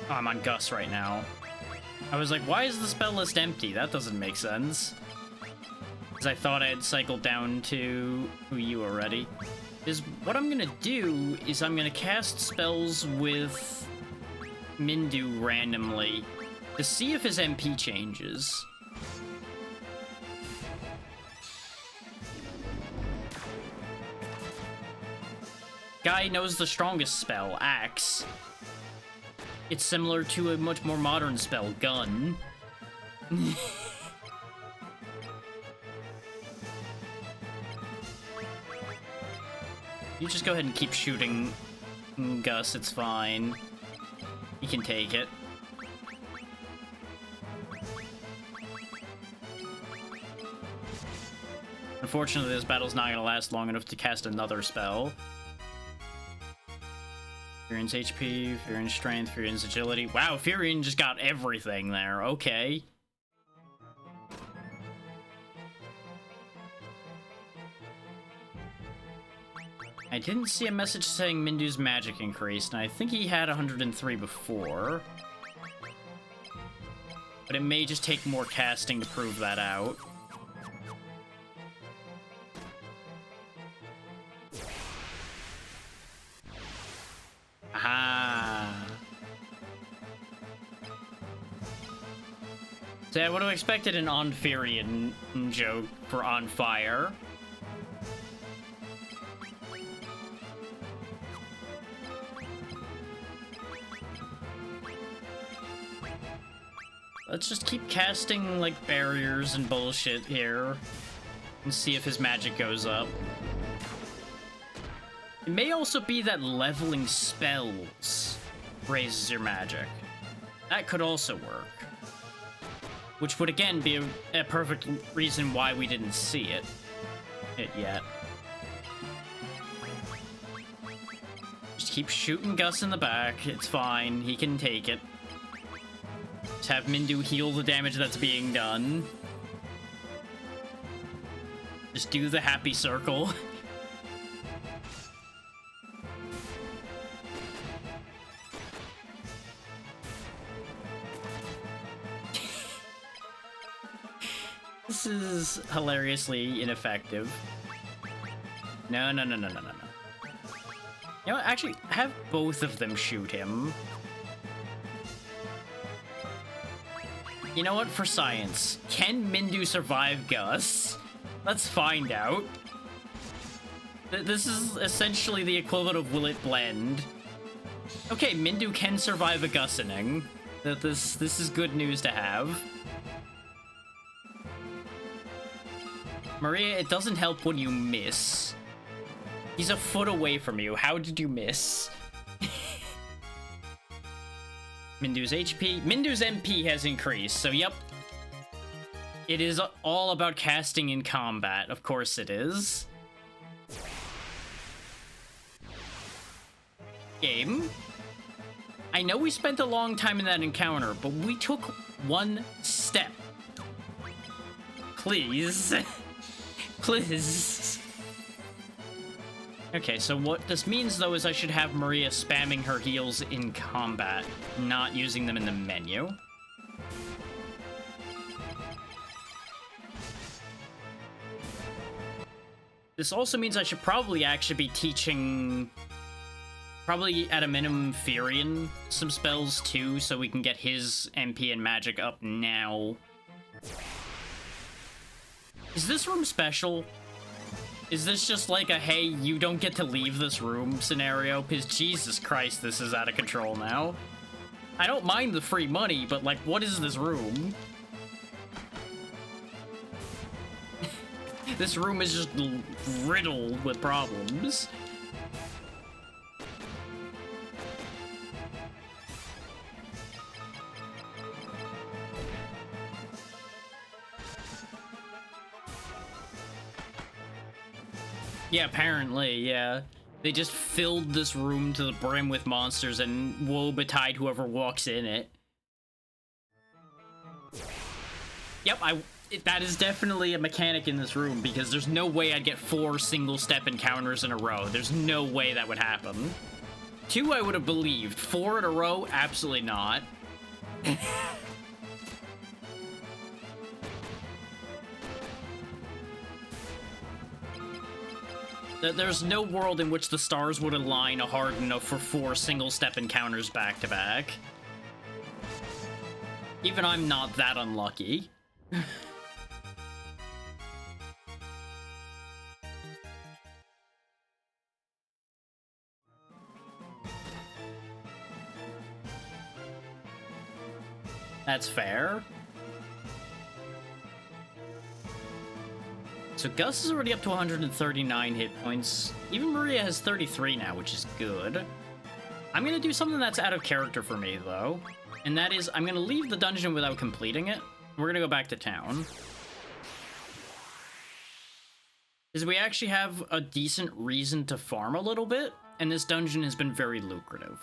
Oh, I'm on Gus right now. I was like, why is the spell list empty? That doesn't make sense. Because I thought I had cycled down to you already. Is what I'm gonna do is I'm gonna cast spells with Mindu randomly to see if his MP changes. Guy knows the strongest spell, Axe. It's similar to a much more modern spell, Gun. You just go ahead and keep shooting Gus, it's fine. He can take it. Unfortunately, this battle's not gonna last long enough to cast another spell. Furion's HP, Furion's strength, Furion's agility. Wow, Furion just got everything there. Okay. I didn't see a message saying Mindu's magic increased, and I think he had 103 before. But it may just take more casting to prove that out. Ah. So I would have expected an on Furion joke for on fire. Let's just keep casting, like, barriers and bullshit here. And see if his magic goes up. It may also be that leveling spells raises your magic. That could also work. Which would, again, be a perfect reason why we didn't see it yet. Just Just keep shooting Gus in the back. It's fine. He can take it. Just have Mindu heal the damage that's being done. Just do the happy circle. This is hilariously ineffective. No. You know what? Actually, have both of them shoot him. You know what? For science, can Mindu survive Gus? Let's find out. This is essentially the equivalent of Will It Blend? Okay, Mindu can survive a Gussening. This is good news to have. Maria, it doesn't help when you miss. He's a foot away from you. How did you miss? Mindu's HP. Mindu's MP has increased, so yep. It is all about casting in combat. Of course it is. Game. I know we spent a long time in that encounter, but we took one step. Please. Please. Okay, so what this means, though, is I should have Maria spamming her heals in combat, not using them in the menu. This also means I should probably actually be teaching, probably at a minimum, Furion some spells, too, so we can get his MP and magic up now. Is this room special? Is this just like a, hey, you don't get to leave this room scenario? Because Jesus Christ, this is out of control now. I don't mind the free money, but like, what is this room? This room is just riddled with problems. Yeah, apparently, yeah. They just filled this room to the brim with monsters and woe betide whoever walks in it. Yep, that is definitely a mechanic in this room, because there's no way I'd get 4 single-step encounters in a row. There's no way that would happen. 2 I would have believed. 4 in a row? Absolutely not. There's no world in which the stars would align hard enough for 4 single-step encounters back-to-back. Even I'm not that unlucky. That's fair. So Gus is already up to 139 hit points. Even Maria has 33 now, which is good. I'm gonna do something that's out of character for me, though. And that is, I'm gonna leave the dungeon without completing it. We're gonna go back to town. Because we actually have a decent reason to farm a little bit, and this dungeon has been very lucrative.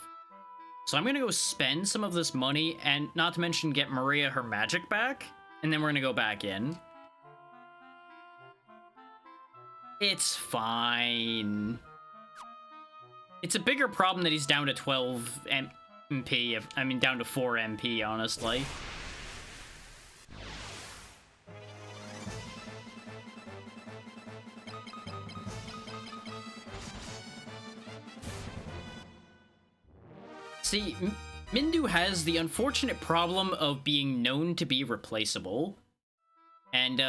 So I'm gonna go spend some of this money, and not to mention get Maria her magic back, and then we're gonna go back in. It's fine. It's a bigger problem that he's down to 12 MP, I mean down to 4 MP, honestly. See, Mindu has the unfortunate problem of being known to be replaceable. And,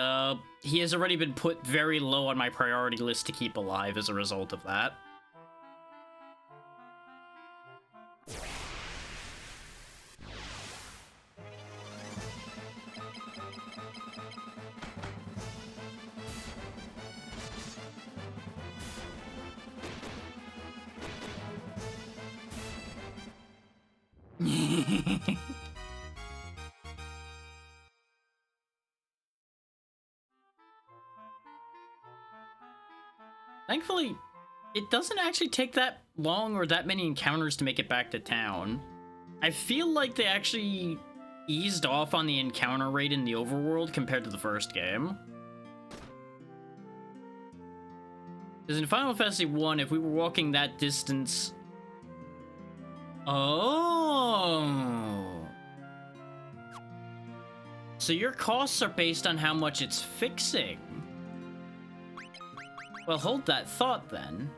he has already been put very low on my priority list to keep alive as a result of that. Thankfully, it doesn't actually take that long or that many encounters to make it back to town. I feel like they actually eased off on the encounter rate in the overworld compared to the first game. Because in Final Fantasy 1, if we were walking that distance... Oh! So your costs are based on how much it's fixing. Well, hold that thought then.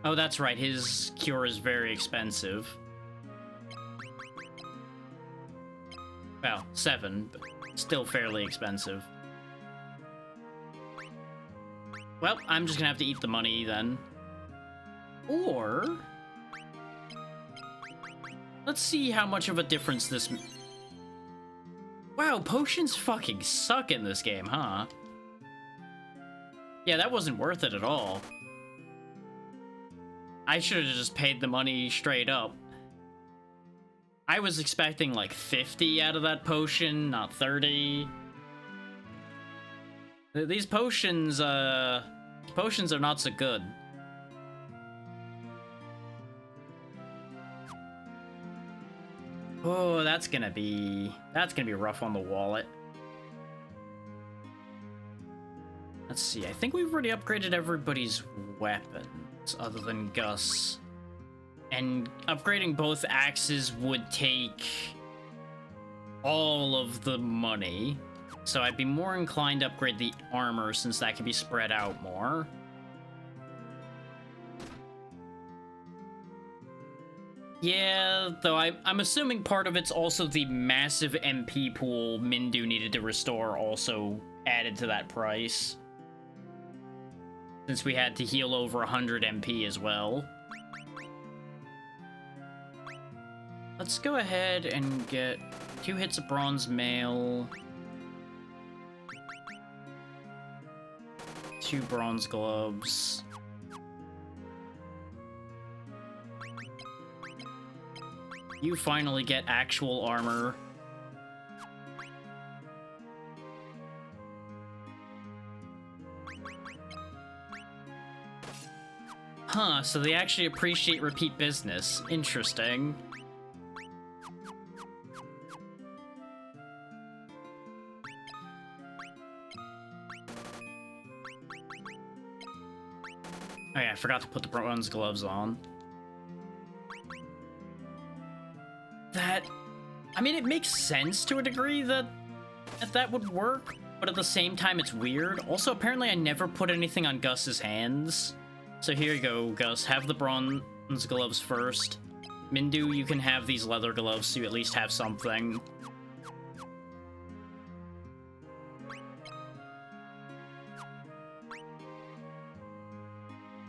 Oh, that's right, his cure is very expensive. Well, 7, but still fairly expensive. Well, I'm just gonna have to eat the money then. Or... let's see how much of a difference this... Wow, potions fucking suck in this game, huh? Yeah, that wasn't worth it at all. I should have just paid the money straight up. I was expecting like 50 out of that potion, not 30. These potions are not so good. Oh, that's gonna be rough on the wallet. Let's see, I think we've already upgraded everybody's weapons, other than Gus. And upgrading both axes would take all of the money. So I'd be more inclined to upgrade the armor, since that can be spread out more. Yeah, though I'm assuming part of it's also the massive MP pool Mindu needed to restore also added to that price. Since we had to heal over 100 MP as well. Let's go ahead and get 2 hits of bronze mail. 2 bronze gloves. You finally get actual armor. Huh, so they actually appreciate repeat business. Interesting. Oh yeah, I forgot to put the bronze gloves on. I mean, it makes sense to a degree that that would work, but at the same time, it's weird. Also, apparently I never put anything on Gus's hands. So here you go, Gus. Have the bronze gloves first. Mindu, you can have these leather gloves so you at least have something.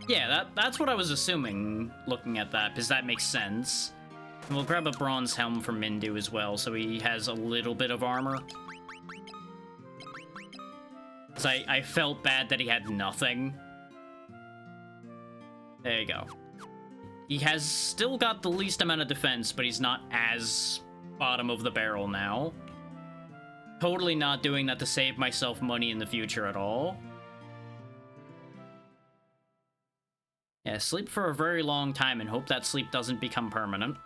Yeah, that's what I was assuming, looking at that, because that makes sense. And we'll grab a bronze helm from Mindu as well, so he has a little bit of armor. Because I felt bad that he had nothing. There you go. He has still got the least amount of defense, but he's not as bottom of the barrel now. Totally not doing that to save myself money in the future at all. Yeah, sleep for a very long time and hope that sleep doesn't become permanent.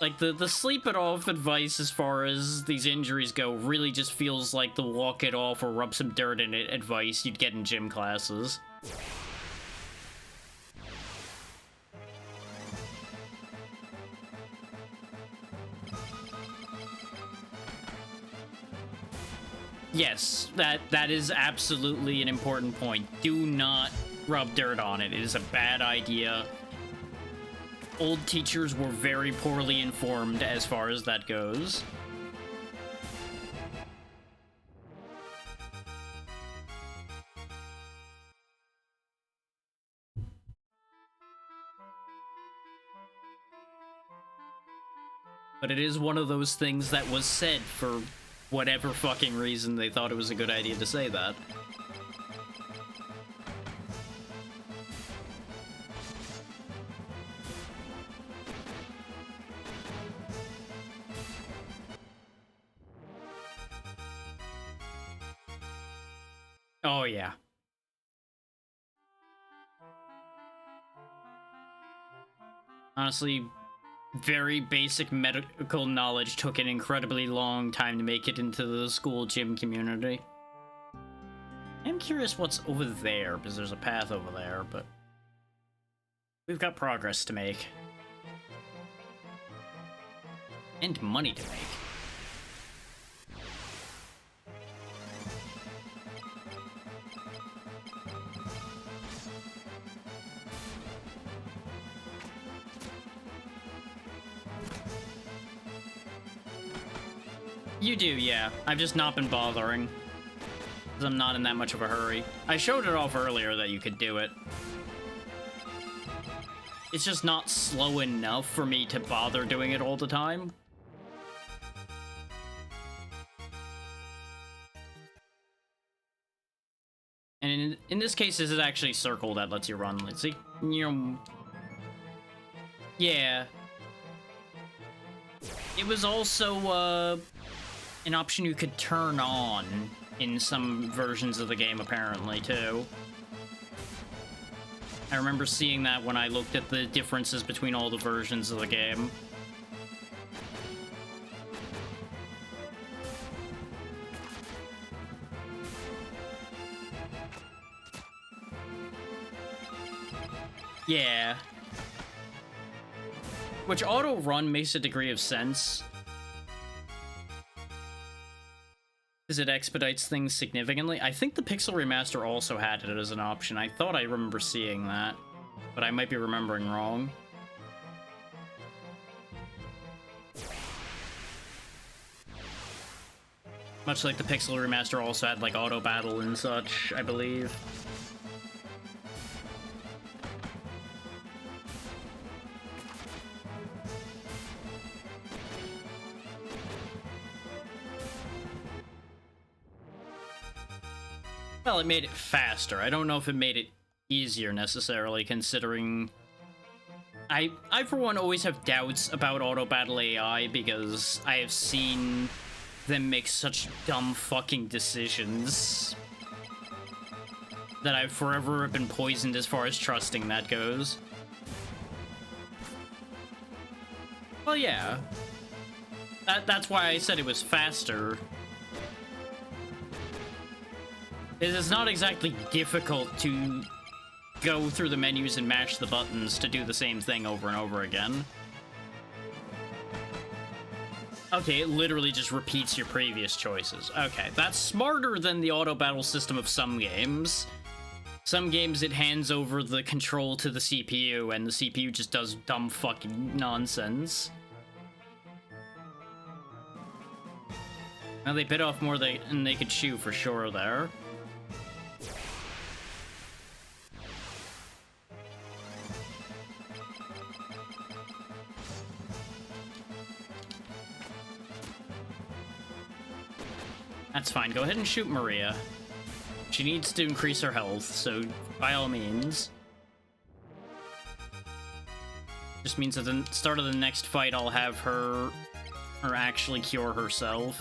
Like, the sleep it off advice as far as these injuries go really just feels like the walk it off or rub some dirt in it advice you'd get in gym classes. Yes, that is absolutely an important point. Do not rub dirt on it. It is a bad idea. Old teachers were very poorly informed as far as that goes. But it is one of those things that was said for whatever fucking reason they thought it was a good idea to say that. Oh, yeah. Honestly, very basic medical knowledge took an incredibly long time to make it into the school gym community. I'm curious what's over there, because there's a path over there, but we've got progress to make. And money to make. You do, yeah. I've just not been bothering. Because I'm not in that much of a hurry. I showed it off earlier that you could do it. It's just not slow enough for me to bother doing it all the time. And in this case, this is actually circle that lets you run. Let's see. Yeah. It was also, an option you could turn on in some versions of the game, apparently, too. I remember seeing that when I looked at the differences between all the versions of the game. Yeah. Which auto run makes a degree of sense, because it expedites things significantly. I think the Pixel Remaster also had it as an option. I thought I remember seeing that, but I might be remembering wrong. Much like the Pixel Remaster also had, like, auto battle and such, I believe. Well, it made it faster. I don't know if it made it easier necessarily, considering I for one always have doubts about auto battle AI because I have seen them make such dumb fucking decisions that I've forever been poisoned as far as trusting that goes. Well, yeah. That's why I said it was faster. It is not exactly difficult to go through the menus and mash the buttons to do the same thing over and over again. Okay, it literally just repeats your previous choices. Okay, that's smarter than the auto battle system of some games. Some games it hands over the control to the CPU and the CPU just does dumb fucking nonsense. Now they bit off more than they could chew for sure there. That's fine. Go ahead and shoot Maria. She needs to increase her health, so by all means. Just means at the start of the next fight, I'll have her actually cure herself.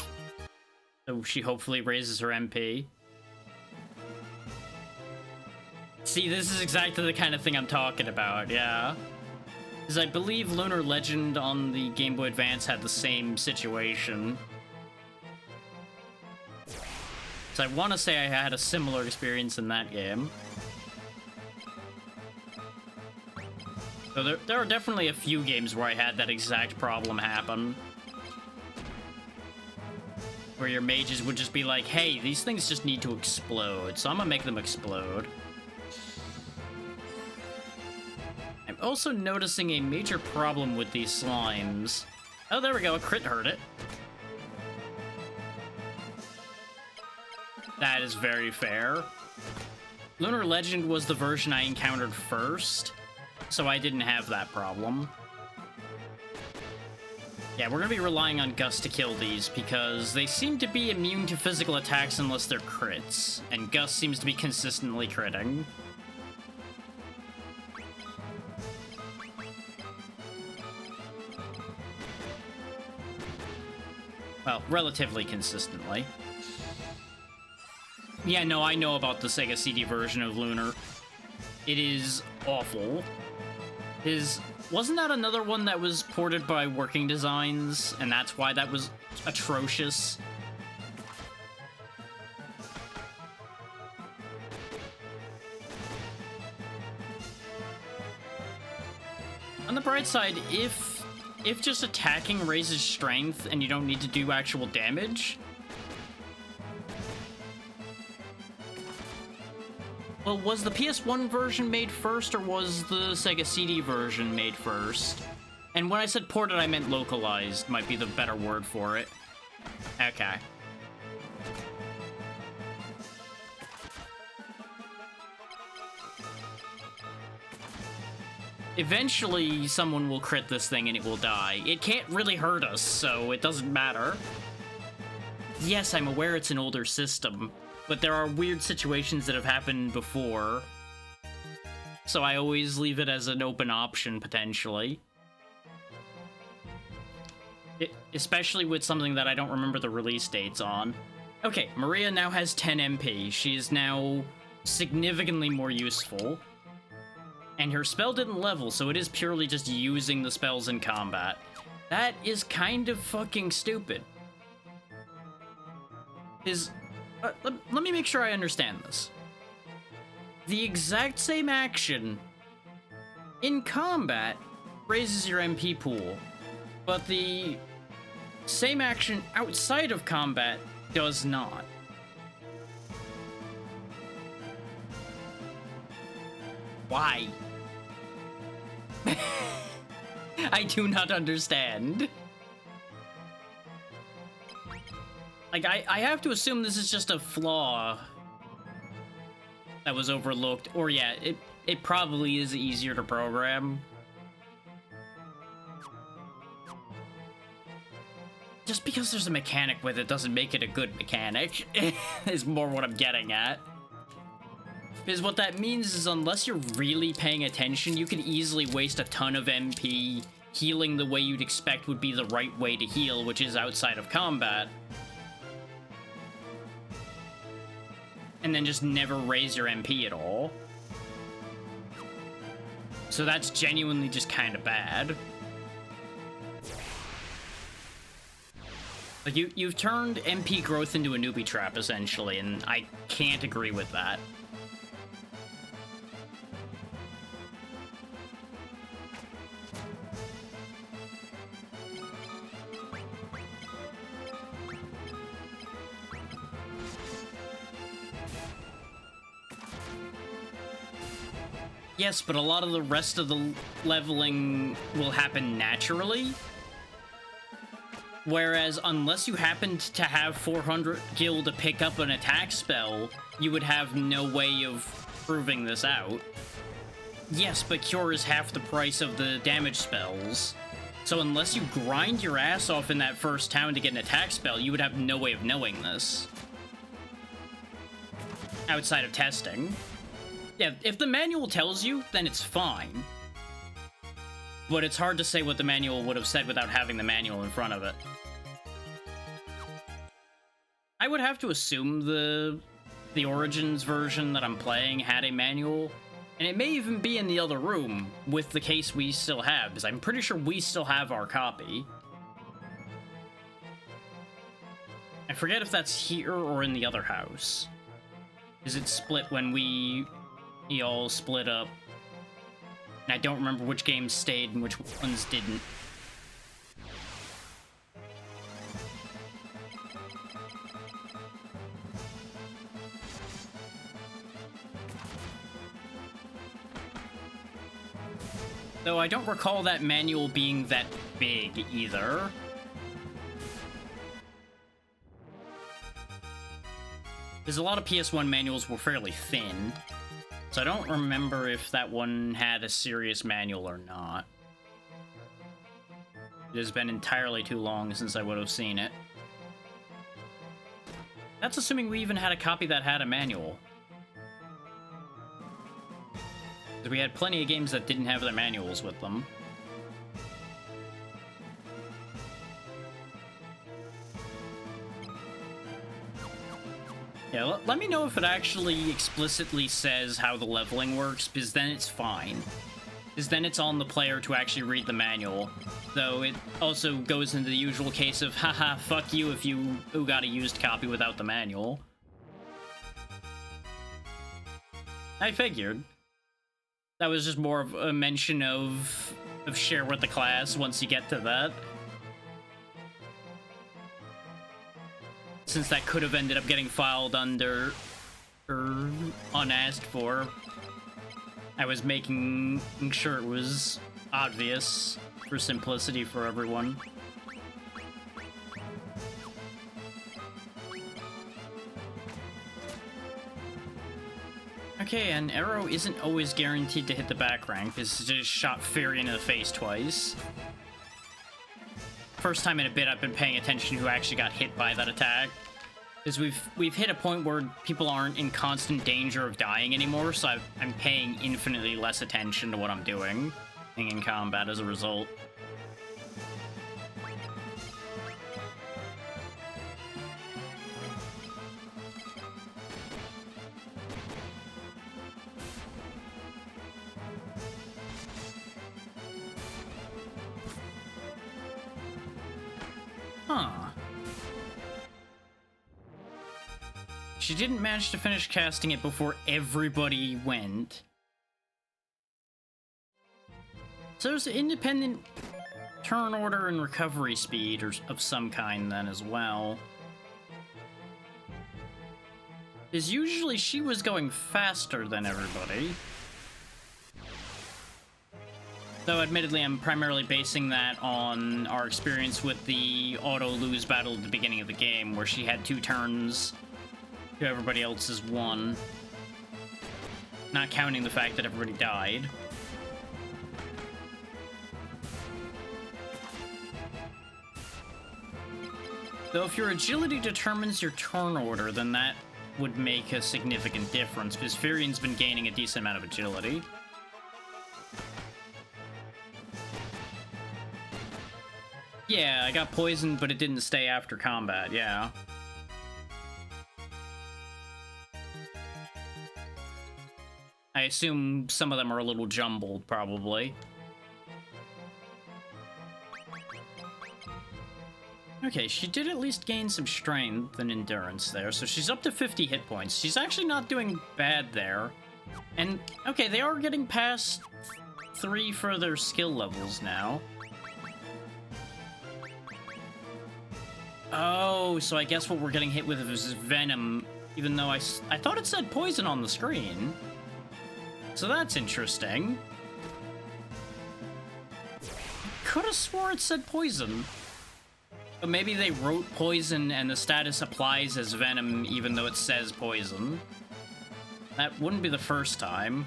So she hopefully raises her MP. See, this is exactly the kind of thing I'm talking about, yeah. Because I believe Lunar Legend on the Game Boy Advance had the same situation. So I want to say I had a similar experience in that game. So there are definitely a few games where I had that exact problem happen. Where your mages would just be like, hey, these things just need to explode, so I'm gonna make them explode. I'm also noticing a major problem with these slimes. Oh, there we go, a crit hurt it. That is very fair. Lunar Legend was the version I encountered first, so I didn't have that problem. Yeah, we're gonna be relying on Gus to kill these, because they seem to be immune to physical attacks unless they're crits, and Gus seems to be consistently critting. Well, relatively consistently. Yeah, no, I know about the Sega CD version of Lunar. It is awful. Wasn't that another one that was ported by Working Designs, and that's why that was atrocious? On the bright side, if just attacking raises strength and you don't need to do actual damage... Well, was the PS1 version made first, or was the Sega CD version made first? And when I said ported, I meant localized, might be the better word for it. Okay. Eventually, someone will crit this thing and it will die. It can't really hurt us, so it doesn't matter. Yes, I'm aware it's an older system, but there are weird situations that have happened before, so I always leave it as an open option, potentially. Especially with something that I don't remember the release dates on. Okay, Maria now has 10 MP. She is now significantly more useful. And her spell didn't level, so it is purely just using the spells in combat. That is kind of fucking stupid. Let me make sure I understand this. The exact same action in combat raises your MP pool, but the same action outside of combat does not. Why? I do not understand. Like, I have to assume this is just a flaw that was overlooked. Or yeah, it probably is easier to program. Just because there's a mechanic with it doesn't make it a good mechanic, is more what I'm getting at. Because what that means is unless you're really paying attention, you can easily waste a ton of MP healing the way you'd expect would be the right way to heal, which is outside of combat. And then just never raise your MP at all. So that's genuinely just kind of bad. Like, you've turned MP growth into a newbie trap, essentially, and I can't agree with that. Yes, but a lot of the rest of the leveling will happen naturally. Whereas, unless you happened to have 400 gil to pick up an attack spell, you would have no way of proving this out. Yes, but Cure is half the price of the damage spells. So unless you grind your ass off in that first town to get an attack spell, you would have no way of knowing this. Outside of testing. Yeah, if the manual tells you, then it's fine. But it's hard to say what the manual would have said without having the manual in front of it. I would have to assume the Origins version that I'm playing had a manual, and it may even be in the other room with the case we still have, because I'm pretty sure we still have our copy. I forget if that's here or in the other house. Is it split when we all split up? And I don't remember which games stayed and which ones didn't. Though I don't recall that manual being that big either. Because a lot of PS1 manuals were fairly thin. So I don't remember if that one had a serious manual or not. It has been entirely too long since I would have seen it. That's assuming we even had a copy that had a manual. Because we had plenty of games that didn't have their manuals with them. Yeah, let me know if it actually explicitly says how the leveling works, because then it's fine. Because then it's on the player to actually read the manual. Though it also goes into the usual case of, haha, fuck you if you got a used copy without the manual. I figured. That was just more of a mention of share with the class once you get to that. Since that could have ended up getting filed under unasked for, I was making sure it was obvious for simplicity for everyone. Okay, an arrow isn't always guaranteed to hit the back rank. This just shot Furion in the face twice. First time in a bit I've been paying attention who actually got hit by that attack. Because we've hit a point where people aren't in constant danger of dying anymore, so I'm paying infinitely less attention to what I'm doing in combat as a result. Huh. She didn't manage to finish casting it before everybody went. So there's an independent turn order and recovery speed or of some kind then as well. Because usually she was going faster than everybody. Though admittedly I'm primarily basing that on our experience with the auto-lose battle at the beginning of the game, where she had 2 turns to everybody else's 1. Not counting the fact that everybody died. Though if your agility determines your turn order, then that would make a significant difference, because Furion's been gaining a decent amount of agility. Yeah, I got poisoned, but it didn't stay after combat, yeah. I assume some of them are a little jumbled, probably. Okay, she did at least gain some strength and endurance there, so she's up to 50 hit points. She's actually not doing bad there. And, okay, they are getting past 3 further skill levels now. Oh, so I guess what we're getting hit with is Venom, even though I thought it said poison on the screen. So that's interesting. Could have swore it said poison. But maybe they wrote poison and the status applies as Venom even though it says poison. That wouldn't be the first time.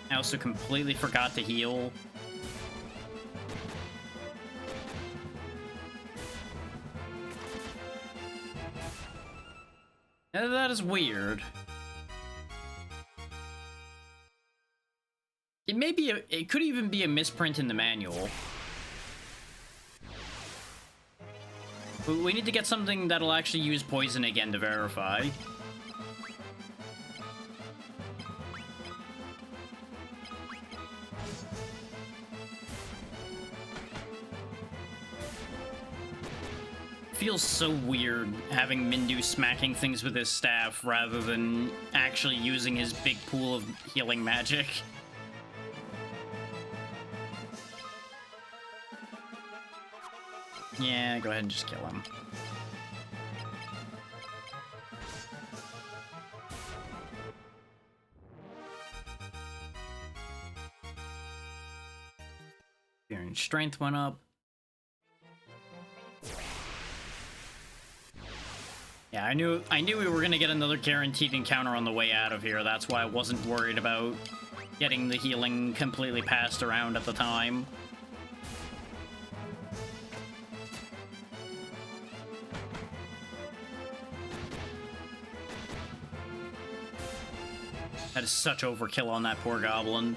I also completely forgot to heal. That is weird. It could even be a misprint in the manual. But we need to get something that'll actually use poison again to verify. Feels so weird having Mindu smacking things with his staff rather than actually using his big pool of healing magic. Yeah, go ahead and just kill him. Your strength went up. Yeah, I knew we were gonna get another guaranteed encounter on the way out of here. That's why I wasn't worried about getting the healing completely passed around at the time. That is such overkill on that poor goblin.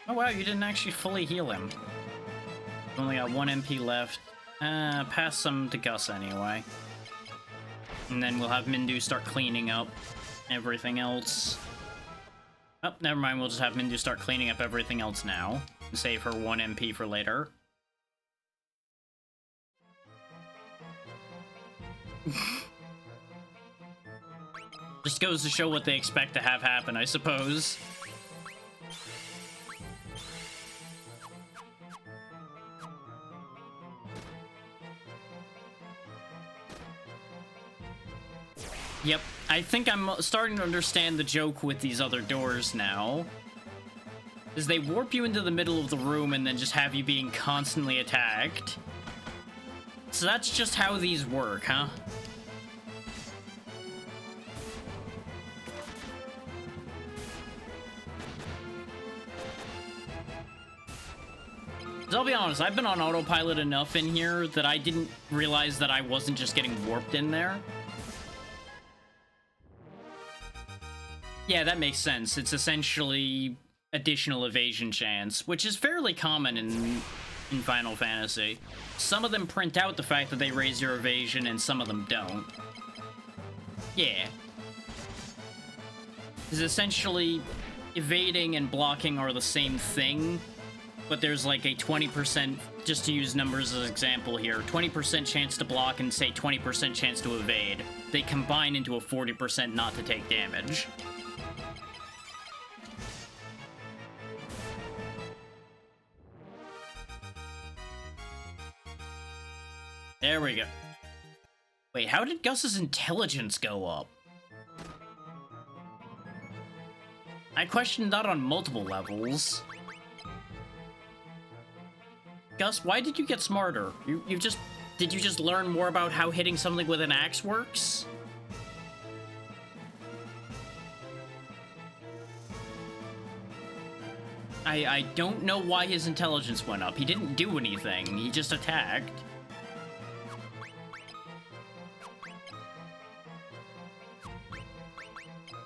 Oh wow, you didn't actually fully heal him. Only got 1 MP left. Pass some to Gus anyway. And then we'll have Mindu start cleaning up everything else. Oh, never mind. We'll just have Mindu start cleaning up everything else now. And save her 1 MP for later. Just goes to show what they expect to have happen, I suppose. Yep, I think I'm starting to understand the joke with these other doors now. Is they warp you into the middle of the room and then just have you being constantly attacked. So that's just how these work, huh? So I'll be honest, I've been on autopilot enough in here that I didn't realize that I wasn't just getting warped in there. Yeah, that makes sense. It's essentially additional evasion chance, which is fairly common in Final Fantasy. Some of them print out the fact that they raise your evasion, and some of them don't. Yeah. Because essentially, evading and blocking are the same thing, but there's like a 20%, just to use numbers as an example here, 20% chance to block and say 20% chance to evade. They combine into a 40% not to take damage. There we go. Wait, how did Gus's intelligence go up? I questioned that on multiple levels. Gus, why did you get smarter? Did you just learn more about how hitting something with an axe works? I don't know why his intelligence went up. He didn't do anything. He just attacked.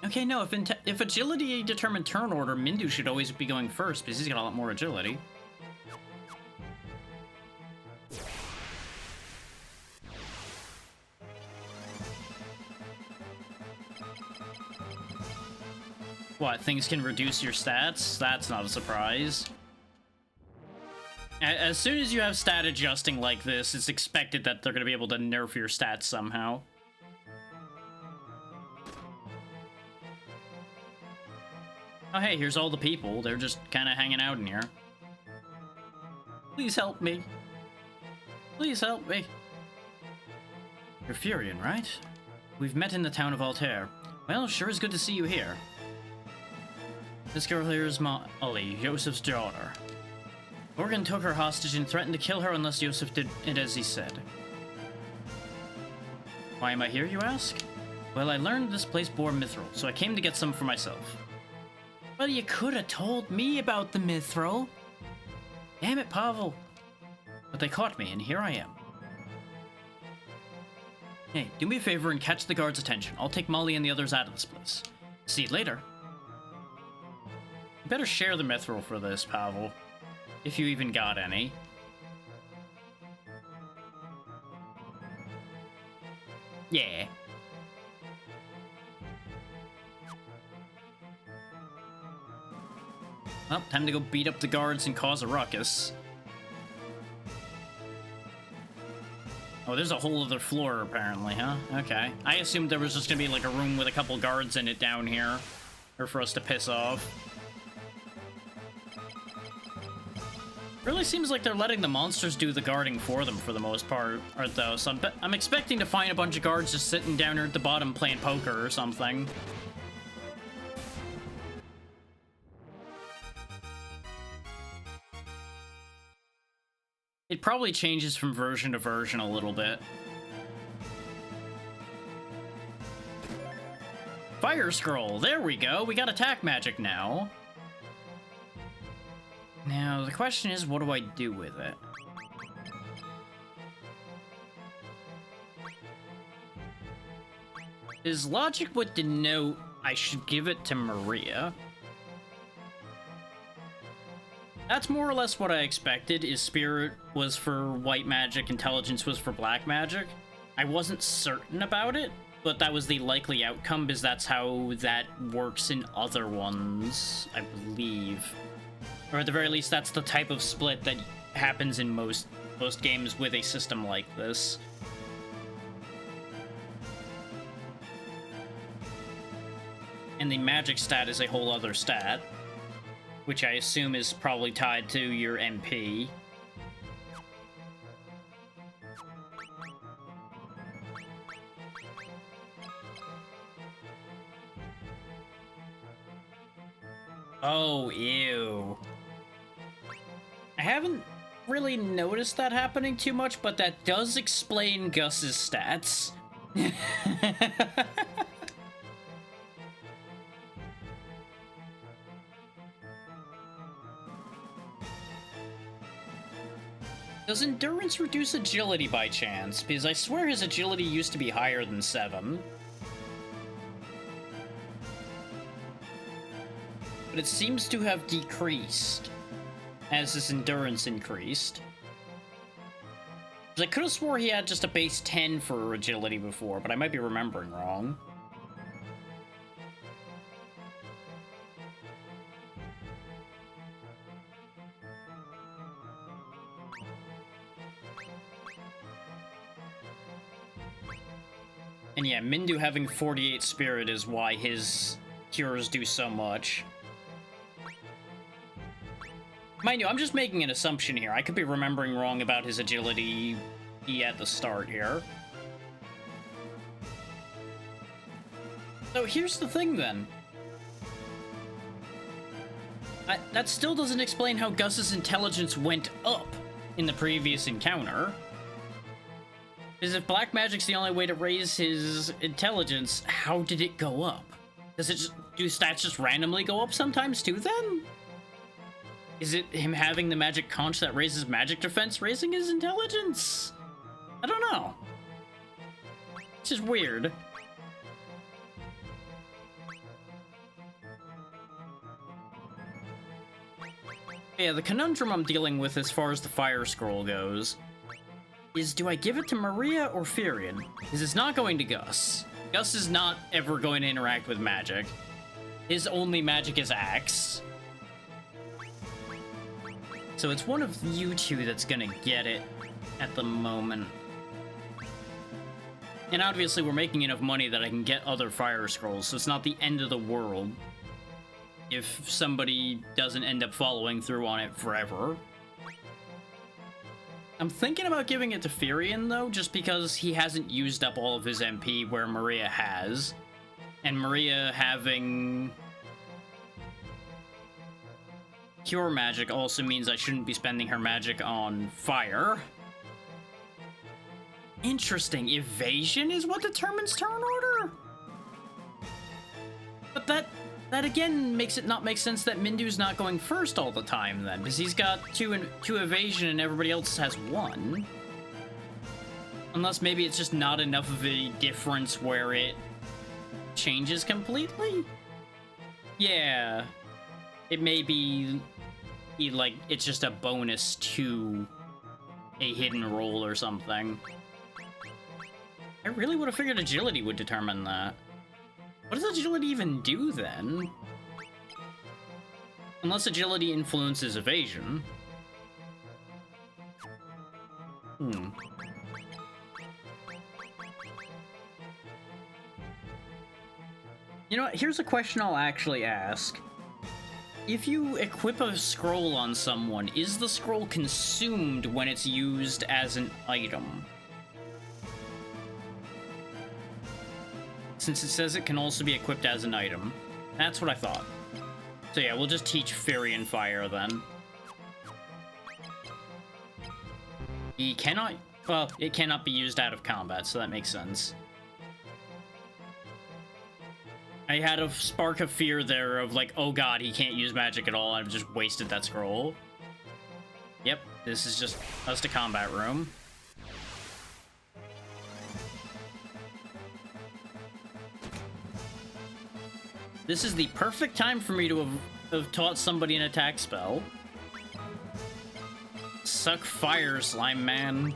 Okay, no, if agility determined turn order, Mindu should always be going first because he's got a lot more agility. What, things can reduce your stats? That's not a surprise. As soon as you have stat adjusting like this, it's expected that they're going to be able to nerf your stats somehow. Oh hey, here's all the people. They're just kind of hanging out in here. Please help me. Please help me. You're Furion, right? We've met in the town of Altair. Well, sure is good to see you here. This girl here is Molly, Joseph's daughter. Morgan took her hostage and threatened to kill her unless Joseph did it as he said. Why am I here, you ask? Well, I learned this place bore mithril, so I came to get some for myself. Well, you could have told me about the mithril. Damn it, Pavel. But they caught me, and here I am. Hey, do me a favor and catch the guard's attention. I'll take Molly and the others out of this place. See you later. You better share the mithril for this, Pavel. If you even got any. Yeah. Well, time to go beat up the guards and cause a ruckus. Oh, there's a whole other floor, apparently, huh? Okay. I assumed there was just gonna be, like, a room with a couple guards in it down here. Or for us to piss off. Really seems like they're letting the monsters do the guarding for them for the most part, though. So I'm expecting to find a bunch of guards just sitting down here at the bottom playing poker or something. It probably changes from version to version a little bit. Fire Scroll, there we go. We got attack magic now. Now, the question is, what do I do with it? His logic would denote I should give it to Maria. That's more or less what I expected, is Spirit was for white magic, Intelligence was for black magic. I wasn't certain about it, but that was the likely outcome because that's how that works in other ones, I believe. Or at the very least, that's the type of split that happens in most games with a system like this. And the magic stat is a whole other stat, which I assume is probably tied to your MP. Oh, ew. I haven't really noticed that happening too much, but that does explain Gus's stats. Does endurance reduce agility by chance? Because I swear his agility used to be higher than 7. But it seems to have decreased as his endurance increased. 'Cause I could have swore he had just a base 10 for agility before, but I might be remembering wrong. And yeah, Mindu having 48 spirit is why his cures do so much. Mind you, I'm just making an assumption here. I could be remembering wrong about his agility at the start here. So here's the thing then. That still doesn't explain how Gus's intelligence went up in the previous encounter. Because if black magic's the only way to raise his intelligence, how did it go up? Do stats just randomly go up sometimes too then? Is it him having the magic conch that raises magic defense raising his intelligence? I don't know. It's just weird. Yeah, the conundrum I'm dealing with as far as the fire scroll goes is, do I give it to Maria or Firion? Because it's not going to Gus. Gus is not ever going to interact with magic. His only magic is Axe. So it's one of you two that's gonna get it at the moment. And obviously we're making enough money that I can get other fire scrolls, so it's not the end of the world if somebody doesn't end up following through on it forever. I'm thinking about giving it to Firion, though, just because he hasn't used up all of his MP where Maria has. And Maria having Cure Magic also means I shouldn't be spending her magic on fire. Interesting. Evasion is what determines turn order? But that again makes it not make sense that Mindu's not going first all the time then, because he's got two evasion and everybody else has 1. Unless maybe it's just not enough of a difference where it changes completely? Yeah. It may be like it's just a bonus to a hidden roll or something. I really would have figured agility would determine that. What does agility even do then? Unless agility influences evasion. You know what? Here's a question I'll actually ask. If you equip a scroll on someone, is the scroll consumed when it's used as an item? Since it says it can also be equipped as an item. That's what I thought. So yeah, we'll just teach Firion Fire then. He cannot... Well, it cannot be used out of combat, so that makes sense. I had a spark of fear there of like, oh god, he can't use magic at all. I've just wasted that scroll. Yep, this is just us to combat room. This is the perfect time for me to have taught somebody an attack spell. Suck fire, slime man.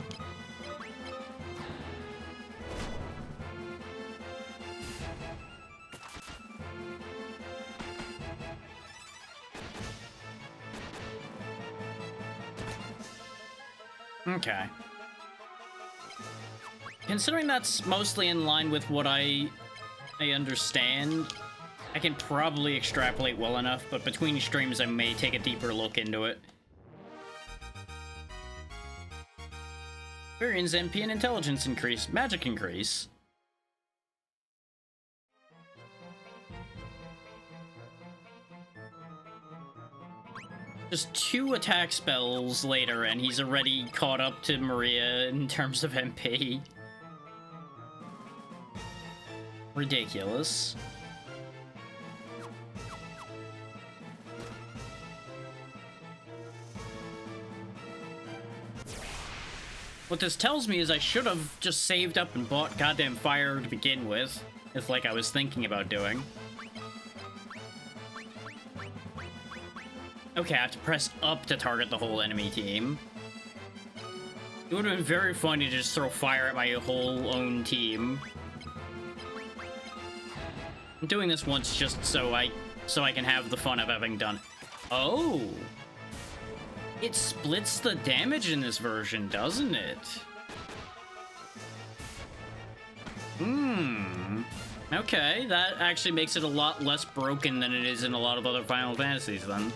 Okay. Considering that's mostly in line with what I understand, I can probably extrapolate well enough, but between streams I may take a deeper look into it. Experience, MP, and intelligence increase. Magic increase. Just 2 attack spells later, and he's already caught up to Maria in terms of MP. Ridiculous. What this tells me is I should have just saved up and bought goddamn fire to begin with, if like I was thinking about doing. Okay, I have to press up to target the whole enemy team. It would have been very funny to just throw fire at my whole own team. I'm doing this once just so I can have the fun of having done. Oh! It splits the damage in this version, doesn't it? Okay, that actually makes it a lot less broken than it is in a lot of other Final Fantasies, then.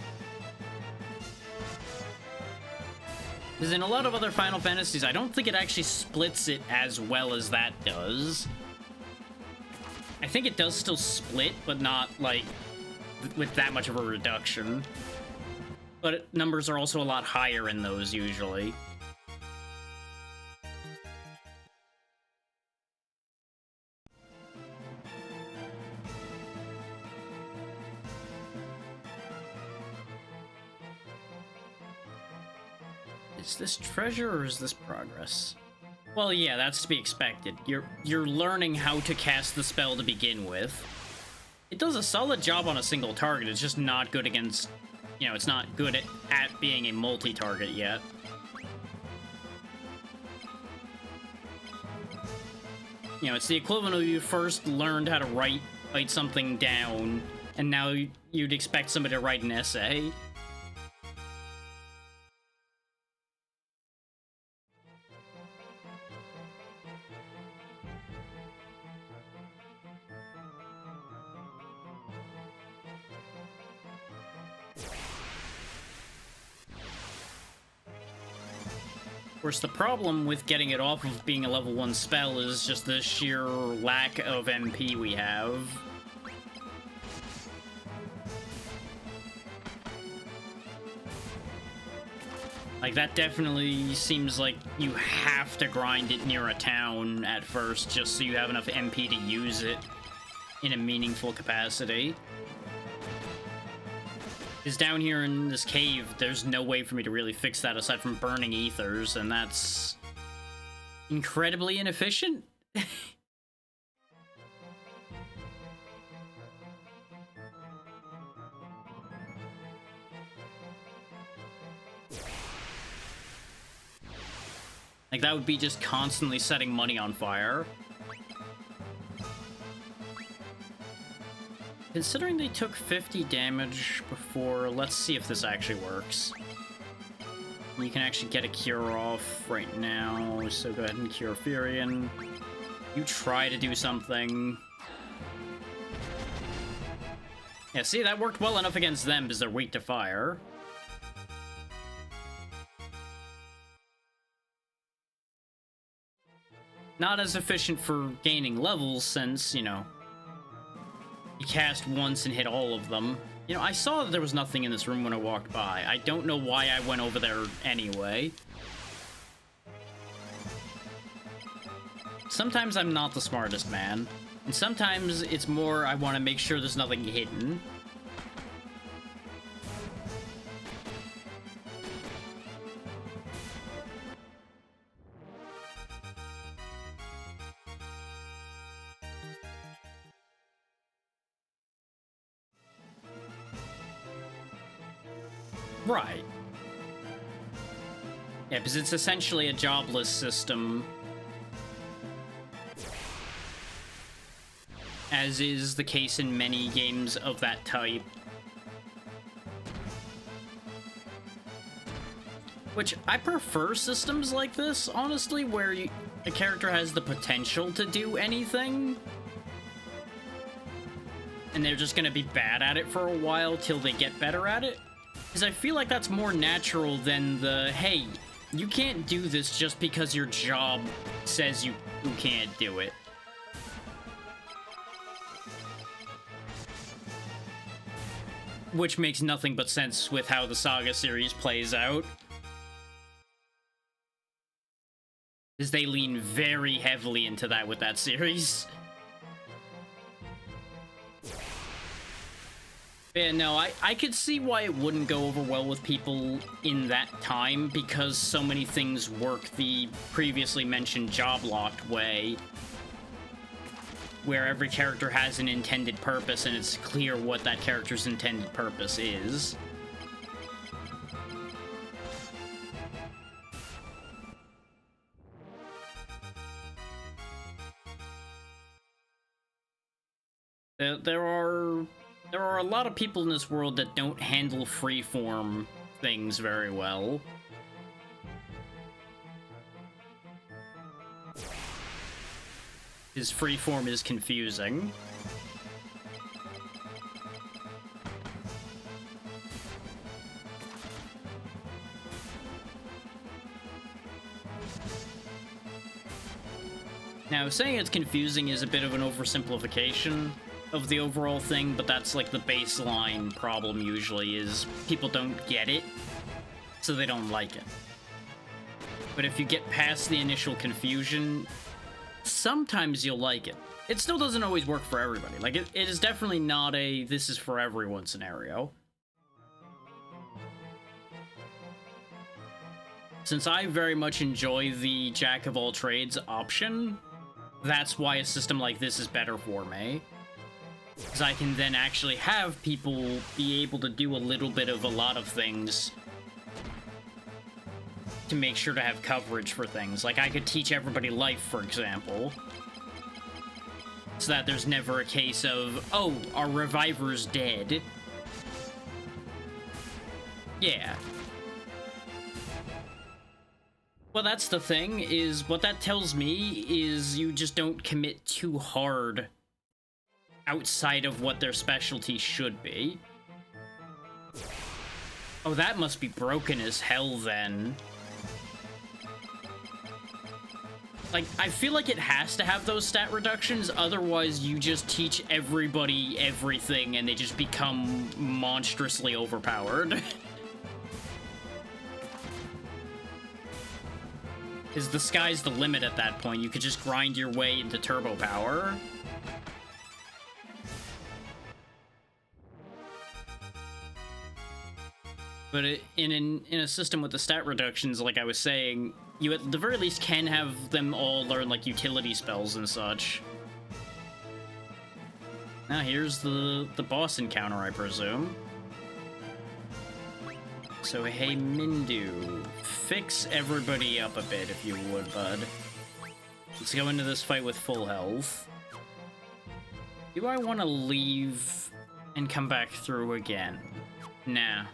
Because in a lot of other Final Fantasies, I don't think it actually splits it as well as that does. I think it does still split, but not, like, with that much of a reduction. But numbers are also a lot higher in those, usually. Is this treasure or is this progress? Well, yeah, that's to be expected. You're learning how to cast the spell to begin with. It does a solid job on a single target, it's just not good against... You know, it's not good at being a multi-target yet. You know, it's the equivalent of you first learned how to write something down, and now you'd expect somebody to write an essay. Of course, the problem with getting it off of being a level 1 spell is just the sheer lack of MP we have. Like, that definitely seems like you have to grind it near a town at first just so you have enough MP to use it in a meaningful capacity. Because down here in this cave, there's no way for me to really fix that aside from burning ethers, and that's incredibly inefficient. Like, that would be just constantly setting money on fire. Considering they took 50 damage before, let's see if this actually works. You can actually get a cure off right now, so go ahead and cure Furion. You try to do something. Yeah, see, that worked well enough against them because they're weak to fire. Not as efficient for gaining levels since, you know, you cast once and hit all of them. You know, I saw that there was nothing in this room when I walked by. I don't know why I went over there anyway. Sometimes I'm not the smartest man, and sometimes it's more I want to make sure there's nothing hidden. Right. Yeah, because it's essentially a jobless system. As is the case in many games of that type. Which, I prefer systems like this, honestly, where a character has the potential to do anything. And they're just gonna be bad at it for a while till they get better at it. Because I feel like that's more natural than the, hey, you can't do this just because your job says you can't do it. Which makes nothing but sense with how the Saga series plays out. Because they lean very heavily into that with that series. Yeah, no, I could see why it wouldn't go over well with people in that time, because so many things work the previously mentioned job-locked way, where every character has an intended purpose and it's clear what that character's intended purpose is. There are a lot of people in this world that don't handle freeform things very well. His freeform is confusing. Now, saying it's confusing is a bit of an oversimplification of the overall thing, but that's like the baseline problem usually, is people don't get it, so they don't like it. But if you get past the initial confusion, sometimes you'll like it. It still doesn't always work for everybody. Like, it is definitely not a this is for everyone scenario. Since I very much enjoy the jack of all trades option, that's why a system like this is better for me. Because I can then actually have people be able to do a little bit of a lot of things to make sure to have coverage for things. Like, I could teach everybody life, for example, so that there's never a case of, oh, our reviver's dead. Yeah. Well, that's the thing, is what that tells me is you just don't commit too hard outside of what their specialty should be. Oh, that must be broken as hell, then. Like, I feel like it has to have those stat reductions, otherwise you just teach everybody everything and they just become monstrously overpowered. Because the sky's the limit at that point. You could just grind your way into turbo power. But in a system with the stat reductions, like I was saying, you at the very least can have them all learn, like, utility spells and such. Now here's the boss encounter, I presume. So, hey, Mindu, fix everybody up a bit, if you would, bud. Let's go into this fight with full health. Do I want to leave and come back through again? Nah.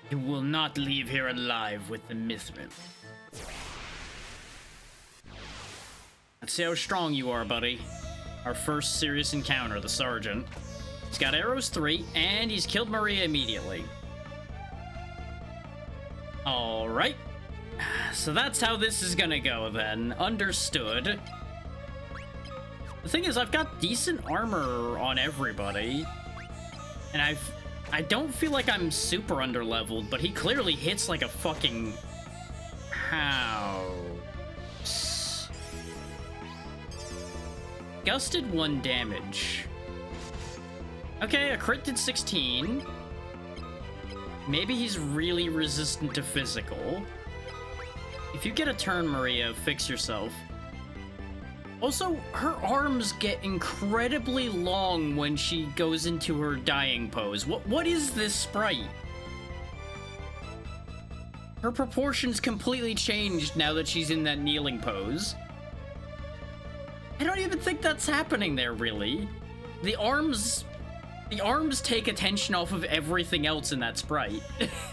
You will not leave here alive with the Mithril. Let's see how strong you are, buddy. Our first serious encounter, the Sergeant. He's got arrows 3, and he's killed Maria immediately. Alright. So that's how this is gonna go, then. Understood. The thing is, I've got decent armor on everybody. And I don't feel like I'm super underleveled, but he clearly hits like a fucking house. Gust did 1 damage. Okay, a crit did 16. Maybe he's really resistant to physical. If you get a turn, Maria, fix yourself. Also, her arms get incredibly long when she goes into her dying pose. What is this sprite? Her proportions completely changed now that she's in that kneeling pose. I don't even think that's happening there, really. The arms The arms take attention off of everything else in that sprite.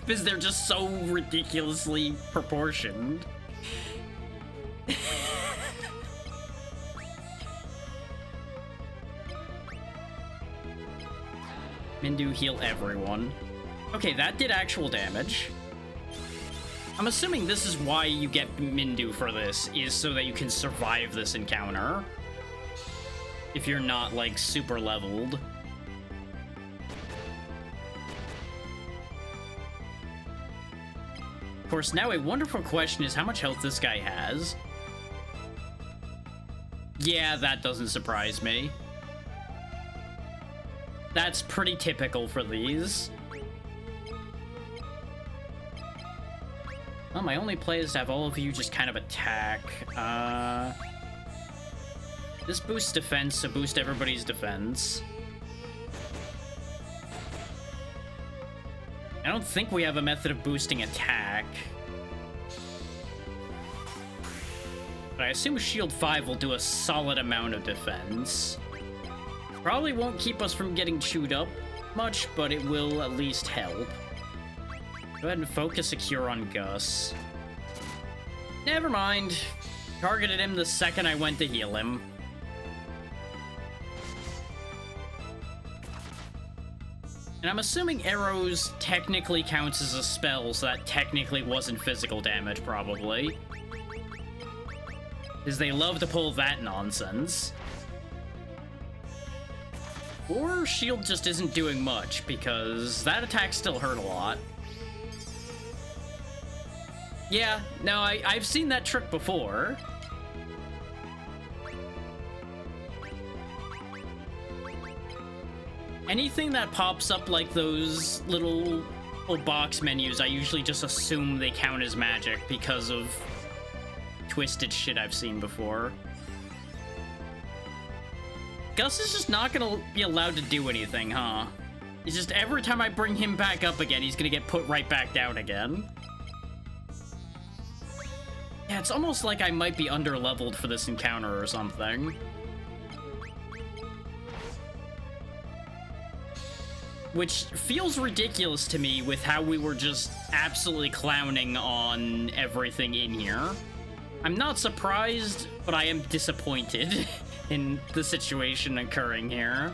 Because they're just so ridiculously proportioned. Mindu, heal everyone. Okay, that did actual damage. I'm assuming this is why you get Mindu for this, is so that you can survive this encounter. If you're not, like, super leveled. Of course, now a wonderful question is how much health this guy has. Yeah, that doesn't surprise me. That's pretty typical for these. Well, my only play is to have all of you just kind of attack. This boosts defense, so boost everybody's defense. I don't think we have a method of boosting attack. But I assume Shield 5 will do a solid amount of defense. Probably won't keep us from getting chewed up much, but it will at least help. Go ahead and focus a cure on Gus. Never mind. Targeted him the second I went to heal him. And I'm assuming arrows technically counts as a spell, so that technically wasn't physical damage, probably. Because they love to pull that nonsense. Or shield just isn't doing much, because that attack still hurt a lot. Yeah, no, I've seen that trick before. Anything that pops up like those little box menus, I usually just assume they count as magic because of twisted shit I've seen before. Gus is just not gonna be allowed to do anything, huh? It's just every time I bring him back up again, he's gonna get put right back down again. Yeah, it's almost like I might be under-leveled for this encounter or something. Which feels ridiculous to me with how we were just absolutely clowning on everything in here. I'm not surprised, but I am disappointed in the situation occurring here.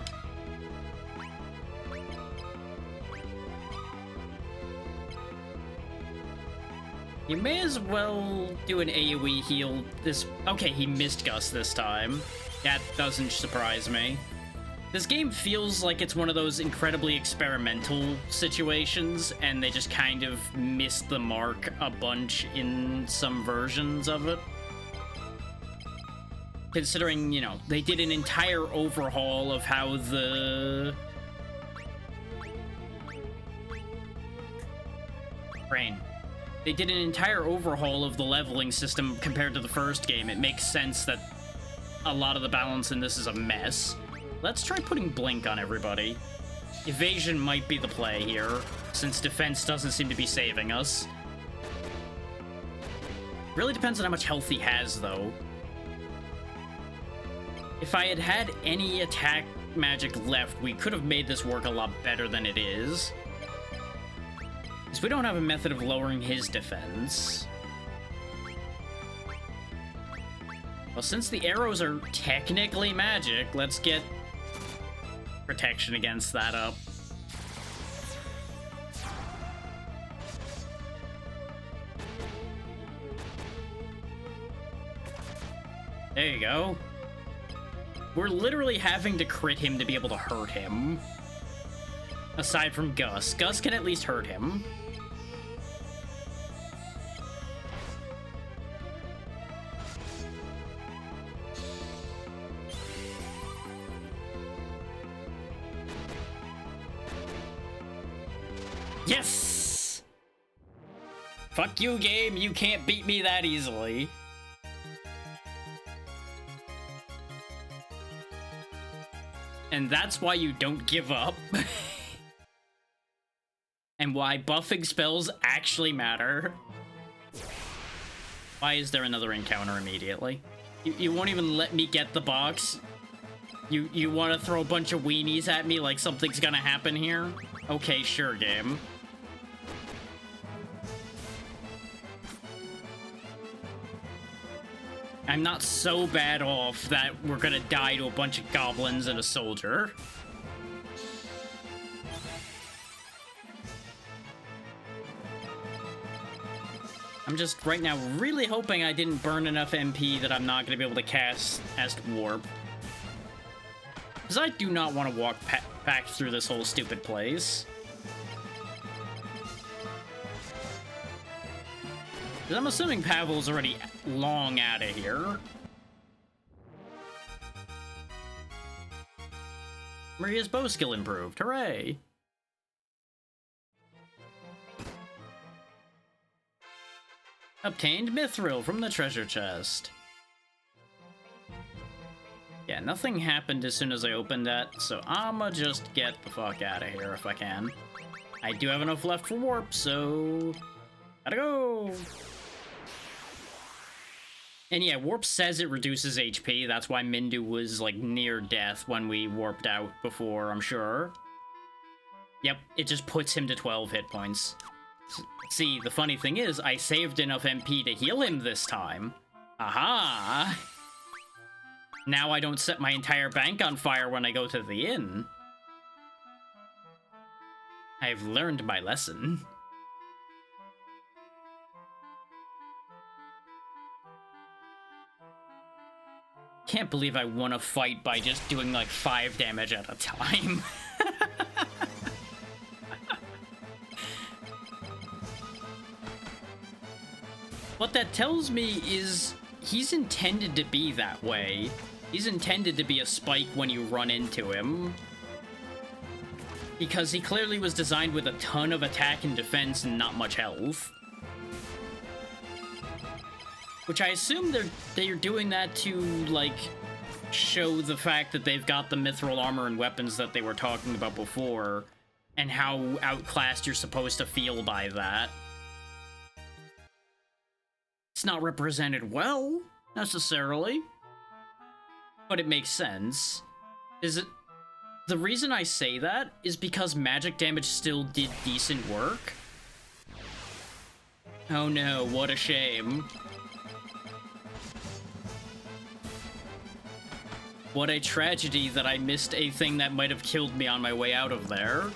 You may as well do an AoE heal this... Okay, he missed Gus this time. That doesn't surprise me. This game feels like it's one of those incredibly experimental situations, and they just kind of missed the mark a bunch in some versions of it. Considering, you know, they did an entire overhaul of how the... Brain. They did an entire overhaul of the leveling system compared to the first game. It makes sense that a lot of the balance in this is a mess. Let's try putting Blink on everybody. Evasion might be the play here, since defense doesn't seem to be saving us. Really depends on how much health he has, though. If I had had any attack magic left, we could have made this work a lot better than it is. Because we don't have a method of lowering his defense. Well, since the arrows are technically magic, let's get protection against that up. There you go. We're literally having to crit him to be able to hurt him. Aside from Gus. Gus can at least hurt him. Yes! Fuck you, game. You can't beat me that easily. And that's why you don't give up. And why buffing spells actually matter. Why is there another encounter immediately? You won't even let me get the box? You want to throw a bunch of weenies at me like something's gonna happen here? Okay, sure, game. I'm not so bad off that we're gonna die to a bunch of goblins and a soldier. I'm just, right now, really hoping I didn't burn enough MP that I'm not gonna be able to cast Warp. Because I do not want to walk back through this whole stupid place. Because I'm assuming Pavel's already long out of here. Maria's bow skill improved. Hooray! Obtained Mithril from the treasure chest. Yeah, nothing happened as soon as I opened that, so I'ma just get the fuck out of here if I can. I do have enough left for warp, so... gotta go! And yeah, warp says it reduces HP, that's why Mindu was, like, near death when we warped out before, I'm sure. Yep, it just puts him to 12 hit points. See, the funny thing is, I saved enough MP to heal him this time. Aha! Now I don't set my entire bank on fire when I go to the inn. I've learned my lesson. Can't believe I won a fight by just doing like 5 damage at a time. What that tells me is he's intended to be that way. He's intended to be a spike when you run into him. Because he clearly was designed with a ton of attack and defense and not much health. Which I assume they're doing that to, like, show the fact that they've got the mithril armor and weapons that they were talking about before, and how outclassed you're supposed to feel by that. It's not represented well, necessarily, but it makes sense. The reason I say that is because magic damage still did decent work. Oh no, what a shame. What a tragedy that I missed a thing that might have killed me on my way out of there.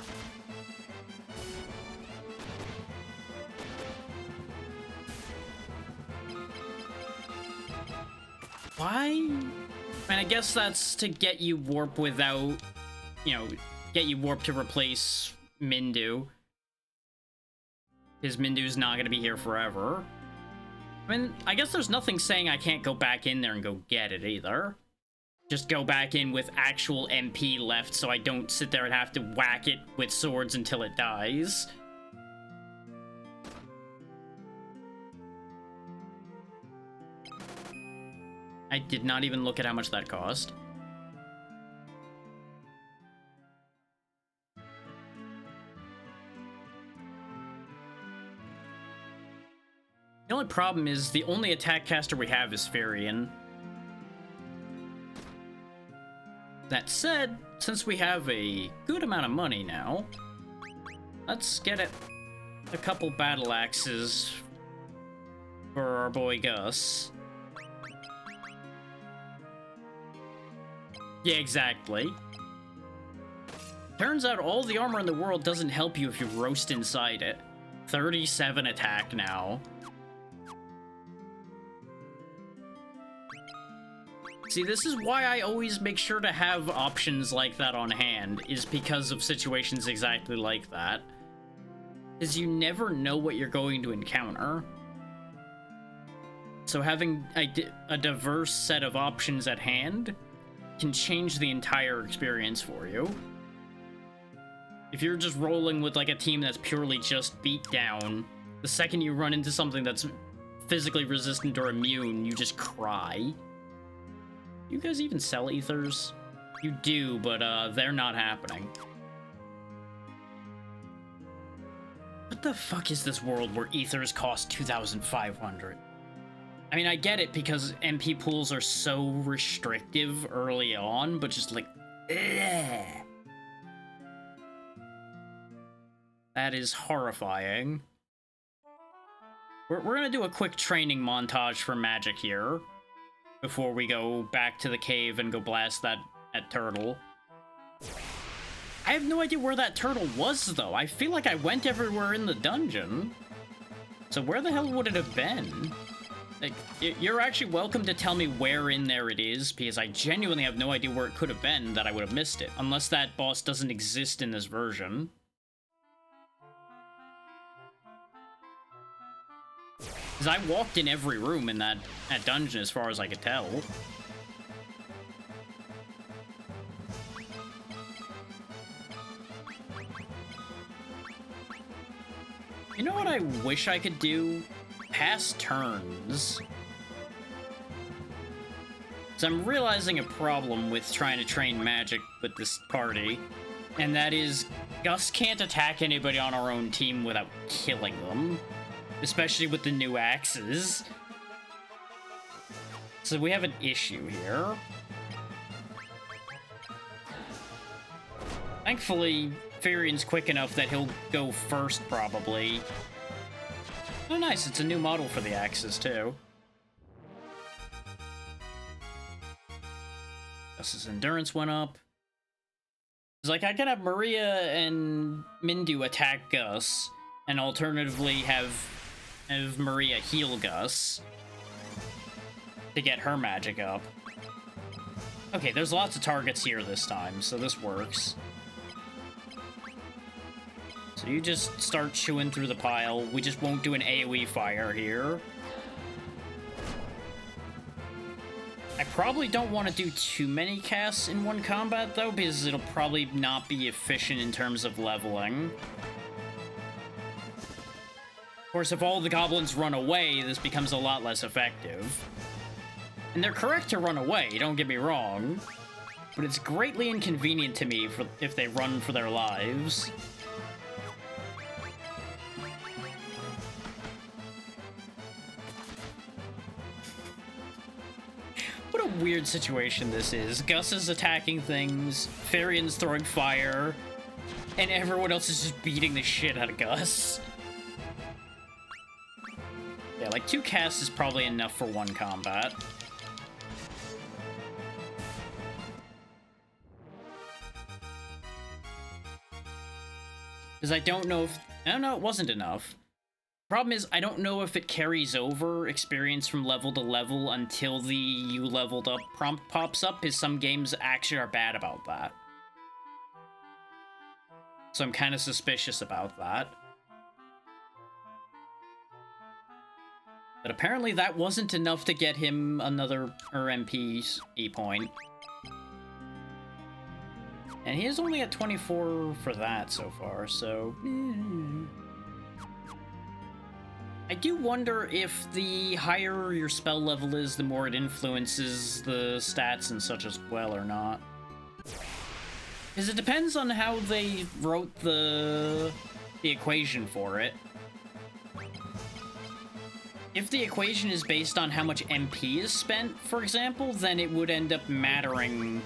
Why? I mean, I guess that's to get you warp without, you know, get you warp to replace Mindu. Because Mindu's not going to be here forever. I mean, I guess there's nothing saying I can't go back in there and go get it either. Just go back in with actual MP left so I don't sit there and have to whack it with swords until it dies. I did not even look at how much that cost. The only problem is the only attack caster we have is Firion. That said, since we have a good amount of money now, let's get it a couple battle axes for our boy Gus. Yeah, exactly. Turns out all the armor in the world doesn't help you if you roast inside it. 37 attack now. See, this is why I always make sure to have options like that on hand, is because of situations exactly like that. Because you never know what you're going to encounter. So having a diverse set of options at hand can change the entire experience for you. If you're just rolling with like a team that's purely just beat down, the second you run into something that's physically resistant or immune, you just cry. You guys even sell ethers? You do, but they're not happening. What the fuck is this world where ethers cost 2,500? I mean, I get it because MP pools are so restrictive early on, but just like, ugh. That is horrifying. We're gonna do a quick training montage for magic here before we go back to the cave and go blast that turtle. I have no idea where that turtle was, though. I feel like I went everywhere in the dungeon. So where the hell would it have been? Like, you're actually welcome to tell me where in there it is, because I genuinely have no idea where it could have been that I would have missed it. Unless that boss doesn't exist in this version. Because I walked in every room in that dungeon as far as I could tell. You know what I wish I could do? Pass turns. So I'm realizing a problem with trying to train magic with this party, and that is Gus can't attack anybody on our own team without killing them, especially with the new axes. So we have an issue here. Thankfully, Firian's quick enough that he'll go first, probably. Oh, nice. It's a new model for the axes, too. Gus's endurance went up. It's like, I could have Maria and Mindu attack Gus, and alternatively have Maria heal Gus to get her magic up. Okay, there's lots of targets here this time, so this works. So you just start chewing through the pile. We just won't do an AoE fire here. I probably don't want to do too many casts in one combat, though, because it'll probably not be efficient in terms of leveling. Of course, if all the goblins run away, this becomes a lot less effective. And they're correct to run away, don't get me wrong. But it's greatly inconvenient to me if they run for their lives. What a weird situation this is. Gus is attacking things, Firian's throwing fire, and everyone else is just beating the shit out of Gus. Yeah, like 2 casts is probably enough for one combat. Because I don't know if... I don't know, it wasn't enough. Problem is, I don't know if it carries over experience from level to level until the you leveled up prompt pops up, because some games actually are bad about that. So I'm kind of suspicious about that. But apparently that wasn't enough to get him another MP point. And he is only at 24 for that so far, so... I do wonder if the higher your spell level is, the more it influences the stats and such as well or not. Because it depends on how they wrote the equation for it. If the equation is based on how much MP is spent, for example, then it would end up mattering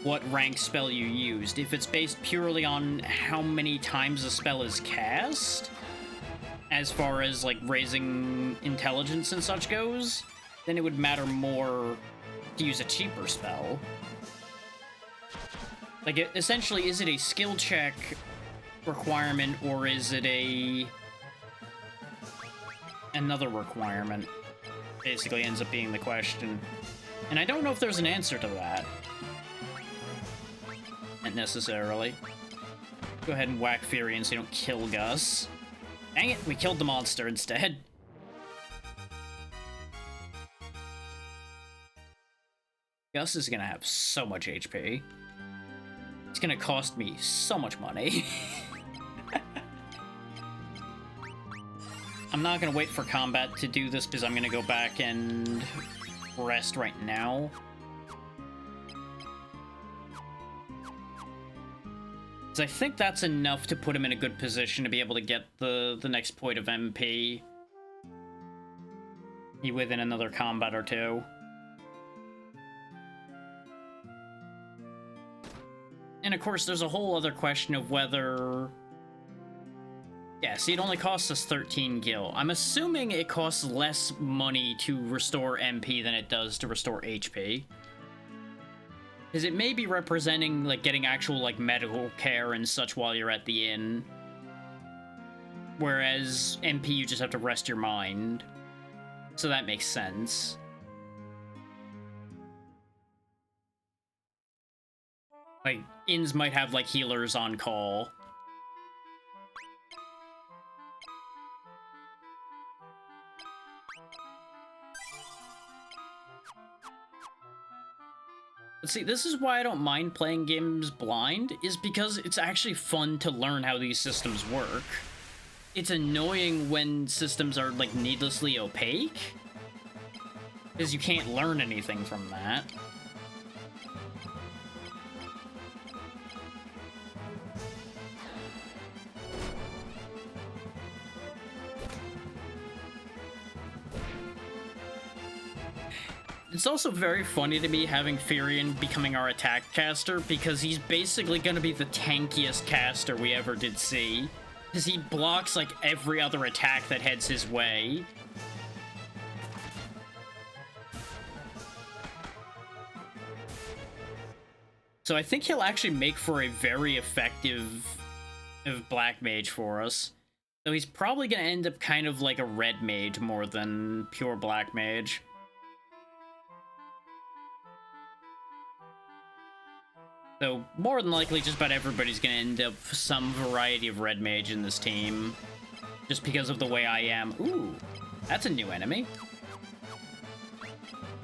what rank spell you used. If it's based purely on how many times a spell is cast, as far as, like, raising intelligence and such goes, then it would matter more to use a cheaper spell. Like, essentially, is it a skill check requirement, or is it another requirement? Basically ends up being the question. And I don't know if there's an answer to that. Not necessarily. Go ahead and whack Firian so you don't kill Gus. Dang it, we killed the monster instead. Gus is gonna have so much HP. It's gonna cost me so much money. I'm not gonna wait for combat to do this because I'm gonna go back and rest right now. So I think that's enough to put him in a good position to be able to get the next point of MP. within another combat or two. And of course, there's a whole other question of whether... Yeah, see, it only costs us 13 gil. I'm assuming it costs less money to restore MP than it does to restore HP. Because it may be representing, like, getting actual, like, medical care and such while you're at the inn. Whereas MP, you just have to rest your mind. So that makes sense. Like, inns might have, like, healers on call. See, this is why I don't mind playing games blind, is because it's actually fun to learn how these systems work. It's annoying when systems are, like, needlessly opaque, because you can't learn anything from that. It's also very funny to me having Furion becoming our attack caster, because he's basically going to be the tankiest caster we ever did see. Because he blocks, like, every other attack that heads his way. So I think he'll actually make for a very effective black mage for us. Though he's probably going to end up kind of like a red mage more than pure black mage. So, more than likely, just about everybody's gonna end up some variety of red mage in this team. Just because of the way I am. Ooh, that's a new enemy.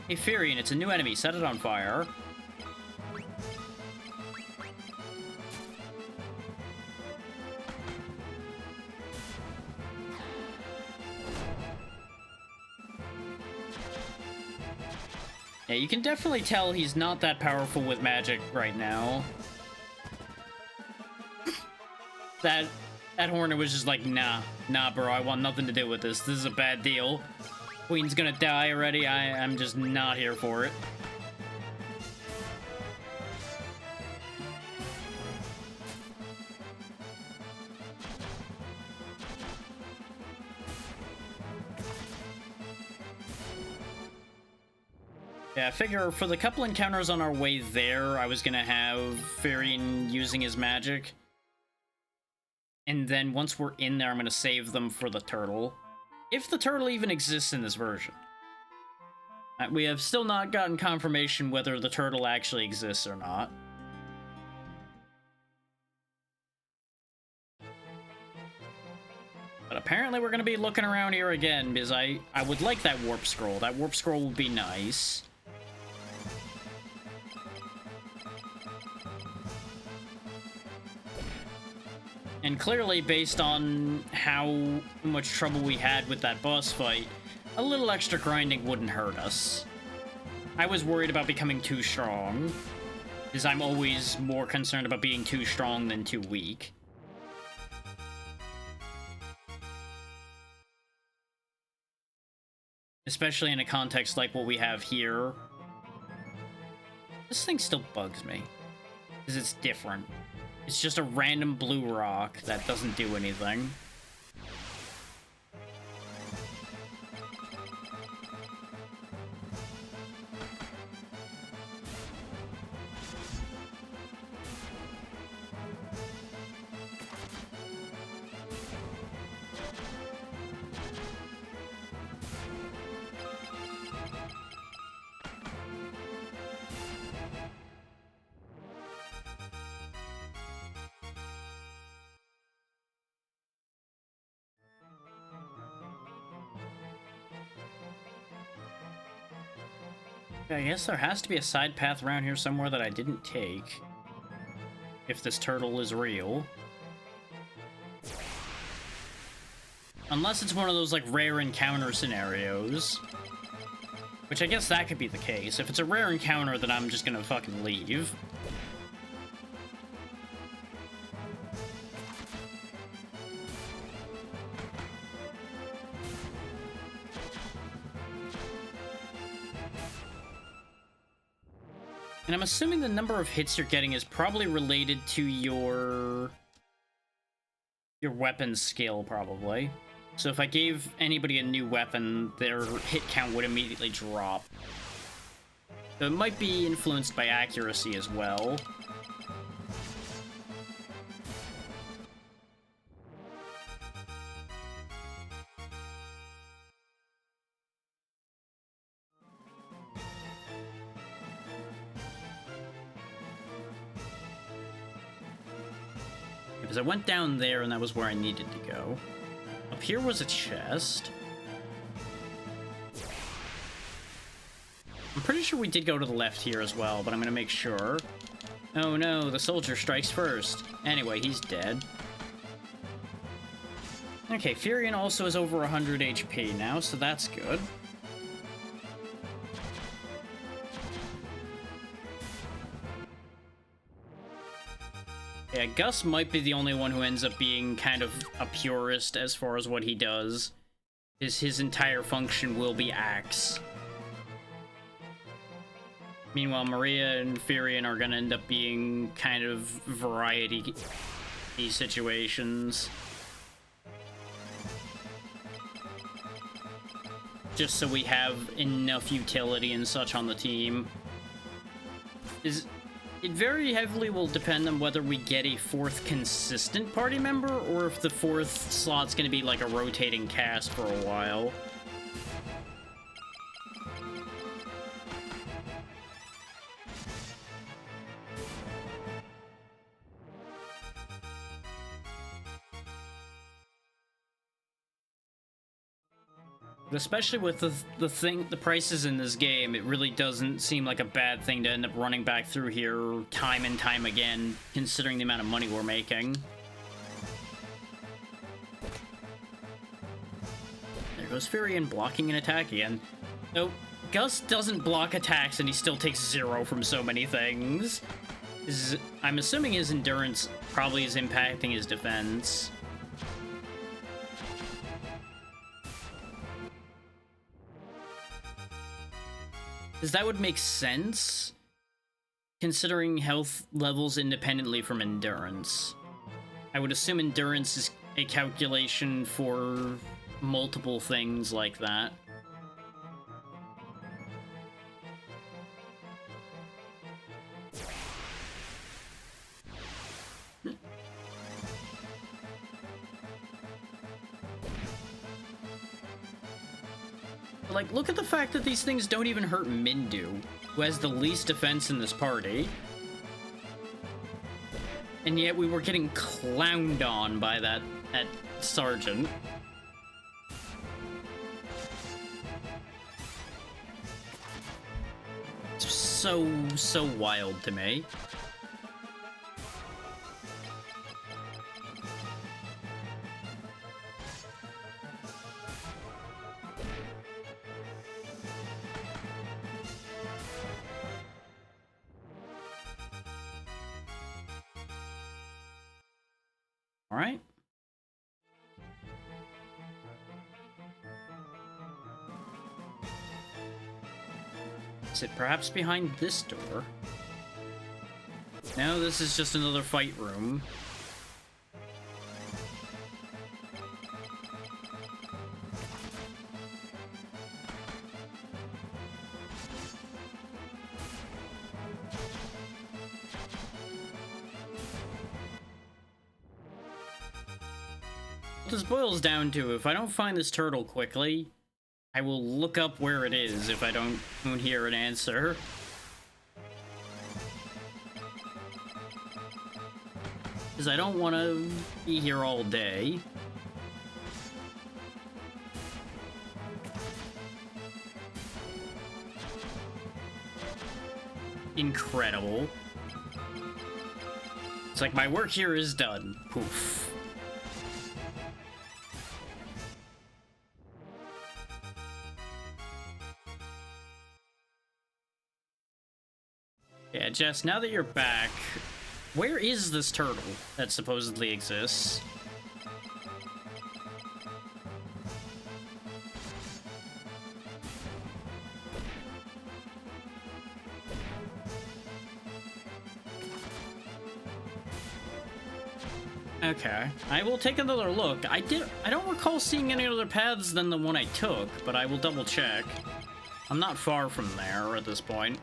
Hey, Furion, it's a new enemy. Set it on fire. Yeah, you can definitely tell he's not that powerful with magic right now. That Hornet was just like, nah, bro, I want nothing to do with this. This is a bad deal. Queen's gonna die already. I'm just not here for it. Yeah, I figure for the couple encounters on our way there, I was gonna have Furion using his magic. And then once we're in there, I'm gonna save them for the turtle. If the turtle even exists in this version. We have still not gotten confirmation whether the turtle actually exists or not. But apparently we're gonna be looking around here again, because I would like that warp scroll. That warp scroll would be nice. And clearly, based on how much trouble we had with that boss fight, a little extra grinding wouldn't hurt us. I was worried about becoming too strong, because I'm always more concerned about being too strong than too weak. Especially in a context like what we have here. This thing still bugs me, because it's different. It's just a random blue rock that doesn't do anything. I guess there has to be a side path around here somewhere that I didn't take. If this turtle is real. Unless it's one of those, like, rare encounter scenarios. Which I guess that could be the case. If it's a rare encounter, then I'm just gonna fucking leave. And I'm assuming the number of hits you're getting is probably related to your weapon skill, probably. So if I gave anybody a new weapon, their hit count would immediately drop. So it might be influenced by accuracy as well. Because I went down there and that was where I needed to go. Up here was a chest. I'm pretty sure we did go to the left here as well, but I'm gonna make sure. Oh no, the soldier strikes first. Anyway, he's dead. Okay, Furion also has over 100 HP now, so that's good. Yeah, Gus might be the only one who ends up being kind of a purist as far as what he does. His entire function will be axe. Meanwhile, Maria and Furion are gonna end up being kind of variety situations. Just so we have enough utility and such on the team. It very heavily will depend on whether we get a fourth consistent party member, or if the fourth slot's gonna be like a rotating cast for a while. Especially with the prices in this game, it really doesn't seem like a bad thing to end up running back through here time and time again, considering the amount of money we're making. There goes Furion blocking an attack again. Nope, Gus doesn't block attacks and he still takes 0 from so many things. I'm assuming his endurance probably is impacting his defense. Because that would make sense, considering health levels independently from endurance. I would assume endurance is a calculation for multiple things like that. Like, look at the fact that these things don't even hurt Mindu, who has the least defense in this party. And yet we were getting clowned on by that sergeant. It's so wild to me. All right. Is it perhaps behind this door? No, this is just another fight room. What this boils down to, if I don't find this turtle quickly, I will look up where it is if I don't hear an answer. Because I don't want to be here all day. Incredible. It's like my work here is done. Poof. Yeah, Jess, now that you're back, where is this turtle that supposedly exists? Okay, I will take another look. I don't recall seeing any other paths than the one I took, but I will double check. I'm not far from there at this point.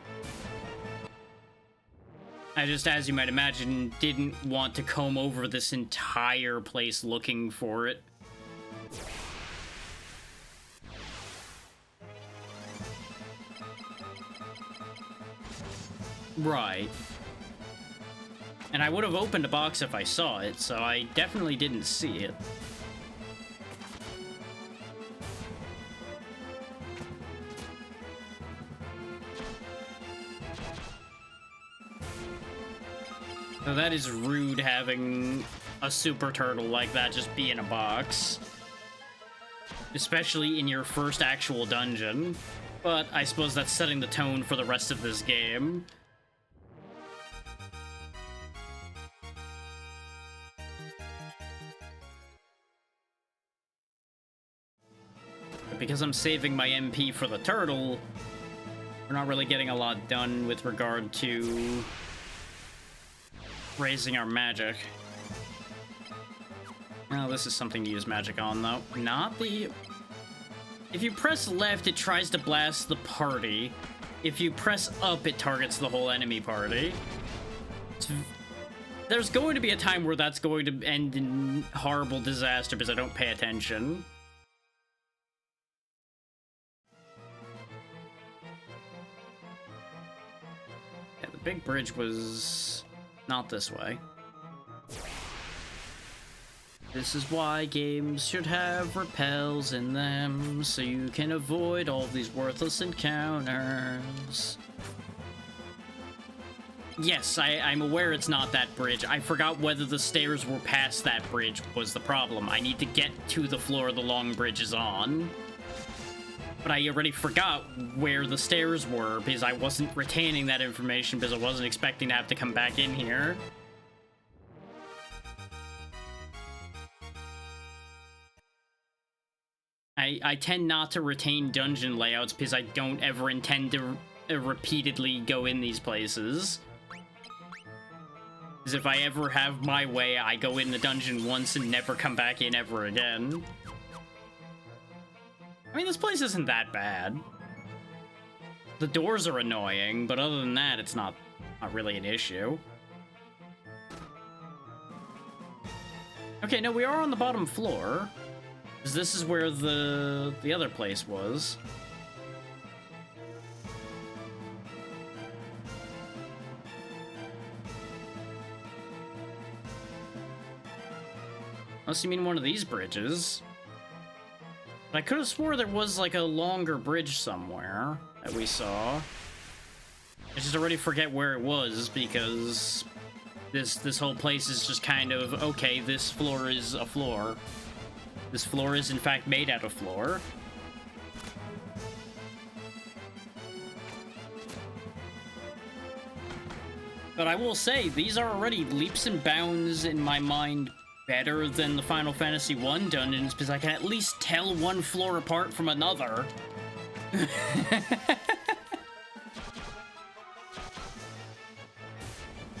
I just, as you might imagine, didn't want to comb over this entire place looking for it. Right. And I would have opened a box if I saw it, so I definitely didn't see it. So that is rude having a super turtle like that just be in a box. Especially in your first actual dungeon. But I suppose that's setting the tone for the rest of this game. But because I'm saving my MP for the turtle, we're not really getting a lot done with regard to raising our magic. Oh, this is something to use magic on, though. Not the... If you press left, it tries to blast the party. If you press up, it targets the whole enemy party. There's going to be a time where that's going to end in horrible disaster because I don't pay attention. Yeah, the big bridge was not this way. This is why games should have repels in them, so you can avoid all these worthless encounters. Yes, I'm aware it's not that bridge. I forgot whether the stairs were past that bridge was the problem. I need to get to the floor the long bridge is on. But I already forgot where the stairs were because I wasn't retaining that information because I wasn't expecting to have to come back in here. I tend not to retain dungeon layouts because I don't ever intend to repeatedly go in these places. Because if I ever have my way, I go in the dungeon once and never come back in ever again. I mean, this place isn't that bad. The doors are annoying, but other than that, it's not really an issue. Okay, no, we are on the bottom floor. Because this is where the other place was. Unless you mean one of these bridges. But I could have swore there was like a longer bridge somewhere that we saw. I just already forget where it was because this whole place is just kind of, okay, this floor is a floor. This floor is, in fact, made out of floor. But I will say, these are already leaps and bounds in my mind better than the Final Fantasy I dungeons, because I can at least tell one floor apart from another.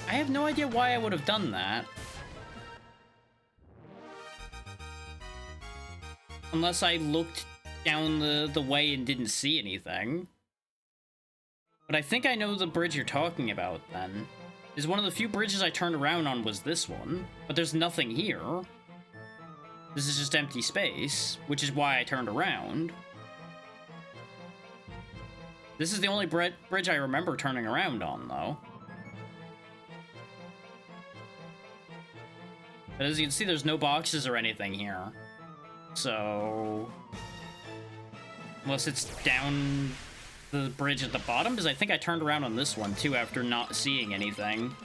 I have no idea why I would have done that. Unless I looked down the way and didn't see anything. But I think I know the bridge you're talking about, then. Is one of the few bridges I turned around on was this one. But there's nothing here. This is just empty space, which is why I turned around. This is the only bridge I remember turning around on, though. But as you can see, there's no boxes or anything here. So, unless it's down the bridge at the bottom, because I think I turned around on this one too after not seeing anything.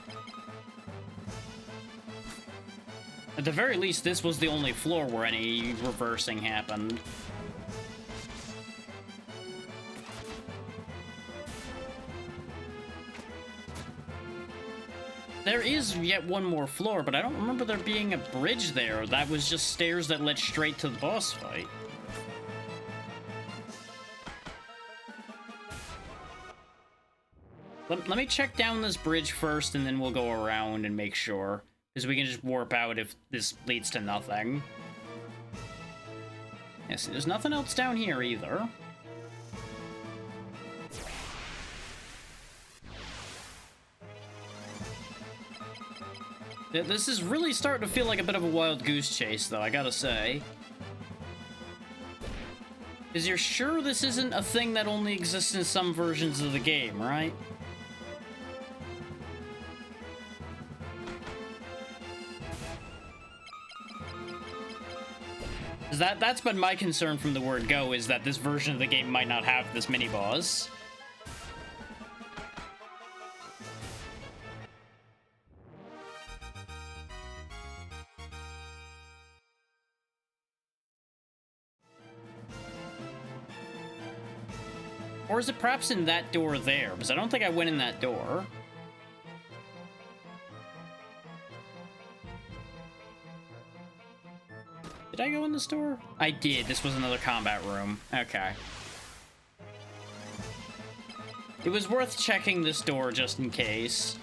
At the very least, this was the only floor where any reversing happened. There is yet one more floor, but I don't remember there being a bridge there. That was just stairs that led straight to the boss fight. Let me check down this bridge first, and then we'll go around and make sure. Because we can just warp out if this leads to nothing. Yeah, see, there's nothing else down here either. This is really starting to feel like a bit of a wild goose chase, though, I gotta say. Because you're sure this isn't a thing that only exists in some versions of the game, right? That's been my concern from the word go, is that this version of the game might not have this mini-boss. Or is it perhaps in that door there? Because I don't think I went in that door. Did I go in this door? I did. This was another combat room. Okay. It was worth checking this door just in case.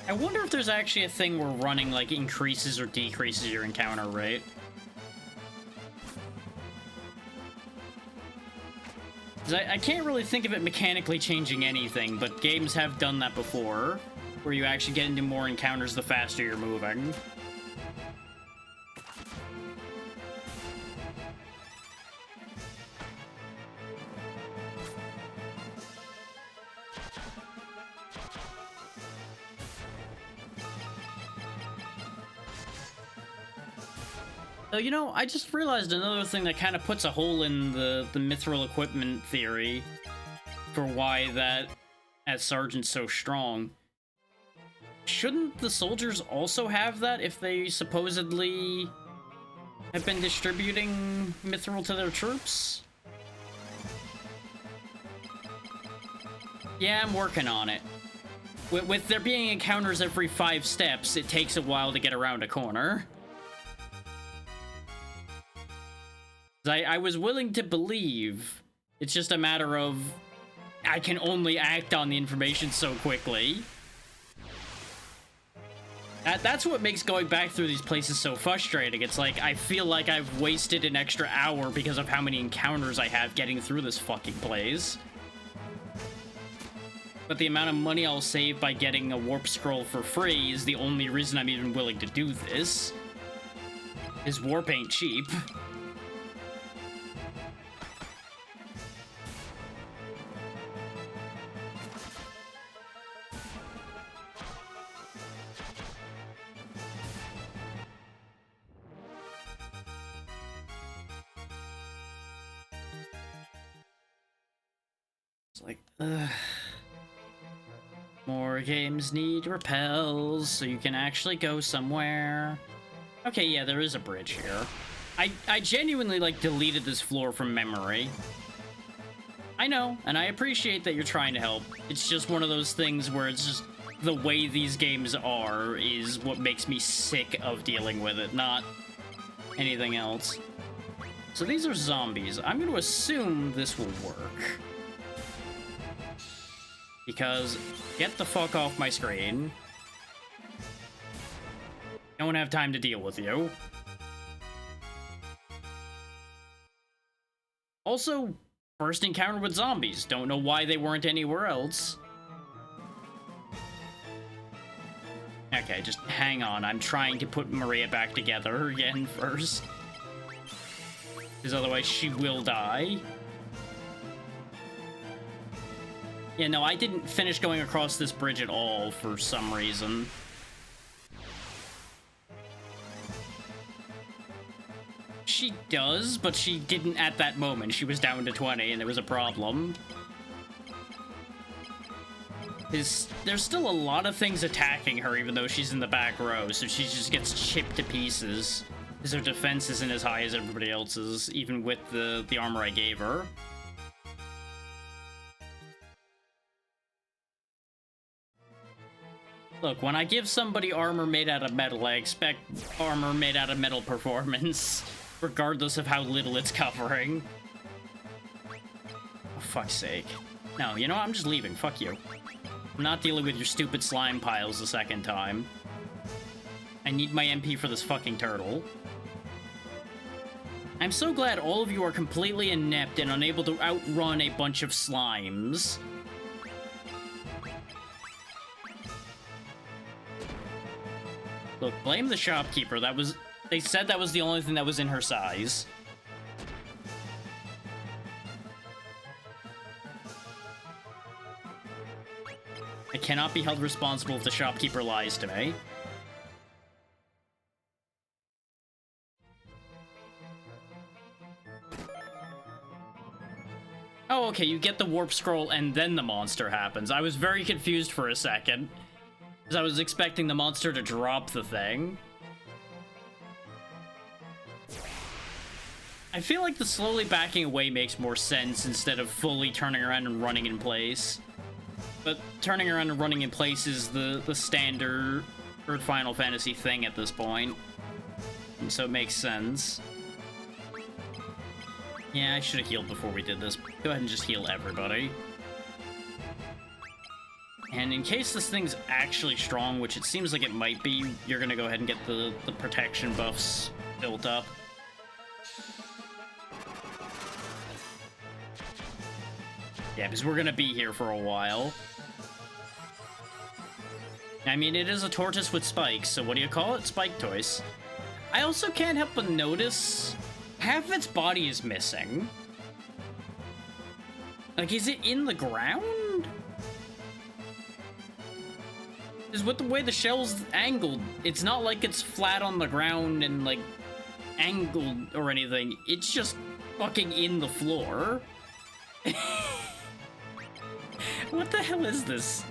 I wonder if there's actually a thing where running, like, increases or decreases your encounter rate. 'Cause I can't really think of it mechanically changing anything, but games have done that before, where you actually get into more encounters the faster you're moving. So, you know, I just realized another thing that kind of puts a hole in the mithril equipment theory for why that sergeant's so strong. Shouldn't the soldiers also have that if they supposedly have been distributing mithril to their troops? Yeah, I'm working on it. With there being encounters every 5 steps, it takes a while to get around a corner. I was willing to believe it's just a matter of I can only act on the information so quickly. That's what makes going back through these places so frustrating. It's like, I feel like I've wasted an extra hour because of how many encounters I have getting through this fucking place. But the amount of money I'll save by getting a warp scroll for free is the only reason I'm even willing to do this. This warp ain't cheap. Like, more games need repels, so you can actually go somewhere. Okay, yeah, there is a bridge here. I genuinely, like, deleted this floor from memory. I know, and I appreciate that you're trying to help. It's just one of those things where it's just the way these games are is what makes me sick of dealing with it, not anything else. So these are zombies. I'm going to assume this will work. Because, get the fuck off my screen. Don't have time to deal with you. Also, first encounter with zombies. Don't know why they weren't anywhere else. Okay, just hang on. I'm trying to put Maria back together again first. Because otherwise she will die. Yeah, no, I didn't finish going across this bridge at all for some reason. She does, but she didn't at that moment. She was down to 20 and there was a problem. There's still a lot of things attacking her, even though she's in the back row, so she just gets chipped to pieces. Because her defense isn't as high as everybody else's, even with the armor I gave her. Look, when I give somebody armor made out of metal, I expect armor made out of metal performance, regardless of how little it's covering. Oh, fuck's sake. No, you know what? I'm just leaving. Fuck you. I'm not dealing with your stupid slime piles a second time. I need my MP for this fucking turtle. I'm so glad all of you are completely inept and unable to outrun a bunch of slimes. Look, blame the shopkeeper. They said that was the only thing that was in her size. I cannot be held responsible if the shopkeeper lies to me. Oh, okay, you get the warp scroll and then the monster happens. I was very confused for a second, because I was expecting the monster to drop the thing. I feel like the slowly backing away makes more sense instead of fully turning around and running in place. But turning around and running in place is the standard Final Fantasy thing at this point. And so it makes sense. Yeah, I should have healed before we did this. Go ahead and just heal everybody. And in case this thing's actually strong, which it seems like it might be, you're gonna go ahead and get the protection buffs built up. Yeah, because we're gonna be here for a while. I mean, it is a tortoise with spikes, so what do you call it? Spike toys. I also can't help but notice half of its body is missing. Like, is it in the ground? Because with the way the shell's angled, it's not like it's flat on the ground and, like, angled or anything. It's just fucking in the floor. What the hell is this?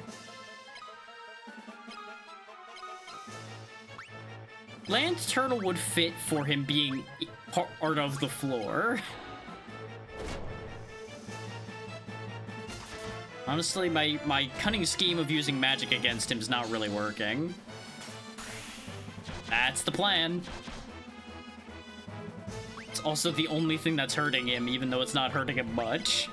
Land turtle would fit for him being part of the floor. Honestly, my cunning scheme of using magic against him is not really working. That's the plan. It's also the only thing that's hurting him, even though it's not hurting him much.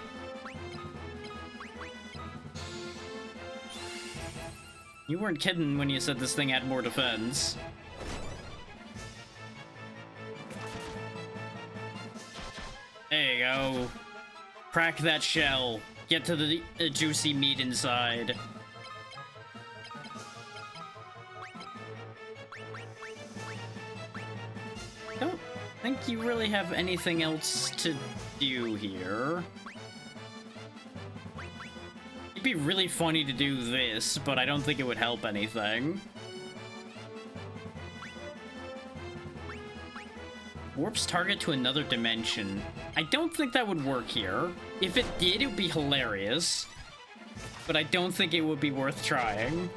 You weren't kidding when you said this thing had more defense. There you go. Crack that shell. Get to the juicy meat inside. Don't think you really have anything else to do here. It'd be really funny to do this, but I don't think it would help anything. Warps target to another dimension. I don't think that would work here. If it did, it would be hilarious. But I don't think it would be worth trying.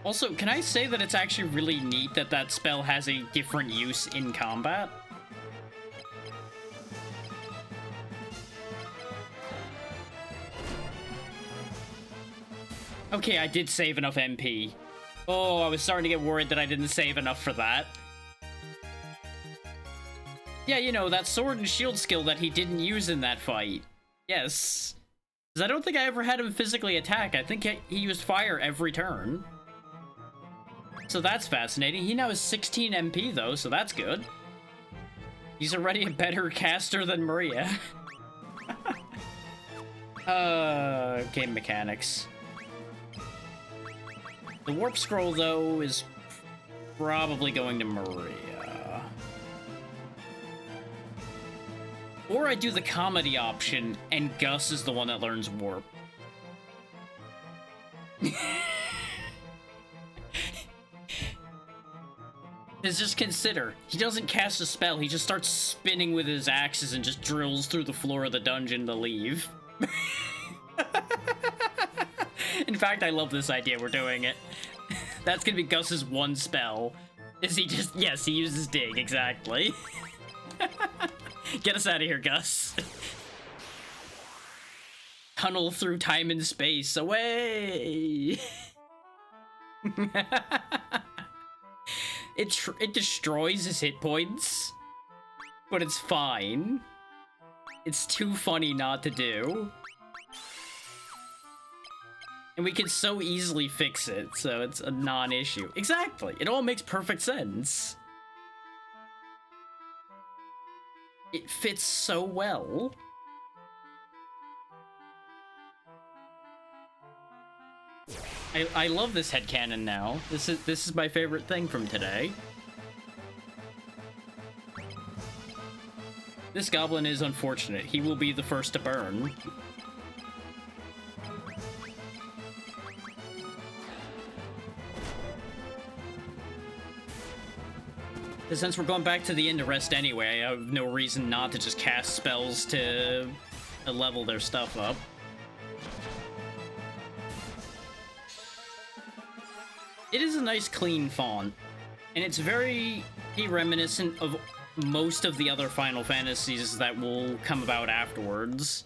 Also, can I say that it's actually really neat that that spell has a different use in combat? Okay, I did save enough MP. Oh, I was starting to get worried that I didn't save enough for that. Yeah, you know, that sword and shield skill that he didn't use in that fight. Yes. Because I don't think I ever had him physically attack. I think he used fire every turn. So that's fascinating. He now has 16 MP, though, so that's good. He's already a better caster than Maria. Game mechanics. The warp scroll, though, is probably going to Maria. Or I do the comedy option, and Gus is the one that learns warp. is just consider, he doesn't cast a spell, he just starts spinning with his axes and just drills through the floor of the dungeon to leave. In fact, I love this idea, we're doing it. That's gonna be Gus's one spell. Is he just, yes, he uses dig, exactly. Get us out of here, Gus. Tunnel through time and space, away! It destroys his hit points, but it's fine. It's too funny not to do. And we can so easily fix it, so it's a non-issue. Exactly, it all makes perfect sense. It fits so well. I love this headcanon now. This is my favorite thing from today. This goblin is unfortunate. He will be the first to burn. Since we're going back to the inn to rest anyway, I have no reason not to just cast spells to level their stuff up. It is a nice clean font, and it's very reminiscent of most of the other Final Fantasies that will come about afterwards.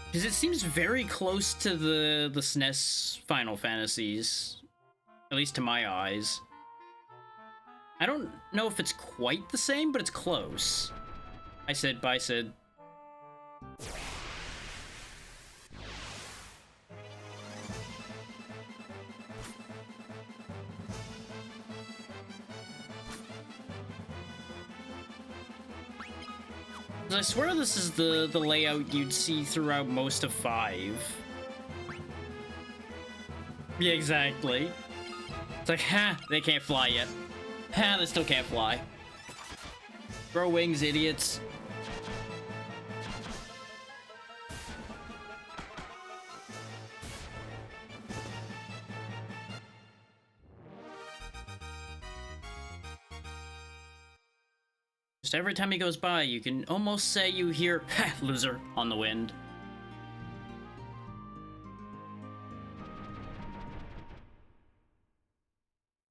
Because it seems very close to the SNES Final Fantasies, at least to my eyes. I don't know if it's quite the same, but it's close. I said, bye, Sid. I swear this is the layout you'd see throughout most of 5. Yeah, exactly. It's like, ha, they can't fly yet. Ha, they still can't fly. Grow wings, idiots. Just every time he goes by, you can almost say you hear, ha, loser, on the wind.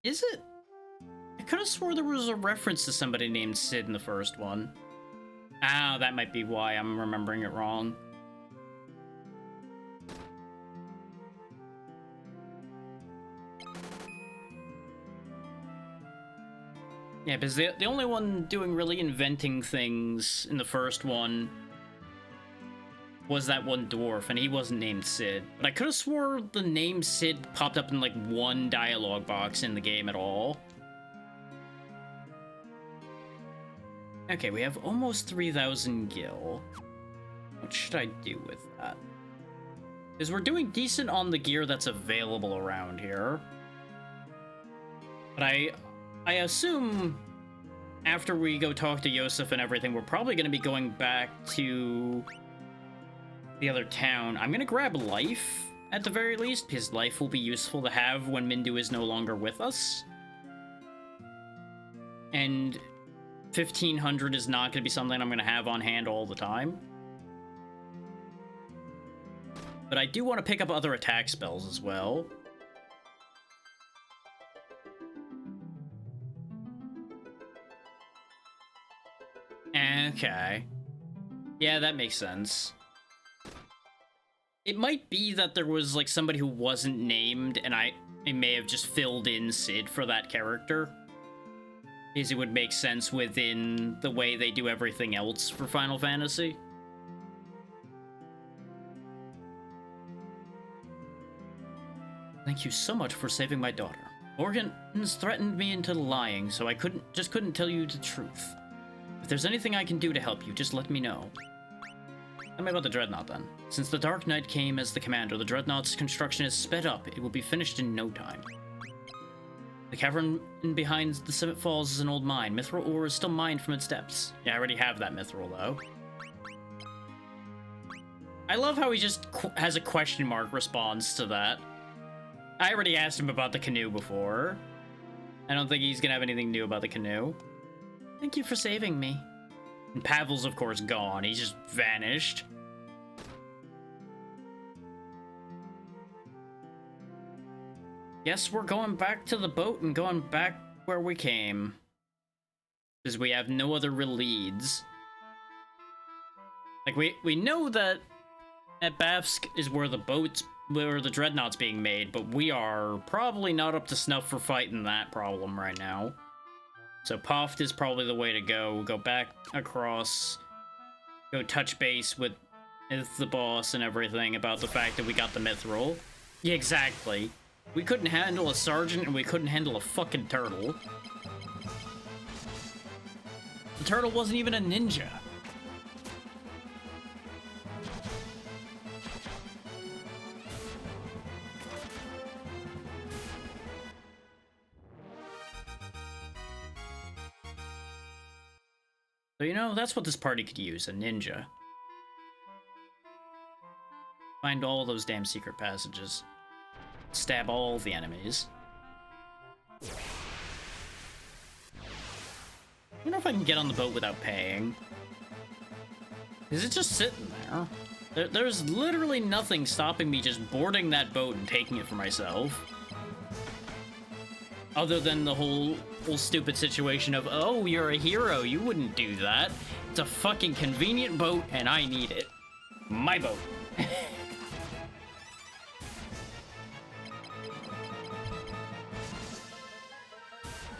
Is it? I could have swore there was a reference to somebody named Sid in the first one. Ah, that might be why I'm remembering it wrong. Yeah, because the only one doing really inventing things in the first one was that one dwarf, and he wasn't named Sid. But I could have swore the name Sid popped up in like one dialogue box in the game at all. Okay, we have almost 3,000 gil. What should I do with that? Because we're doing decent on the gear that's available around here. But I assume after we go talk to Yosef and everything, we're probably going to be going back to the other town. I'm going to grab life at the very least, because life will be useful to have when Mindu is no longer with us. And 1,500 is not going to be something I'm going to have on hand all the time. But I do want to pick up other attack spells as well. Okay. Yeah, that makes sense. It might be that there was, like, somebody who wasn't named, and I may have just filled in Sid for that character. Because it would make sense within the way they do everything else for Final Fantasy. Thank you so much for saving my daughter. Morgan's threatened me into lying, so I couldn't tell you the truth. If there's anything I can do to help you, just let me know. Tell me about the Dreadnought, then. Since the Dark Knight came as the commander, the Dreadnought's construction is sped up. It will be finished in no time. The cavern behind the Summit Falls is an old mine. Mithril ore is still mined from its depths. Yeah, I already have that mithril, though. I love how he just has a question mark response to that. I already asked him about the canoe before. I don't think he's gonna have anything new about the canoe. Thank you for saving me. And Pavel's, of course, gone. He's just vanished. Guess we're going back to the boat and going back where we came. Because we have no other real leads. Like, we know that at Bafsk is where the Dreadnought's being made, but we are probably not up to snuff for fighting that problem right now. So Poft is probably the way to go. Go back across, go touch base with the boss and everything about the fact that we got the mithril. Yeah, exactly. We couldn't handle a sergeant and we couldn't handle a fucking turtle. The turtle wasn't even a ninja. So, you know, that's what this party could use, a ninja. Find all those damn secret passages. Stab all the enemies. I wonder if I can get on the boat without paying. Is it just sitting there? There's literally nothing stopping me just boarding that boat and taking it for myself. Other than the whole stupid situation of, oh, you're a hero, you wouldn't do that. It's a fucking convenient boat and I need it. My boat.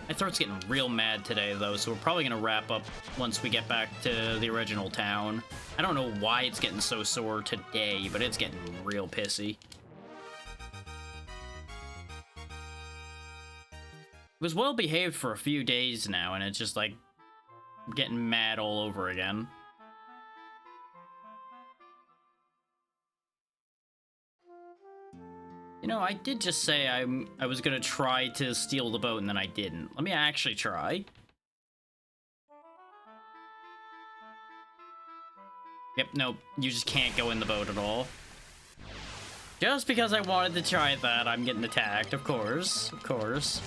My throat's getting real mad today, though, so we're probably gonna wrap up once we get back to the original town. I don't know why it's getting so sore today, but it's getting real pissy. It was well behaved for a few days now, and it's just like getting mad all over again. You know, I did just say I was gonna try to steal the boat, and then I didn't. Let me actually try. Yep, nope, you just can't go in the boat at all. Just because I wanted to try that, I'm getting attacked, of course, of course.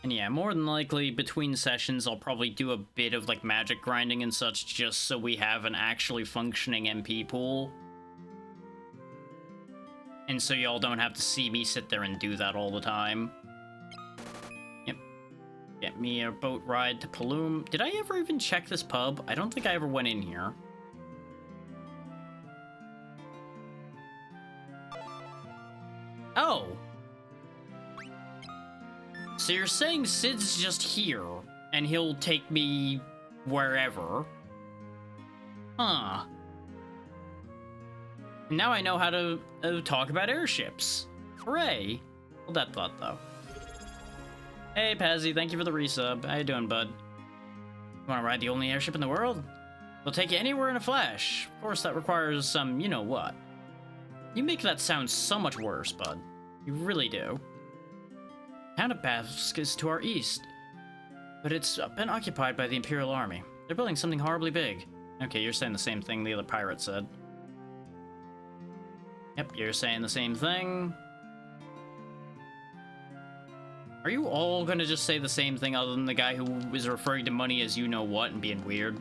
And yeah, more than likely, between sessions, I'll probably do a bit of, like, magic grinding and such, just so we have an actually functioning MP pool. And so y'all don't have to see me sit there and do that all the time. Yep. Get me a boat ride to Paloom. Did I ever even check this pub? I don't think I ever went in here. Oh! So you're saying Sid's just here, and he'll take me wherever? Huh. Now I know how to talk about airships. Hooray. Hold that thought, though. Hey, Pazzy, thank you for the resub. How you doing, bud? You wanna ride the only airship in the world? We'll take you anywhere in a flash. Of course, that requires some you-know-what. You make that sound so much worse, bud. You really do. Town of Bafsk is to our east, but it's been occupied by the Imperial Army. They're building something horribly big. Okay, you're saying the same thing the other pirate said. Yep, you're saying the same thing. Are you all gonna just say the same thing other than the guy who is referring to money as you-know-what and being weird?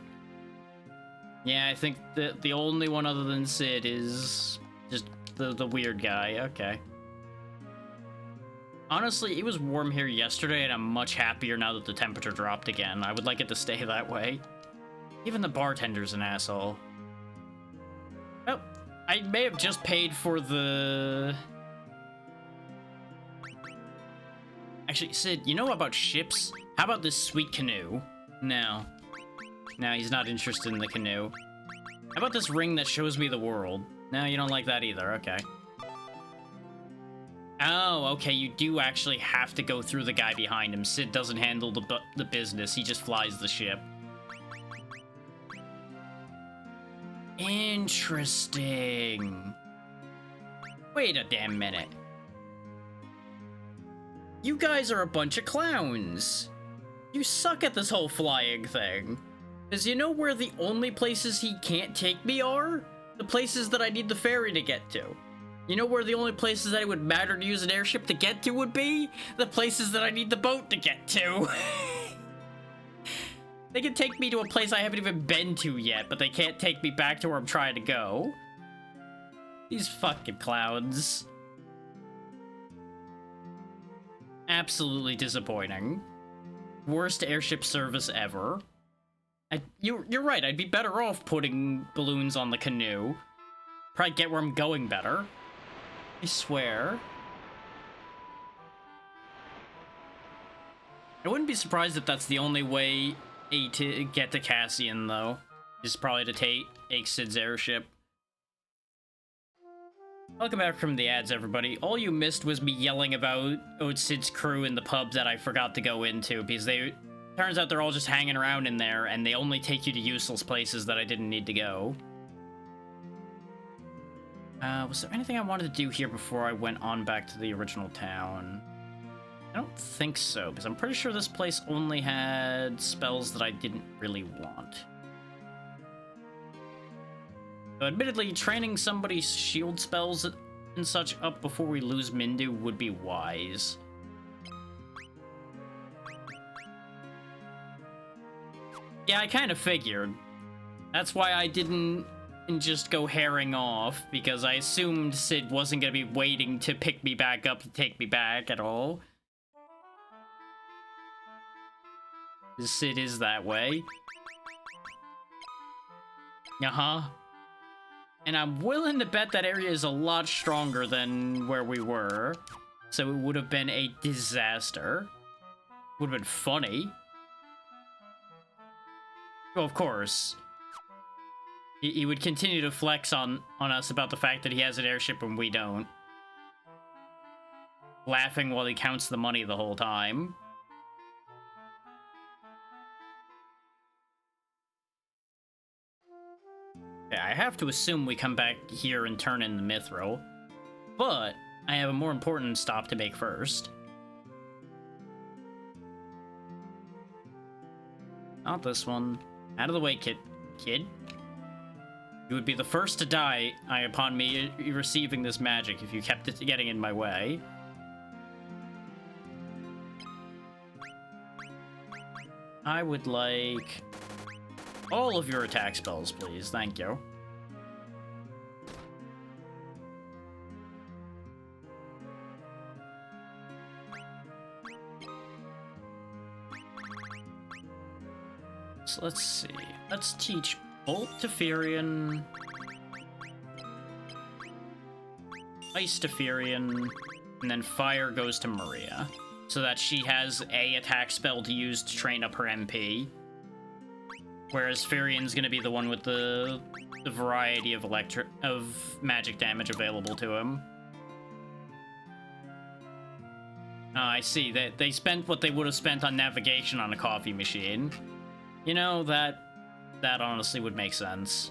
Yeah, I think that the only one other than Sid is just the weird guy. Okay. Honestly, it was warm here yesterday, and I'm much happier now that the temperature dropped again. I would like it to stay that way. Even the bartender's an asshole. Oh, I may have just paid for the... Actually, Sid, you know about ships? How about this sweet canoe? No. No, he's not interested in the canoe. How about this ring that shows me the world? No, you don't like that either, okay. Oh, okay, you do actually have to go through the guy behind him. Sid doesn't handle the business, he just flies the ship. Interesting. Wait a damn minute. You guys are a bunch of clowns. You suck at this whole flying thing. Because you know where the only places he can't take me are? The places that I need the ferry to get to. You know where the only places that it would matter to use an airship to get to would be? The places that I need the boat to get to. They can take me to a place I haven't even been to yet, but they can't take me back to where I'm trying to go. These fucking clowns. Absolutely disappointing. Worst airship service ever. You're right, I'd be better off putting balloons on the canoe. Probably get where I'm going better. I swear. I wouldn't be surprised if that's the only way to get to Cassian, though. Is probably to take Sid's airship. Welcome back from the ads, everybody. All you missed was me yelling about Sid's crew in the pub that I forgot to go into, because turns out they're all just hanging around in there, and they only take you to useless places that I didn't need to go. Was there anything I wanted to do here before I went on back to the original town? I don't think so, because I'm pretty sure this place only had spells that I didn't really want. So admittedly, training somebody's shield spells and such up before we lose Mindu would be wise. Yeah, I kind of figured. That's why I didn't just go herring off, because I assumed Sid wasn't going to be waiting to pick me back up to take me back at all. Sid is that way. Uh-huh. And I'm willing to bet that area is a lot stronger than where we were. So it would have been a disaster. Would have been funny. Well, of course. He would continue to flex on us about the fact that he has an airship and we don't. Laughing while he counts the money the whole time. Yeah, I have to assume we come back here and turn in the Mithril. But I have a more important stop to make first. Not this one. Out of the way, kid. You would be the first to die upon me receiving this magic if you kept it getting in my way. I would like all of your attack spells, please. Thank you. So let's see. Let's teach Bolt to Firion, Ice to Firion, and then Fire goes to Maria, so that she has a attack spell to use to train up her MP. Whereas Firion's gonna be the one with the variety of magic damage available to him. Oh, I see. They spent what they would have spent on navigation on a coffee machine. You know, that honestly would make sense.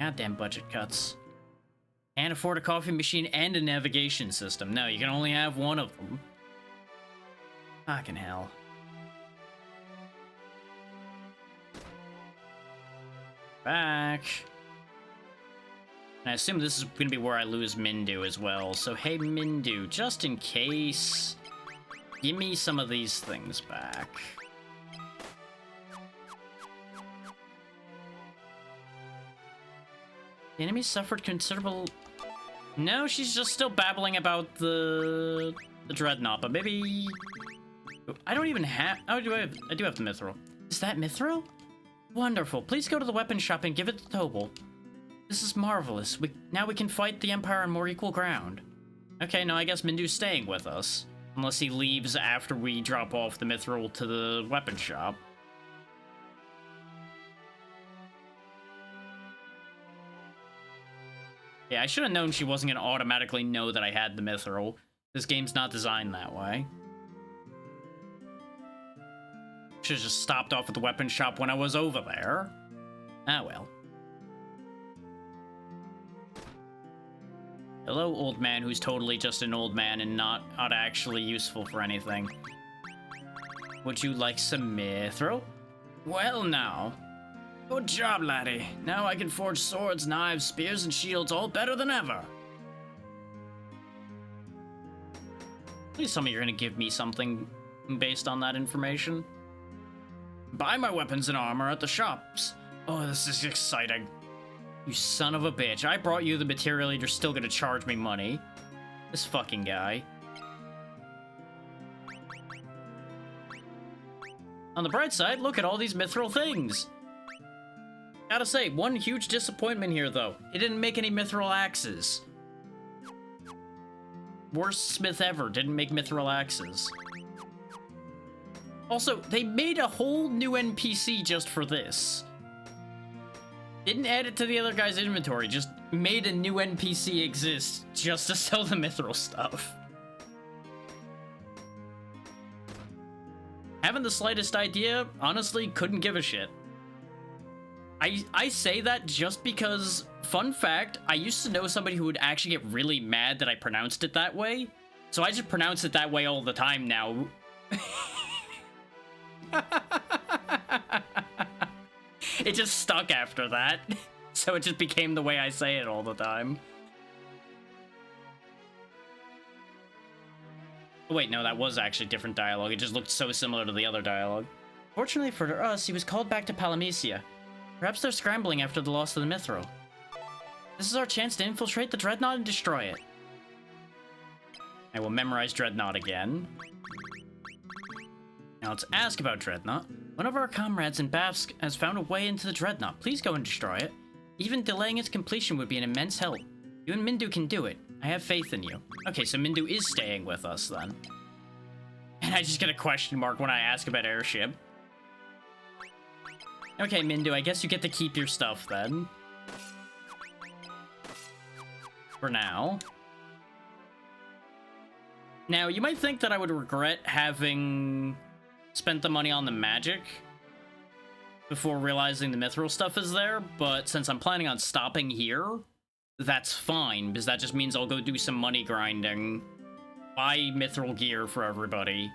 Goddamn budget cuts. Can't afford a coffee machine and a navigation system. No, you can only have one of them. Fucking hell. Back. And I assume this is gonna be where I lose Mindu as well. So hey Mindu, just in case, give me some of these things back. The enemy suffered considerable... No, she's just still babbling about the Dreadnought, but maybe... I don't even have... Oh, I do have the Mithril. Is that Mithril? Wonderful. Please go to the weapon shop and give it to Tobal. This is marvelous. Now we can fight the Empire on more equal ground. Okay, no, I guess Mindu's staying with us. Unless he leaves after we drop off the Mithril to the weapon shop. Yeah, I should have known she wasn't going to automatically know that I had the Mithril. This game's not designed that way. Should have just stopped off at the weapon shop when I was over there. Ah, well. Hello, old man who's totally just an old man and not actually useful for anything. Would you like some mithril? Well now. Good job, laddie. Now I can forge swords, knives, spears, and shields all better than ever. Please tell me you're gonna give me something based on that information. Buy my weapons and armor at the shops. Oh, this is exciting. You son of a bitch. I brought you the material and you're still gonna charge me money. This fucking guy. On the bright side, look at all these mithril things. Gotta say, one huge disappointment here, though. It didn't make any mithril axes. Worst smith ever didn't make mithril axes. Also, they made a whole new NPC just for this. Didn't add it to the other guy's inventory, just made a new NPC exist just to sell the mithril stuff. Haven't the slightest idea, honestly, couldn't give a shit. I say that just because, fun fact, I used to know somebody who would actually get really mad that I pronounced it that way. So I just pronounce it that way all the time now. It just stuck after that. So it just became the way I say it all the time. Oh, wait, no, that was actually different dialogue. It just looked so similar to the other dialogue. Fortunately for us, he was called back to Palamecia. Perhaps they're scrambling after the loss of the mithril. This is our chance to infiltrate the Dreadnought and destroy it. I will memorize Dreadnought again. Now let's ask about Dreadnought. One of our comrades in Bavsk has found a way into the Dreadnought. Please go and destroy it. Even delaying its completion would be an immense help. You and Mindu can do it. I have faith in you. Okay, so Mindu is staying with us then. And I just get a question mark when I ask about airship. Okay, Mindu, I guess you get to keep your stuff then. For now. Now, you might think that I would regret having spent the money on the magic before realizing the mithril stuff is there, but since I'm planning on stopping here, that's fine, because that just means I'll go do some money grinding, buy mithril gear for everybody,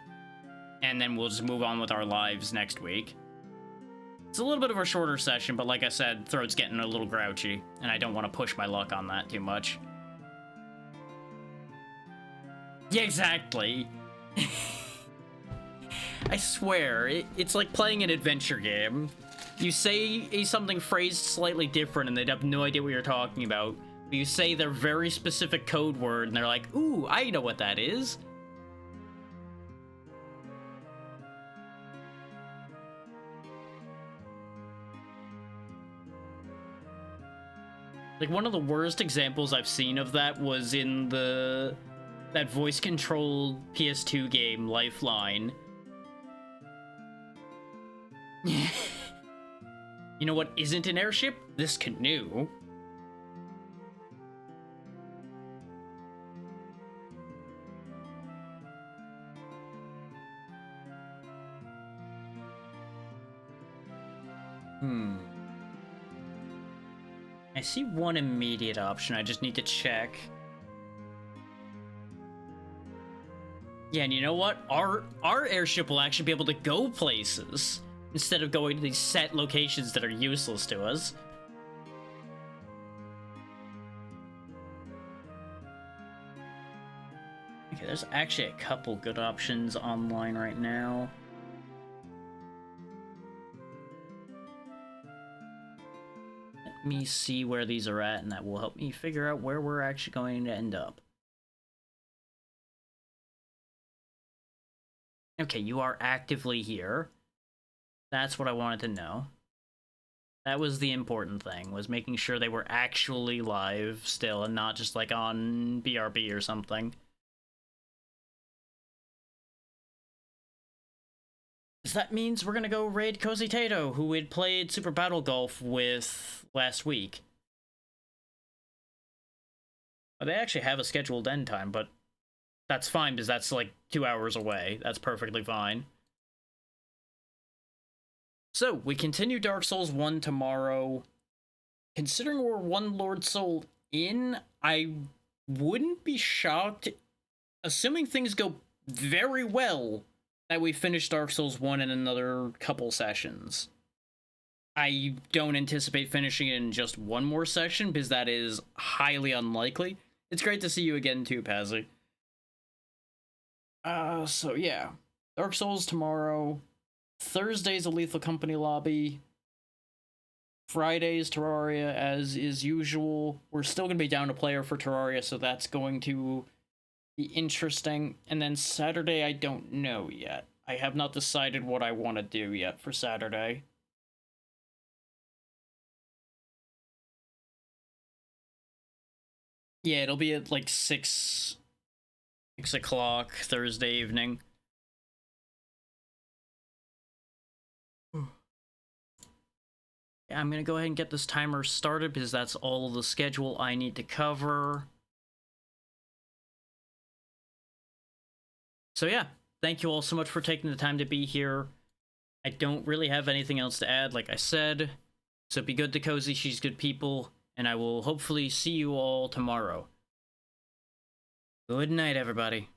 and then we'll just move on with our lives next week. It's a little bit of a shorter session, but like I said, throat's getting a little grouchy, and I don't want to push my luck on that too much. Yeah, exactly. I swear, it's like playing an adventure game. You say something phrased slightly different and they'd have no idea what you're talking about. But you say their very specific code word and they're like, ooh, I know what that is. Like, one of the worst examples I've seen of that was in that voice-controlled PS2 game, Lifeline. You know what isn't an airship? This canoe. I see one immediate option. I just need to check. Yeah, and you know what? Our airship will actually be able to go places instead of going to these set locations that are useless to us. Okay, there's actually a couple good options online right now. Let me see where these are at, and that will help me figure out where we're actually going to end up. Okay, you are actively here. That's what I wanted to know. That was the important thing, was making sure they were actually live still and not just like on BRB or something. That means we're gonna go raid Cozy Tato, who we'd played Super Battle Golf with last week. Well, they actually have a scheduled end time, but that's fine because that's like 2 hours away. That's perfectly fine. So, we continue Dark Souls 1 tomorrow. Considering we're one Lord Soul in, I wouldn't be shocked, assuming things go very well, that we finish Dark Souls 1 in another couple sessions. I don't anticipate finishing it in just one more session, because that is highly unlikely. It's great to see you again too, Pazzy. So yeah. Dark Souls tomorrow. Thursday's a Lethal Company lobby. Friday's Terraria, as is usual. We're still going to be down a player for Terraria, so that's going to be interesting. And then Saturday, I don't know yet. I have not decided what I want to do yet for Saturday. Yeah, it'll be at like 6 o'clock Thursday evening. I'm going to go ahead and get this timer started because that's all of the schedule I need to cover. So yeah, thank you all so much for taking the time to be here. I don't really have anything else to add, like I said. So be good to Cozy, she's good people, and I will hopefully see you all tomorrow. Good night, everybody.